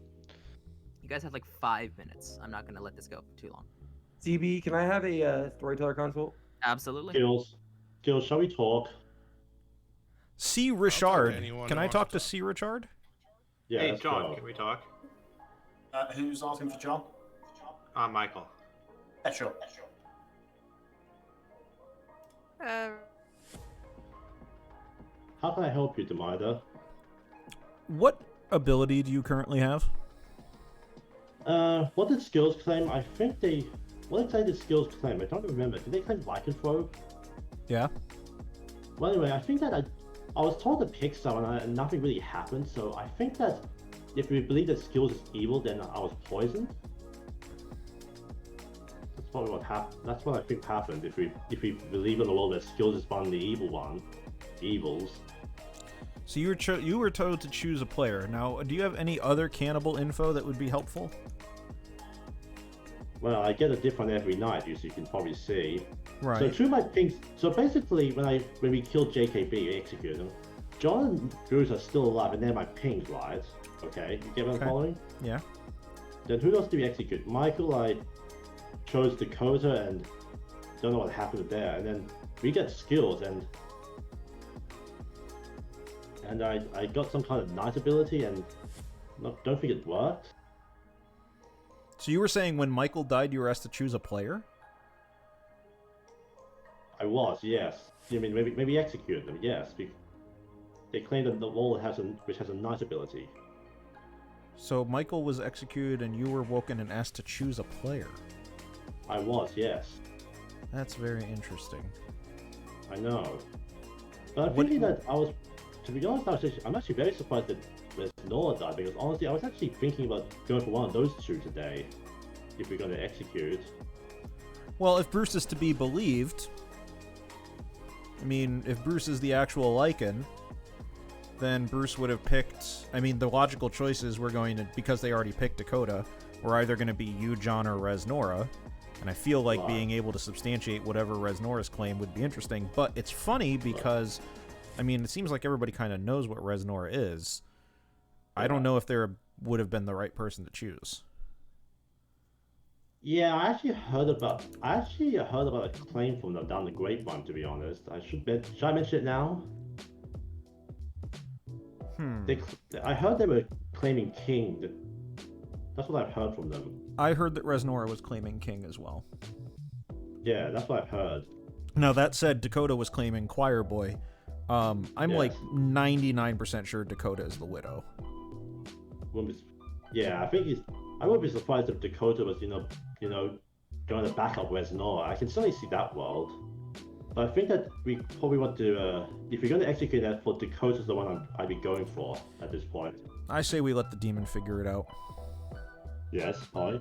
You guys have like 5 minutes. I'm not gonna let this go too long. CB, can I have a storyteller consult? Absolutely. Gills, shall we talk? C. Richard. Can I talk to C. Richard? Yeah, hey, John, can we talk? Who's asking for John? Michael. Yeah, sure. How can I help you, Demida? What ability do you currently have? What did skills claim? I think they... What exactly did skills claim? I don't remember. Did they claim lycanthrope? Yeah. Well, anyway, I think that I was told to pick someone and nothing really happened, so I think that if we believe that skills is evil, then I was poisoned. That's probably what happened. That's what I think happened. If we believe in the world that skills is one of the evils. So you were told to choose a player. Now, do you have any other cannibal info that would be helpful? Well, I get a different every night, as you can probably see. Right. So two of my pings. So basically, when we killed JKB, we executed him. John and Bruce are still alive, and they're my pings, right? Okay, you get what I'm following? Yeah. Then who else did we execute? Michael, I chose Dakota, and don't know what happened there. And then we get skills, and I got some kind of night ability, and don't think it worked. So you were saying when Michael died, you were asked to choose a player? I was, yes. You mean maybe execute them? Yes. They claim that the wall which has a nice ability. So Michael was executed, and you were woken and asked to choose a player. I was, yes. That's very interesting. I know. But I'm thinking that to be honest, I'm actually very surprised that Reznor died, because honestly, I was actually thinking about going for one of those two today, if we're going to execute. Well, if Bruce is to be believed, I mean, if Bruce is the actual Lycan, then Bruce would have picked... I mean, the logical choices were going to... Because they already picked Dakota, were either going to be you, John, or Reznora. And I feel like being able to substantiate whatever Reznora's claim would be interesting. But it's funny because, I mean, it seems like everybody kind of knows what Reznora is. I don't know if there would have been the right person to choose. Yeah, I actually heard about a claim from them down the grapevine, to be honest. Should I mention it now? I heard they were claiming King. That's what I've heard from them. I heard that Reznora was claiming King as well. Yeah, that's what I've heard. Now, that said, Dakota was claiming Choir Boy. I'm like 99% sure Dakota is the Widow. Yeah, I would be surprised if Dakota was, going to back up Reznora. I can certainly see that world. But I think that we probably want to, if we're going to execute that, for Dakota's the one I'd be going for at this point. I say we let the demon figure it out. Yes, hi.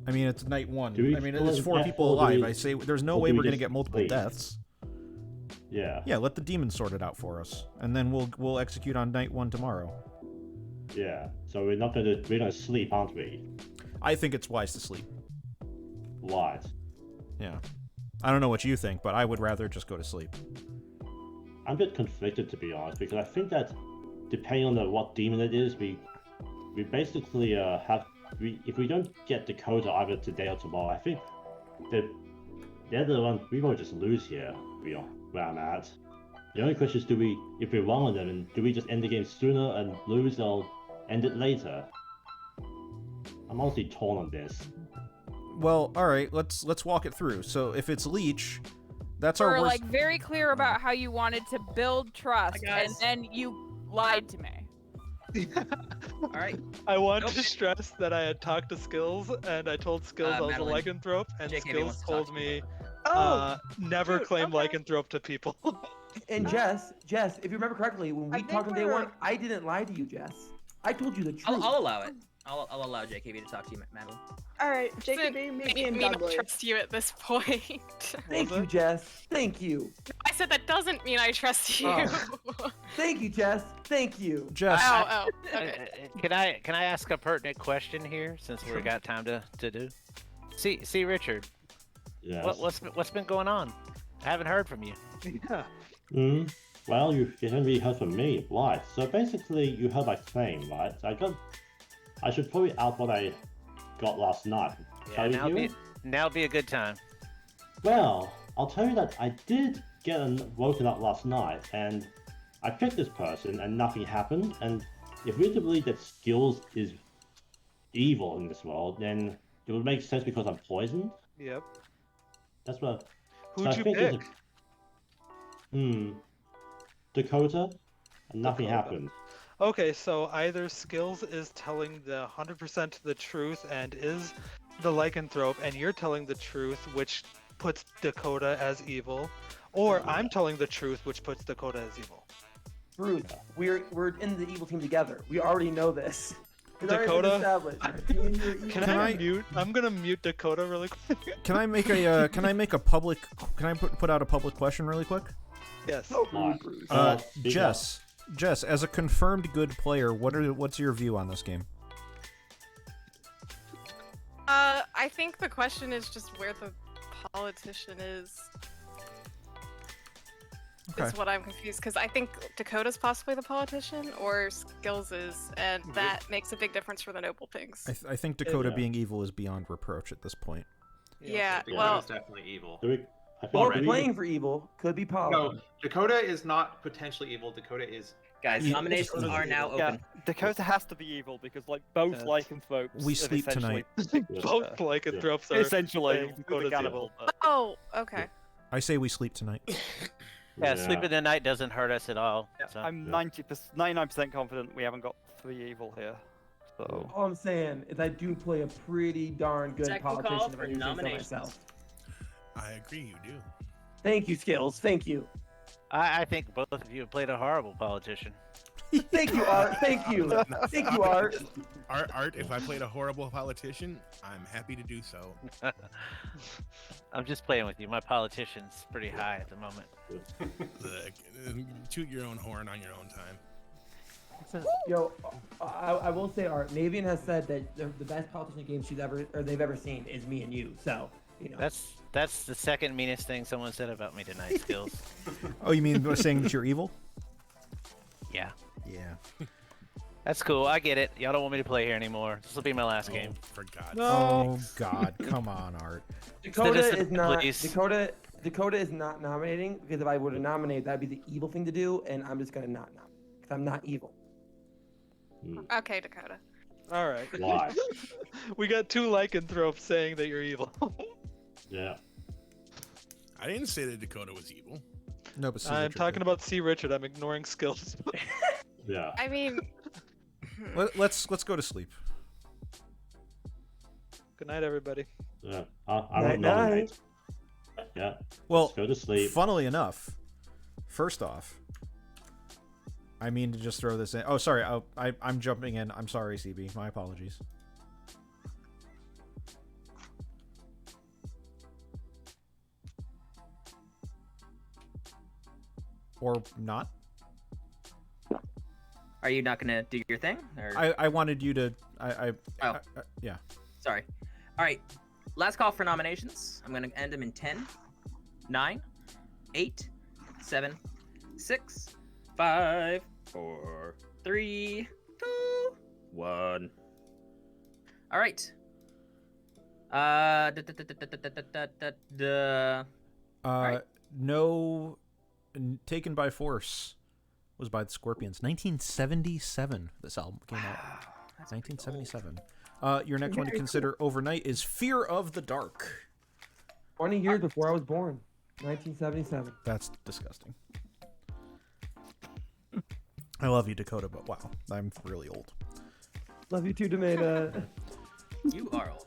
I mean, it's night one. I mean, still it's 4 people alive. I say there's no way we're going to get multiple leave? deaths. Yeah. Yeah, let the demon sort it out for us. And then we'll execute on night 1 tomorrow. Yeah, so we're going to sleep, aren't we? I think it's wise to sleep. Right. Yeah. I don't know what you think, but I would rather just go to sleep. I'm a bit conflicted, to be honest, because I think that depending on what demon it is, we basically if we don't get Dakota either today or tomorrow, I think they're the one we will just lose here. Where I'm at. The only question is, if we're wrong on them, and do we just end the game sooner and lose, or end it later? I'm honestly torn on this. Well, all right, let's walk it through. So if it's Leech, that's our We're worst... like very clear about how you wanted to build trust, and then you lied to me. All right. I want to stress that I had talked to Skills, and I told Skills I was Madeline. a lycanthrope, and JKB Skills wants to told talk me Oh, never dude, claim okay. lycanthrope to people. And Jess, if you remember correctly, when we think talked on day we're- 1, I didn't lie to you, Jess. I told you the truth. I'll allow it. I'll allow JKB to talk to you, Madeline. All right, JKB, meet me in I Douglas. trust you at this point. Thank you, Jess. Thank you. I said that doesn't mean I trust you. Oh. Thank you, Jess. Thank you. Jess. Oh, okay. Can I ask a pertinent question here, since we got time to do? See, Richard. Yes. What's been going on? I haven't heard from you. Yeah. Well, you haven't really heard from me, right? So basically, you heard my claim, right? I should probably out what I got last night. Yeah, now be a good time. Well, I'll tell you that I did get woken up last night, and I picked this person, and nothing happened. And if we're to believe that Skills is evil in this world, then it would make sense because I'm poisoned. Yep. That's what. Who'd you pick? Dakota, and nothing Dakota. happened. Okay, so either Skills is telling the 100% the truth and is the lycanthrope, and you're telling the truth, which puts Dakota as evil, or I'm telling the truth, which puts Dakota as evil. Bruce, we're in the evil team together. We already know this. It's already been Dakota, established. Me and you are evil. Can I mute? I'm gonna mute Dakota really quick. Can I make a public? Can I put out a public question really quick? Yes. Oh, Bruce. Jess, as a confirmed good player, what's your view on this game? I think the question is just where the politician is. Okay. Is what I'm confused, because I think Dakota's possibly the politician, or Skills is, and that makes a big difference for the noble pings. I think Dakota being evil is beyond reproach at this point. Yeah, Dakota well, is definitely evil. Or playing for evil could be powerful. No, Dakota is not potentially evil. Dakota is. Guys, nominations are now open. Yeah, Dakota has to be evil because, like, both lycanthropes. We sleep tonight. Both lycanthropes are essentially Dakota's cannibal. oh, okay. I say we sleep tonight. Yeah, sleeping the night doesn't hurt us at all. Yeah, So. I'm 99% confident we haven't got 3 evil here. So All I'm saying is I do play a pretty darn good Second call politician. for if I do say so nominations. myself. I agree, you do. Thank you, Skills. Thank you. I think both of you have played a horrible politician. Thank you, Art. Thank you. Thank you, Art. Art, if I played a horrible politician, I'm happy to do so. I'm just playing with you. My politician's pretty high at the moment. Look, toot your own horn on your own time. Yo, I will say, Art. Navian has said that the best politician game they've ever seen is me and you. So you know. That's the second meanest thing someone said about me tonight, Skills. Oh, you mean saying that you're evil? Yeah. Yeah. That's cool. I get it. Y'all don't want me to play here anymore. This will be my last game. For God's sake. Oh God, come on, Art. Dakota is not. Dakota is not nominating because if I were to nominate, that'd be the evil thing to do, and I'm just gonna not nominate because I'm not evil. Okay, Dakota. All right. Why? We got 2 lycanthropes saying that you're evil. Yeah. I didn't say that Dakota was evil. No, but I'm talking about C. Richard. I'm ignoring Skills. Yeah. I mean, let's go to sleep. Good night, everybody. Yeah. I would nominate. Yeah. Well, Let's go to sleep. Funnily enough, first off, I mean to just throw this in. Oh, sorry. I'm jumping in. I'm sorry, CB. My apologies. Or not? Are you not gonna do your thing? Or... I wanted you to. Yeah. Sorry. All right. Last call for nominations. I'm gonna end them in 10, 9, 8, 7, 6, 5, 4, 3, 2, 1. All right. Right. No. Taken by Force was by the Scorpions. 1977. This album came out. 1977. Your next one to consider overnight is Fear of the Dark. 20 years before I was born. 1977. That's disgusting. I love you, Dakota, but wow, I'm really old. Love you too, Tomato. You are old.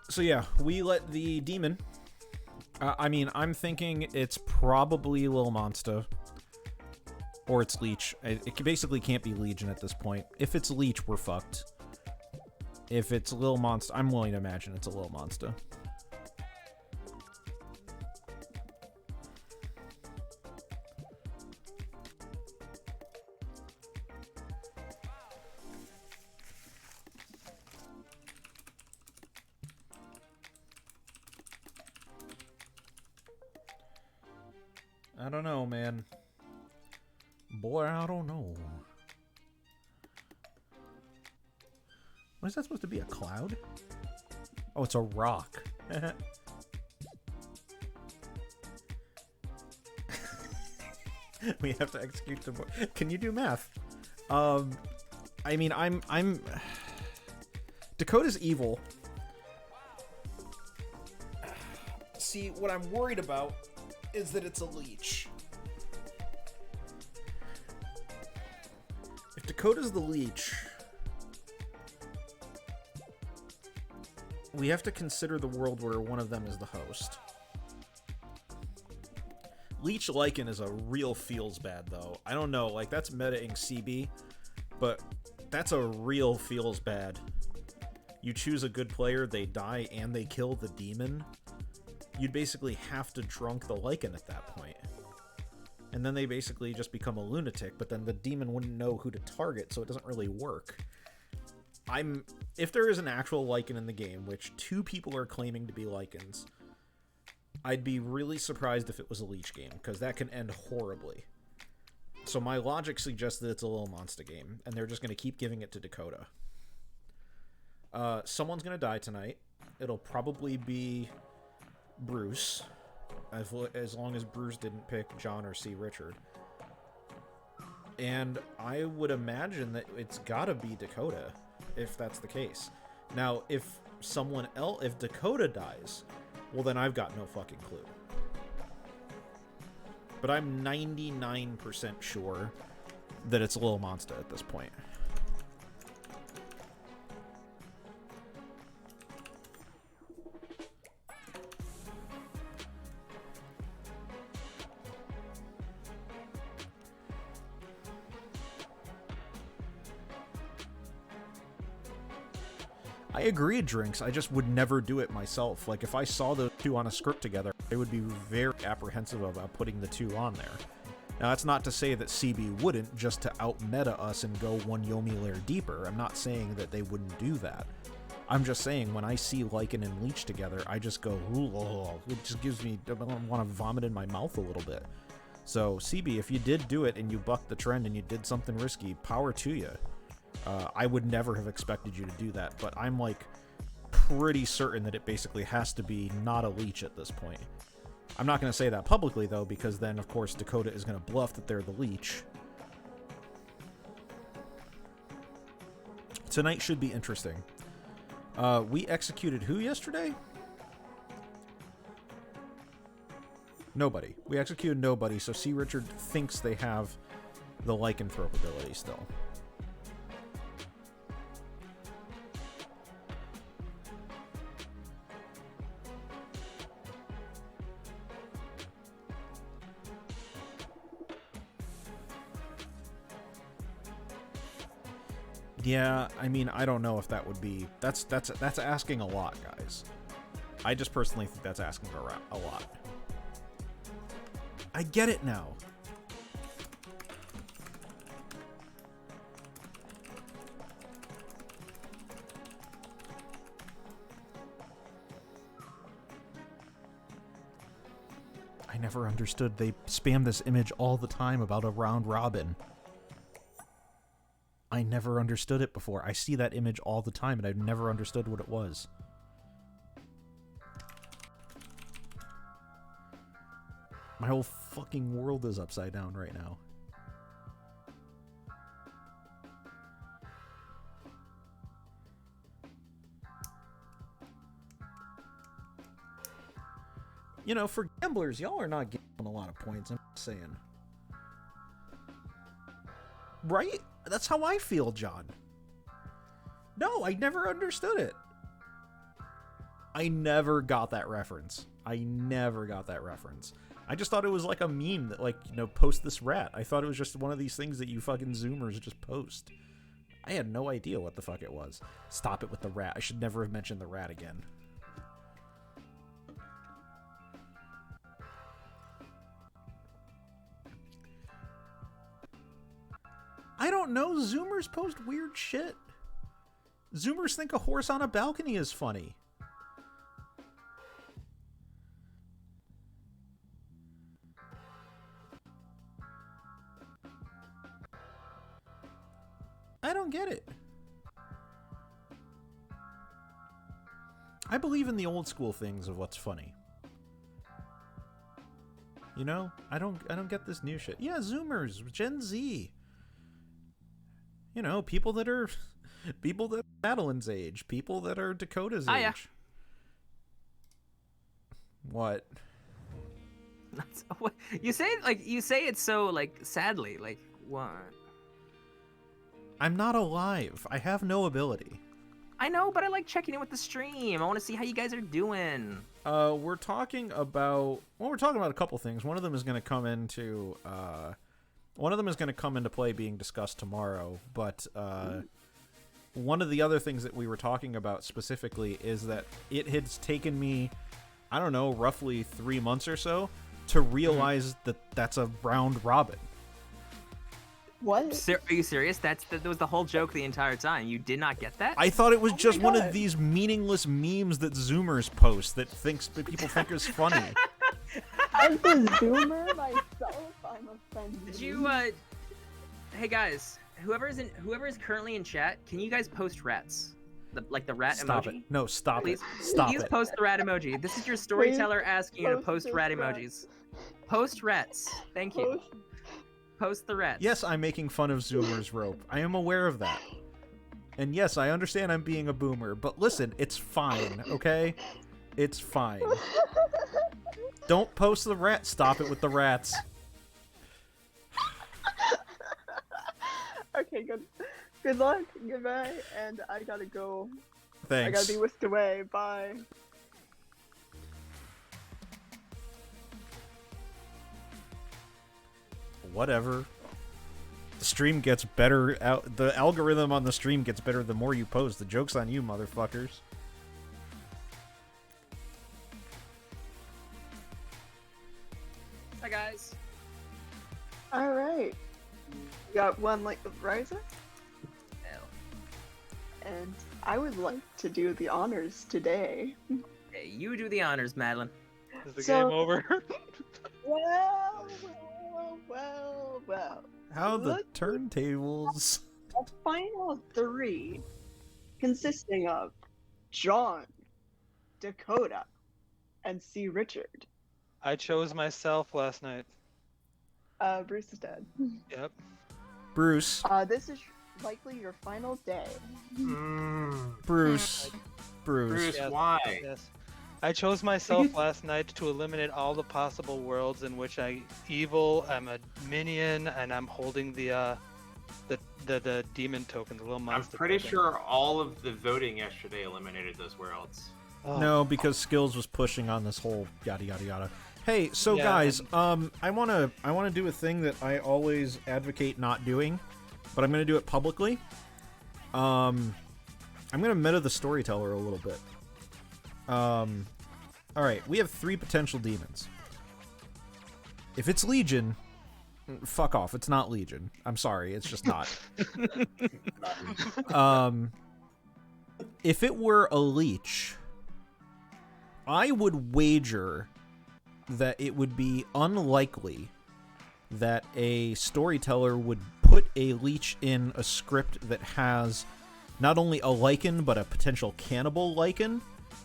So yeah, we let the demon. I'm thinking it's probably Lil Monster. Or it's Leech. It basically can't be Legion at this point. If it's Leech, we're fucked. If it's Lil Monster, I'm willing to imagine it's a Lil Monster. I don't know, man. Boy, I don't know. What is that supposed to be? A cloud? Oh, it's a rock. We have to execute the. Can you do math? I mean, I'm. Dakota's evil. See, what I'm worried about is that it's a leech. If Dakota's the leech, we have to consider the world where one of them is the host. Leech Lycan is a real feels bad, though. I don't know, like, that's meta-ing CB, but that's a real feels bad. You choose a good player, they die, and they kill the demon. You'd basically have to drunk the Lycan at that point. And then they basically just become a lunatic, but then the demon wouldn't know who to target, so it doesn't really work. If there is an actual Lycan in the game, which 2 people are claiming to be Lycans, I'd be really surprised if it was a Leech game, because that can end horribly. So my logic suggests that it's a Little Monster game, and they're just going to keep giving it to Dakota. Someone's going to die tonight. It'll probably be Bruce, as long as Bruce didn't pick John or C. Richard. And I would imagine that it's gotta be Dakota, if that's the case. Now, if Dakota dies, well then I've got no fucking clue. But I'm 99% sure that it's Lil Monster at this point. I agree, Drinks. I just would never do it myself. Like, if I saw those two on a script together, I would be very apprehensive about putting the two on there. Now, that's not to say that CB wouldn't, just to out-meta us and go one Yomi layer deeper. I'm not saying that they wouldn't do that. I'm just saying, when I see Lycan and Leech together, I just go, ooh, it just gives me, I want to vomit in my mouth a little bit. So, CB, if you did do it and you bucked the trend and you did something risky, power to you. I would never have expected you to do that, but I'm, like, pretty certain that it basically has to be not a Leech at this point. I'm not going to say that publicly, though, because then, of course, Dakota is going to bluff that they're the Leech. Tonight should be interesting. We executed who yesterday? Nobody. We executed nobody, so C. Richard thinks they have the Lycanthrope ability still. Yeah, I mean, I don't know if that would be... That's asking a lot, guys. I just personally think that's asking a lot. I get it now. I never understood. They spam this image all the time about a round robin. I never understood it before. I see that image all the time, and I've never understood what it was. My whole fucking world is upside down right now. You know, for gamblers, y'all are not getting a lot of points, I'm saying. Right? That's how I feel, John. No, I never understood it. I never got that reference. I just thought it was like a meme that, like, you know, post this rat. I thought it was just one of these things that you fucking Zoomers just post. I had no idea what the fuck it was. Stop it with the rat. I should never have mentioned the rat again. I don't know. Zoomers post weird shit. Zoomers think a horse on a balcony is funny. I don't get it. I believe in the old school things of what's funny. You know? I don't get this new shit. Yeah, Zoomers, Gen Z. You know, people that are Madeline's age, people that are Dakota's age. Yeah. What? You say it so, like, sadly, like, what? I'm not alive. I have no ability. I know, but I like checking in with the stream. I want to see how you guys are doing. We're talking about a couple things. One of them is going to come into play being discussed tomorrow, but one of the other things that we were talking about specifically is that it has taken me, I don't know, roughly 3 months or so to realize that that's a round robin. What? Are you serious? That was the whole joke the entire time. You did not get that? I thought it was just one of these meaningless memes that Zoomers post that people think is funny. As a Zoomer myself, I'm offended. Did you, hey guys, whoever is currently in chat, can you guys post rats? The rat Stop emoji? It. No, stop Please, it. Stop please it. post the rat emoji. This is your storyteller asking you to post rat emojis. Post rats. Thank you. Post the rats. Yes, I'm making fun of Zoomer's rope. I am aware of that. And yes, I understand I'm being a boomer, but listen, it's fine, okay? It's fine. Don't post the rat. Stop it with the rats. Okay, good luck, goodbye, and I gotta go. Thanks. I gotta be whisked away. Bye. Whatever. The stream gets better. The algorithm on the stream gets better the more you post. The joke's on you, motherfuckers. Hi, guys. All right. You got one like the Riser? And I would like to do the honors today. Hey, you do the honors, Madeline. Is the game over? Well. How the turntables. A final 3 consisting of John, Dakota, and C. Richard. I chose myself last night. Bruce is dead. Yep. Bruce. This is likely your final day. Bruce. Yes, why? Yes. I chose myself last night to eliminate all the possible worlds in which I'm a minion, and I'm holding the demon token, the little I'm monster pretty token. sure all of the voting yesterday eliminated those worlds. Oh. No, because Skills was pushing on this whole yada yada yada. Hey, so Yeah, guys, I wanna do a thing that I always advocate not doing, but I'm gonna do it publicly. I'm gonna meta the storyteller a little bit. Alright, we have 3 potential demons. If it's Legion, fuck off, it's not Legion. I'm sorry, it's just not. If it were a leech, I would wager that it would be unlikely that a storyteller would put a leech in a script that has not only a lichen, but a potential cannibal lichen,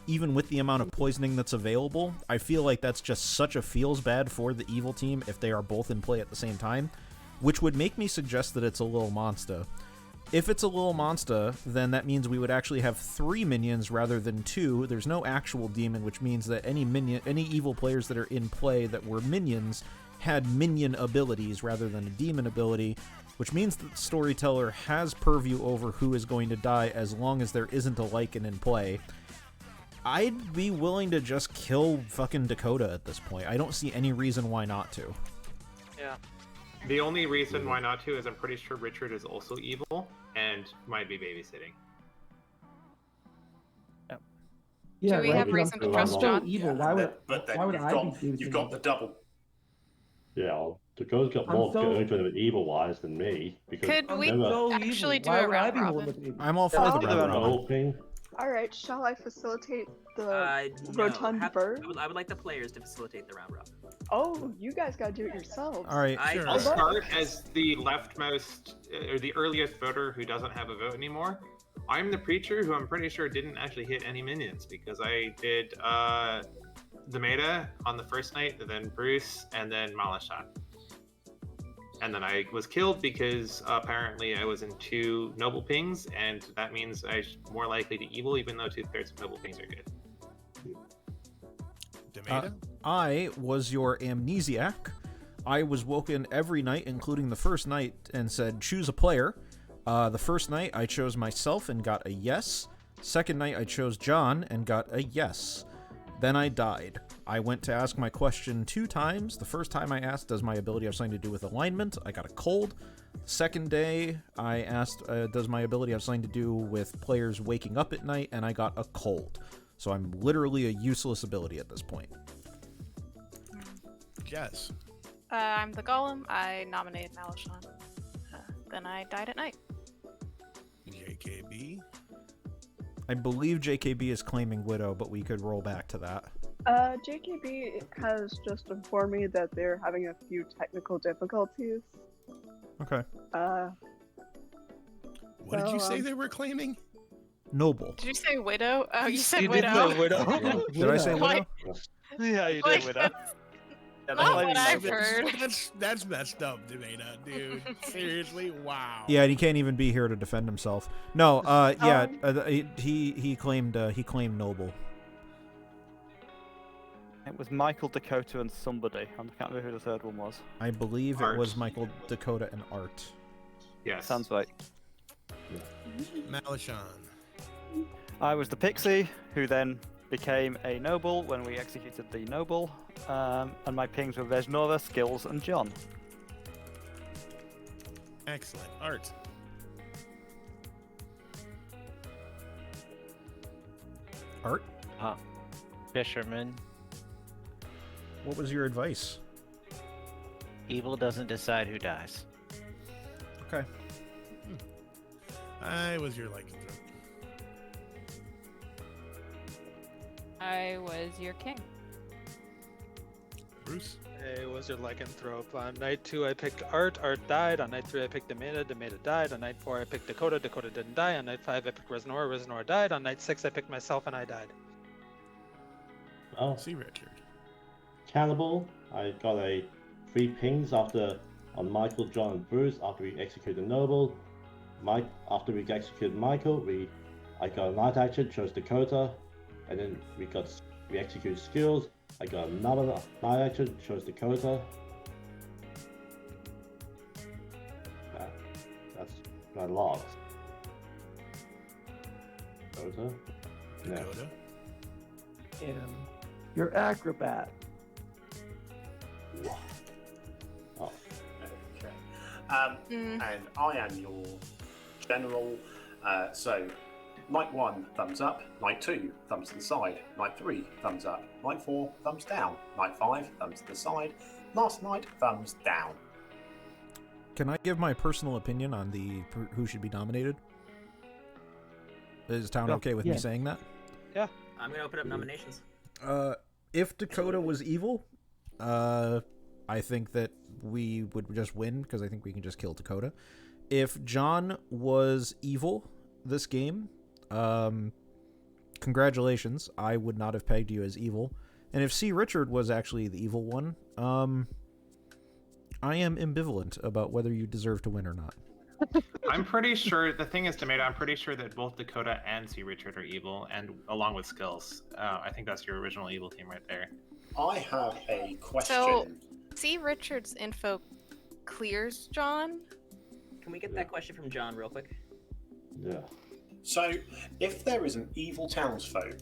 even with the amount of poisoning that's available. I feel like that's just such a feels bad for the evil team if they are both in play at the same time, which would make me suggest that it's a little monster. If it's a little monster, then that means we would actually have 3 minions rather than 2. There's no actual demon, which means that any evil players that are in play that were minions had minion abilities rather than a demon ability, which means that the storyteller has purview over who is going to die as long as there isn't a lichen in play. I'd be willing to just kill fucking Dakota at this point. I don't see any reason why not to. Yeah. The only reason why not to is I'm pretty sure Richard is also evil and might be babysitting. Yeah, Do we right, have because reason to I'm trust so John? evil. But then why would you've I got, be you've got the double. Yeah, well, Dakota's got I'm more so- going to it evil-wise than me. Because Could we remember, so actually evil. do Why a would I round be the one robin? with evil? I'm all for the Yeah, round the robin. whole thing. Alright, shall I facilitate the No. rotund bird? I would like the players to facilitate the round robin. Oh, you guys gotta do it yourselves. Alright, Sure. I'll start as the leftmost, or the earliest voter who doesn't have a vote anymore. I'm the preacher who I'm pretty sure didn't actually hit any minions because I did the meta on the first night, and then Bruce, and then Malashot. And then I was killed because apparently I was in 2 noble pings, and that means I'm more likely to evil, even though 2/3 of noble pings are good. I was your amnesiac. I was woken every night, including the first night, and said, choose a player. The first night, I chose myself and got a yes. Second night, I chose John and got a yes. Then I died. I went to ask my question 2 times. The first time I asked, does my ability have something to do with alignment? I got a cold. Second day, I asked, does my ability have something to do with players waking up at night? And I got a cold. So I'm literally a useless ability at this point. Yes. I'm the golem. I nominated Malashon. Then I died at night. JKB. I believe JKB is claiming Widow, but we could roll back to that. JKB has just informed me that they're having a few technical difficulties. Okay. What did you say they were claiming? Noble. Did you say widow? Oh, you said You did widow. say widow. Did I say Widow? What? Yeah, you did, Like, widow. Yeah, Not they're what claiming I've noble. heard. That's messed up, Demena, dude. Seriously, wow. Yeah, and he can't even be here to defend himself. No, he claimed noble. It was Michael, Dakota, and somebody. I can't remember who the third one was. I believe Art. it was Michael, Dakota, and Art. Yes. Sounds right. Malashan. I was the pixie, who then became a noble when we executed the noble, and my pings were Vesnora, Skills, and John. Excellent. Art. Art, Fisherman. what was your advice? Evil doesn't decide who dies. Okay. I was your lycanthrope. I was your king. Bruce. Hey, was your lycanthrope? On night 2, I picked Art. Art died. On night 3, I picked Demena. Demena died. On night 4, I picked Dakota. Dakota didn't die. On night 5, I picked Resnora. Resnora died. On night 6, I picked myself, and I died. Oh, See Richard. cannibal. I got 3 pings on Michael, John, and Bruce after we executed the noble. After we executed Michael, I got a night action, chose Dakota, and then we executed skills. I got another night action, chose Dakota. That's my logs. Dakota. No. Dakota. Your acrobat. Oh. Okay. And I am your general. So, night 1, thumbs up. Night 2, thumbs to the side. Night 3, thumbs up. Night 4, thumbs down. Night 5, thumbs to the side. Last night, thumbs down. Can I give my personal opinion on who should be nominated? Is Town okay with me saying that? Yeah. I'm gonna open up nominations. If Dakota was evil, I think that we would just win because I think we can just kill Dakota. If John was evil this game, congratulations. I would not have pegged you as evil. And if C. Richard was actually the evil one, I am ambivalent about whether you deserve to win or not. I'm pretty sure, the thing is, Tomato, I'm pretty sure that both Dakota and C. Richard are evil, and along with Skills. I think that's your original evil team right there. I have a question. So, see Richard's info clears John? Can we get that question from John real quick? Yeah. So, if there is an evil townsfolk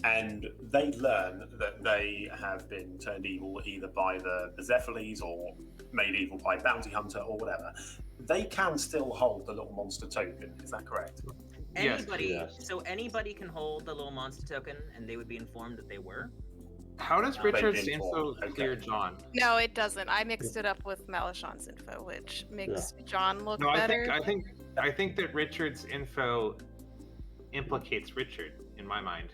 and they learn that they have been turned evil either by the Zephyles or made evil by Bounty Hunter or whatever, they can still hold the little monster token. Is that correct? Anybody, Yes. so anybody can hold the little monster token, and they would be informed that they were. How does Richard's been info informed. clear John? No, it doesn't. I mixed it up with Malashan's info, which makes John look No, better. I think that Richard's info implicates Richard in my mind,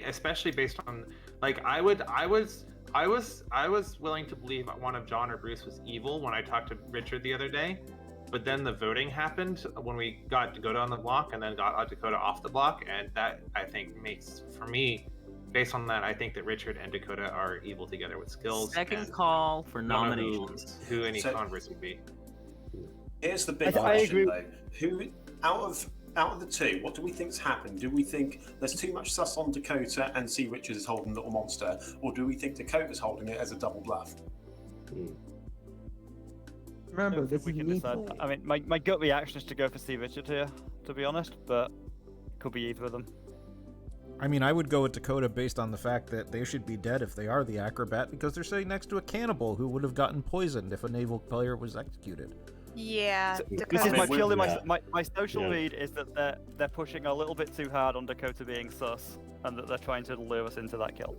especially based on, like, I was willing to believe one of John or Bruce was evil when I talked to Richard the other day, but then the voting happened when we got Dakota on the block and then got Dakota off the block, and that I think makes, for me, based on that, I think that Richard and Dakota are evil together with Skills. Second call for don't know nominations. Who any So- converts would be. Here's the big I question, agree. though. Who out of the two, what do we think's happened? Do we think there's too much sus on Dakota and C. Richards is holding Little Monster, or do we think Dakota's holding it as a double bluff? Remember, this If we is can an decide. equal. I mean, my gut reaction is to go for C. Richard here, to be honest, but could be either of them. I mean, I would go with Dakota based on the fact that they should be dead if they are the acrobat, because they're sitting next to a cannibal who would have gotten poisoned if a naval player was executed. Yeah, So this Dakota. is my we- purely yeah. my social Yeah. read is that they're pushing a little bit too hard on Dakota being sus, and that they're trying to lure us into that kill.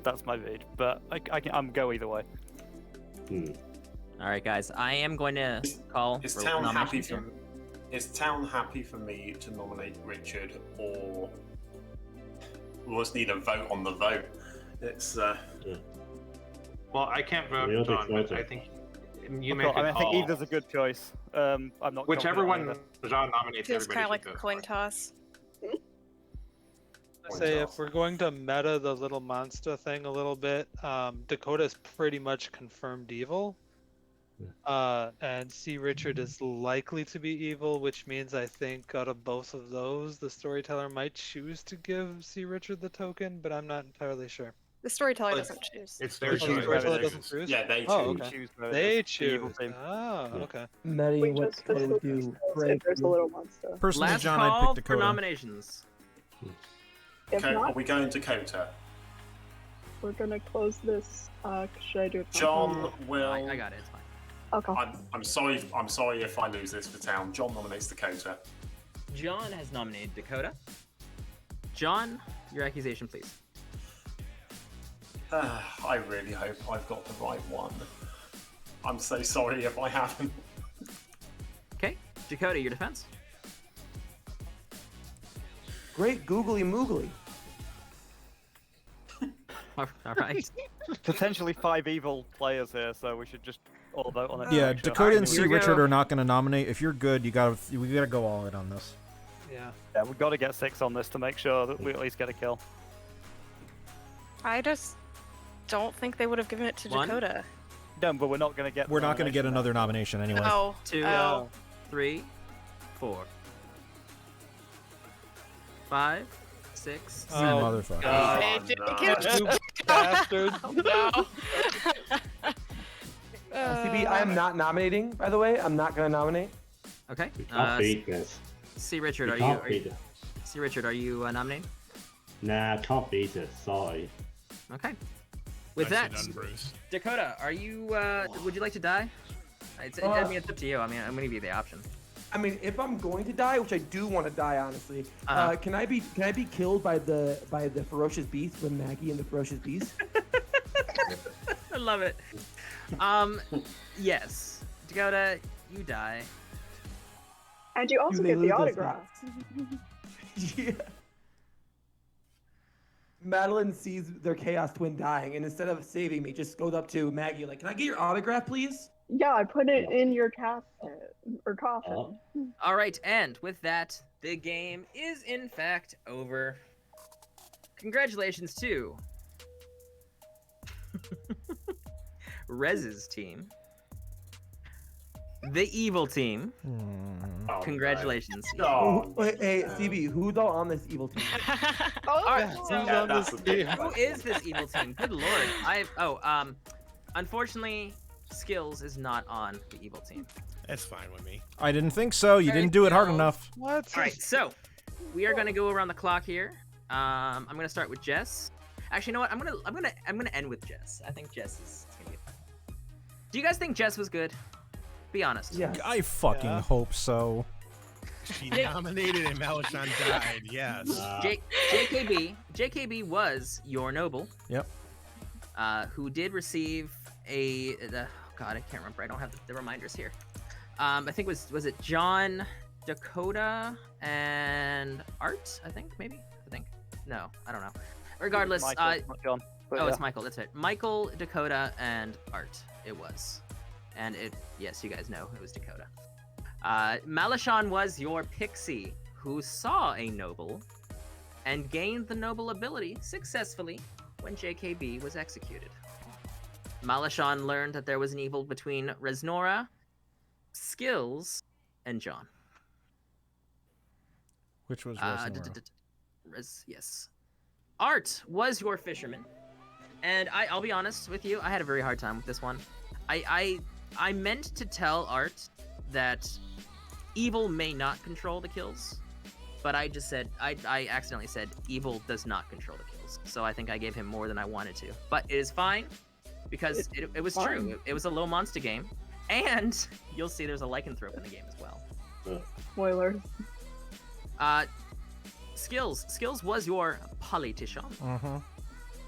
That's my read, but I'm go either way. All right, guys. I am going to call Is for Town happy nominations for here. Is Town happy for me to nominate Richard, or we'll just need a vote on the vote? It's Well, I can't vote You're the John, but voter. I think you I make a mean, I call. think either's a good choice. I'm not. Whichever confident one either. John nominates, Feels everybody kind of should like a vote coin for. toss. point say out. if we're going to meta the little monster thing a little bit, Dakota's pretty much confirmed evil. And C. Richard is likely to be evil, which means I think out of both of those, the storyteller might choose to give C. Richard the token, but I'm not entirely sure. The storyteller Well, doesn't choose. It's Oh, their the choice. storyteller doesn't choose? Yeah, they Oh, choose. okay. Choose whether They it's the evil choose. team. Oh, Yeah. okay. Maddie, We what just color would facilitate you those if rank? there's a little monster. Personally, Last John, I'd call pick for Dakota. nominations. If Are not, we going Dakota? we're gonna close this. Should I do it? John will. I got it. It's fine. Okay. I'm sorry. I'm sorry if I lose this for town. John nominates Dakota. John has nominated Dakota. John, your accusation, please. I really hope I've got the right one. I'm so sorry if I haven't. Okay, Dakota, your defense. Great googly moogly. All right. Potentially 5 evil players here, so we should just all vote on it. to Yeah, make sure. Dakota and here C. we Richard go. are not going to nominate. If you're good, we gotta go all in on this. Yeah. Yeah, we've got to get 6 on this to make sure that we at least get a kill. I just don't think they would have given it to One. Dakota. No, but we're not going to get. We're not going to get another nomination anyway. Oh, 2, oh. 3, 4, 5, 6, You 7. motherfucker. God. Hey, no. You bastard. No. CB, I am not nominating, by the way. I'm not going to nominate. Okay. We can't beat this. C. Richard, We are can't you? beat it. C. Richard, are you nominating? Nah, can't beat it. Sorry. Okay. With Nicely that, done, Bruce. Dakota, are you? Would you like to die? I mean, it's up to you. I mean, I'm gonna give you the option. I mean, if I'm going to die, which I do want to die, honestly, Uh-huh. can I be killed by the ferocious beast with Maggie and the ferocious beast? I love it. Yes, Dakota, you die. And you also may get the lose those autograph. Yeah. Madeline sees their chaos twin dying, and instead of saving me, just goes up to Maggie like, "Can I get your autograph, please?" Yeah, I put it in your casket or coffin. Oh. All right, and with that, the game is in fact over. Congratulations to Rez's team, the evil team. Oh, Congratulations. no. Oh, Wait, hey, CB, who's all on this evil team? Oh, All right, Who's so on that's this a big team? who is this evil team? Good lord. Unfortunately, Skills is not on the evil team. That's fine with me. I didn't think so. You didn't do it hard enough. What? All right, so we are gonna go around the clock here. I'm gonna start with Jess. Actually, you know what? I'm gonna end with Jess. I think Jess is gonna be fun. Do you guys think Jess was good? Be honest. Yeah. I fucking Yeah. hope so. She nominated and Malachon died. Yes. JKB was your noble. Yep. Who did receive God, I can't remember. I don't have the reminders here. I think was it John, Dakota, and Art? I think maybe. No, I don't know. Regardless, Michael, not John. But it's yeah. Michael. That's it. Michael, Dakota, and Art. It was, and yes, you guys know it was Dakota. Malachon was your pixie who saw a noble and gained the noble ability successfully when JKB was executed. Malachon learned that there was an evil between Resnora, Skills, and John. Which was Yes. Art was your fisherman. And I'll be honest with you, I had a very hard time with this one. I meant to tell Art that evil may not control the kills, but I just said, I accidentally said evil does not control the kills. So I think I gave him more than I wanted to. But it is fine, because it was true. It was a low monster game. And you'll see there's a lycanthrope in the game as well. Spoiler. Skills was your politician,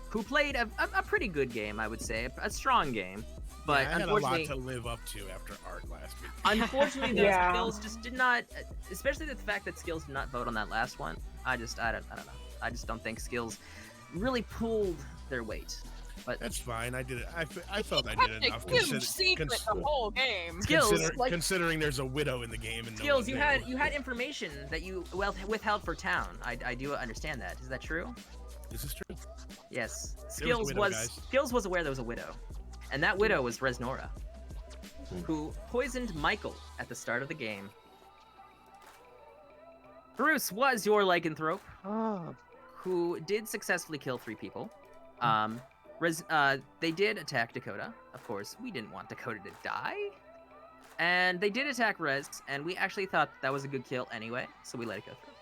who played a pretty good game, I would say, a strong game, but I had a unfortunately, lot to live up to after Art last week. unfortunately, those Yeah. Skills just did not, especially the fact that Skills did not vote on that last one. I don't know. I just don't think Skills really pulled their weight. But That's fine. I did it. I felt I Kept did a enough. huge secret the whole game. Skills, considering there's a widow in the game and Skills, no you one had information that you withheld for town. I do understand that. Is that true? This is true. Yes. There was a widow, guys. Skills was aware there was a widow, and that widow was Resnora, who poisoned Michael at the start of the game. Bruce was your lycanthrope, who did successfully kill 3 people. They did attack Dakota. Of course, we didn't want Dakota to die. And they did attack Rez, and we actually thought that was a good kill anyway, so we let it go through.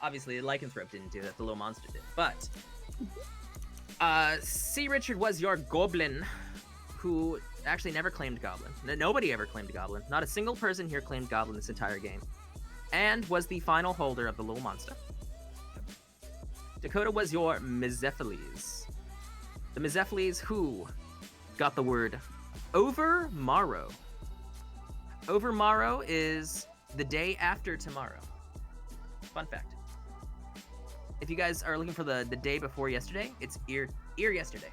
Obviously, the lycanthrope didn't do that, the little monster did. But, C. Richard was your goblin, who actually never claimed goblin. Nobody ever claimed goblin. Not a single person here claimed goblin this entire game. And was the final holder of the little monster. Dakota was your Mizephiles. The Mizephiles who got the word over morrow. Over morrow is the day after tomorrow. Fun fact. If you guys are looking for the day before yesterday, it's ear yesterday.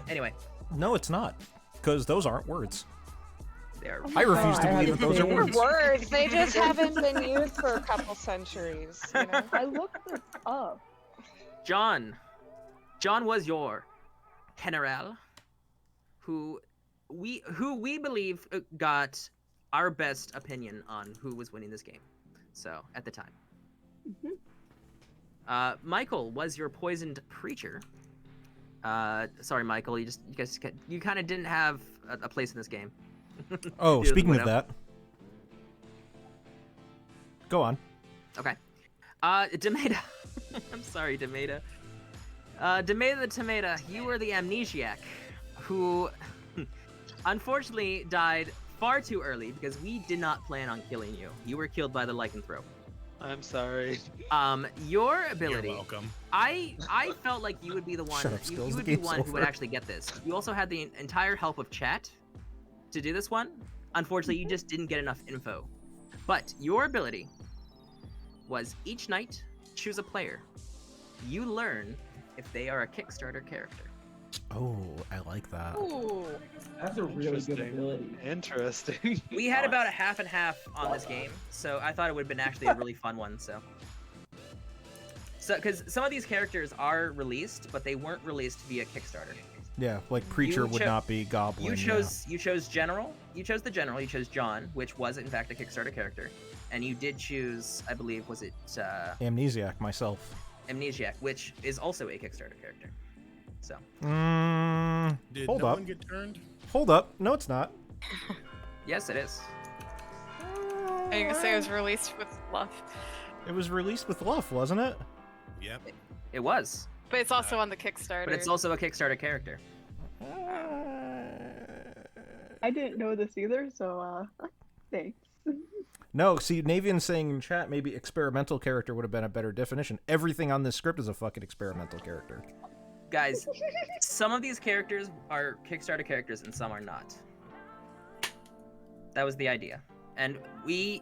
Anyway. No, it's not. Because those aren't words. They're I refuse to believe that those are words. Words. They just haven't been used for a couple centuries. You know? I looked this up. John was your general, who we believe got our best opinion on who was winning this game. So at the time, Michael was your poisoned preacher. Sorry, Michael, you kind of didn't have a place in this game. Oh, speaking of that, go on. Okay. Demeta. I'm sorry, Demeta. Demeta the Tomato, you were the Amnesiac, who unfortunately died far too early because we did not plan on killing you. You were killed by the lycanthrope. I'm sorry. Your ability. You're welcome. I felt like you would be the one. Shut up, you Skills, would the be one game's who would over. actually get this. You also had the entire help of chat to do this one. Unfortunately, you just didn't get enough info. But your ability was each night choose a player. You learn if they are a Kickstarter character. Oh, I like that. Ooh. That's a really good ability. Interesting. We had about a half and half on this game, so I thought it would have been actually a really fun one. So, because some of these characters are released, but they weren't released via Kickstarter. Yeah, like Preacher would not be Goblin. You chose General. You chose the General. You chose John, which was in fact a Kickstarter character, and you did choose, I believe, was it Amnesiac myself. Amnesiac, which is also a Kickstarter character. So. Did Hold no up. one get turned? Hold up. No, it's not. Yes, it is. Are you gonna say it was released with love? It was released with Luff, wasn't it? Yep. It was. But it's also on the Kickstarter. But it's also a Kickstarter character. I didn't know this either, so thanks. No, see, Navian's saying in chat maybe experimental character would have been a better definition. Everything on this script is a fucking experimental character. Guys, some of these characters are Kickstarter characters and some are not. That was the idea. And we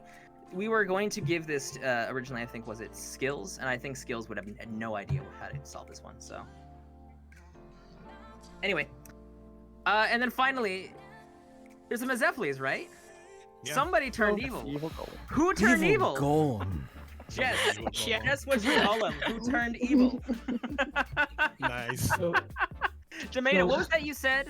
were going to give this, originally I think, was it Skills? And I think Skills would have had no idea how to solve this one, so. Anyway. And then finally, there's the Mizephiles, right? Yeah. Somebody turned evil. Who turned evil? Golem. Jess. Jess was your golem. Who turned evil? Nice. Jamaica, what was that you said?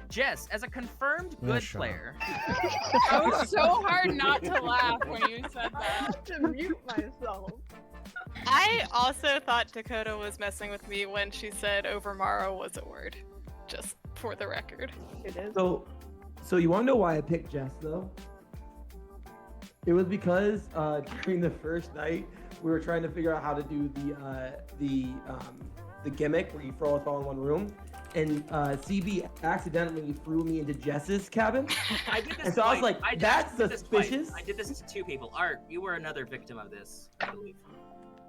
Jess, as a confirmed good shut player. It was so hard not to laugh when you said I that. have to mute myself. I also thought Dakota was messing with me when she said overmorrow was a word. Just for the record. It is. So you want to know why I picked Jess though? It was because during the first night we were trying to figure out how to do the gimmick where you throw us all in one room, and CB accidentally threw me into Jess's cabin. I did this And so I was twice. like, that's did this twice. suspicious. I did this to 2 people. Art, you were another victim of this, I believe.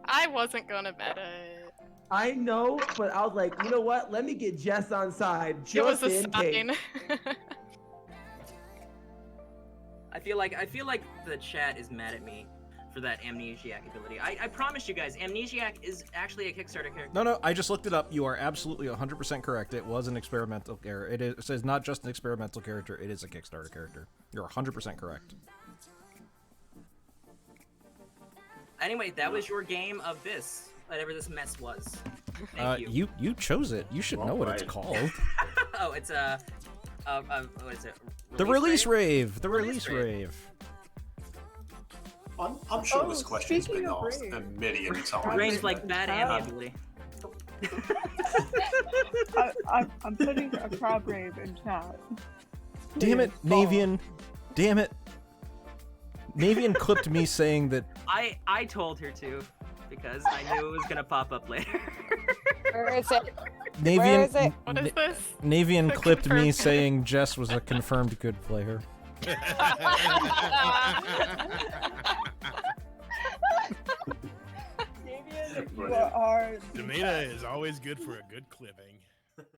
I wasn't gonna meta it. I know, but I was like, you know what? Let me get Jess on side It just was a in case. sign. I feel like the chat is mad at me for that Amnesiac ability. I promise you guys, Amnesiac is actually a Kickstarter character. No, I just looked it up. You are absolutely 100% correct. It was an experimental character. It says not just an experimental character, it is a Kickstarter character. You're 100% correct. Anyway, that was your game of this, whatever this mess was. Thank you. You chose it. You should know what it's called. Oh, it's what is it? The Release Rave. The Release Rave. I'm sure this question's been asked a million times. Brain's like bad ability. I'm putting a crab rave in chat. Damn it, Navian. Damn it. Navian clipped me saying that. I told her to, because I knew it was gonna pop up later. Where is it? Navian, Where is it? What is this? Navian clipped me saying Jess was a confirmed good player. You are Demita is always good for a good clipping.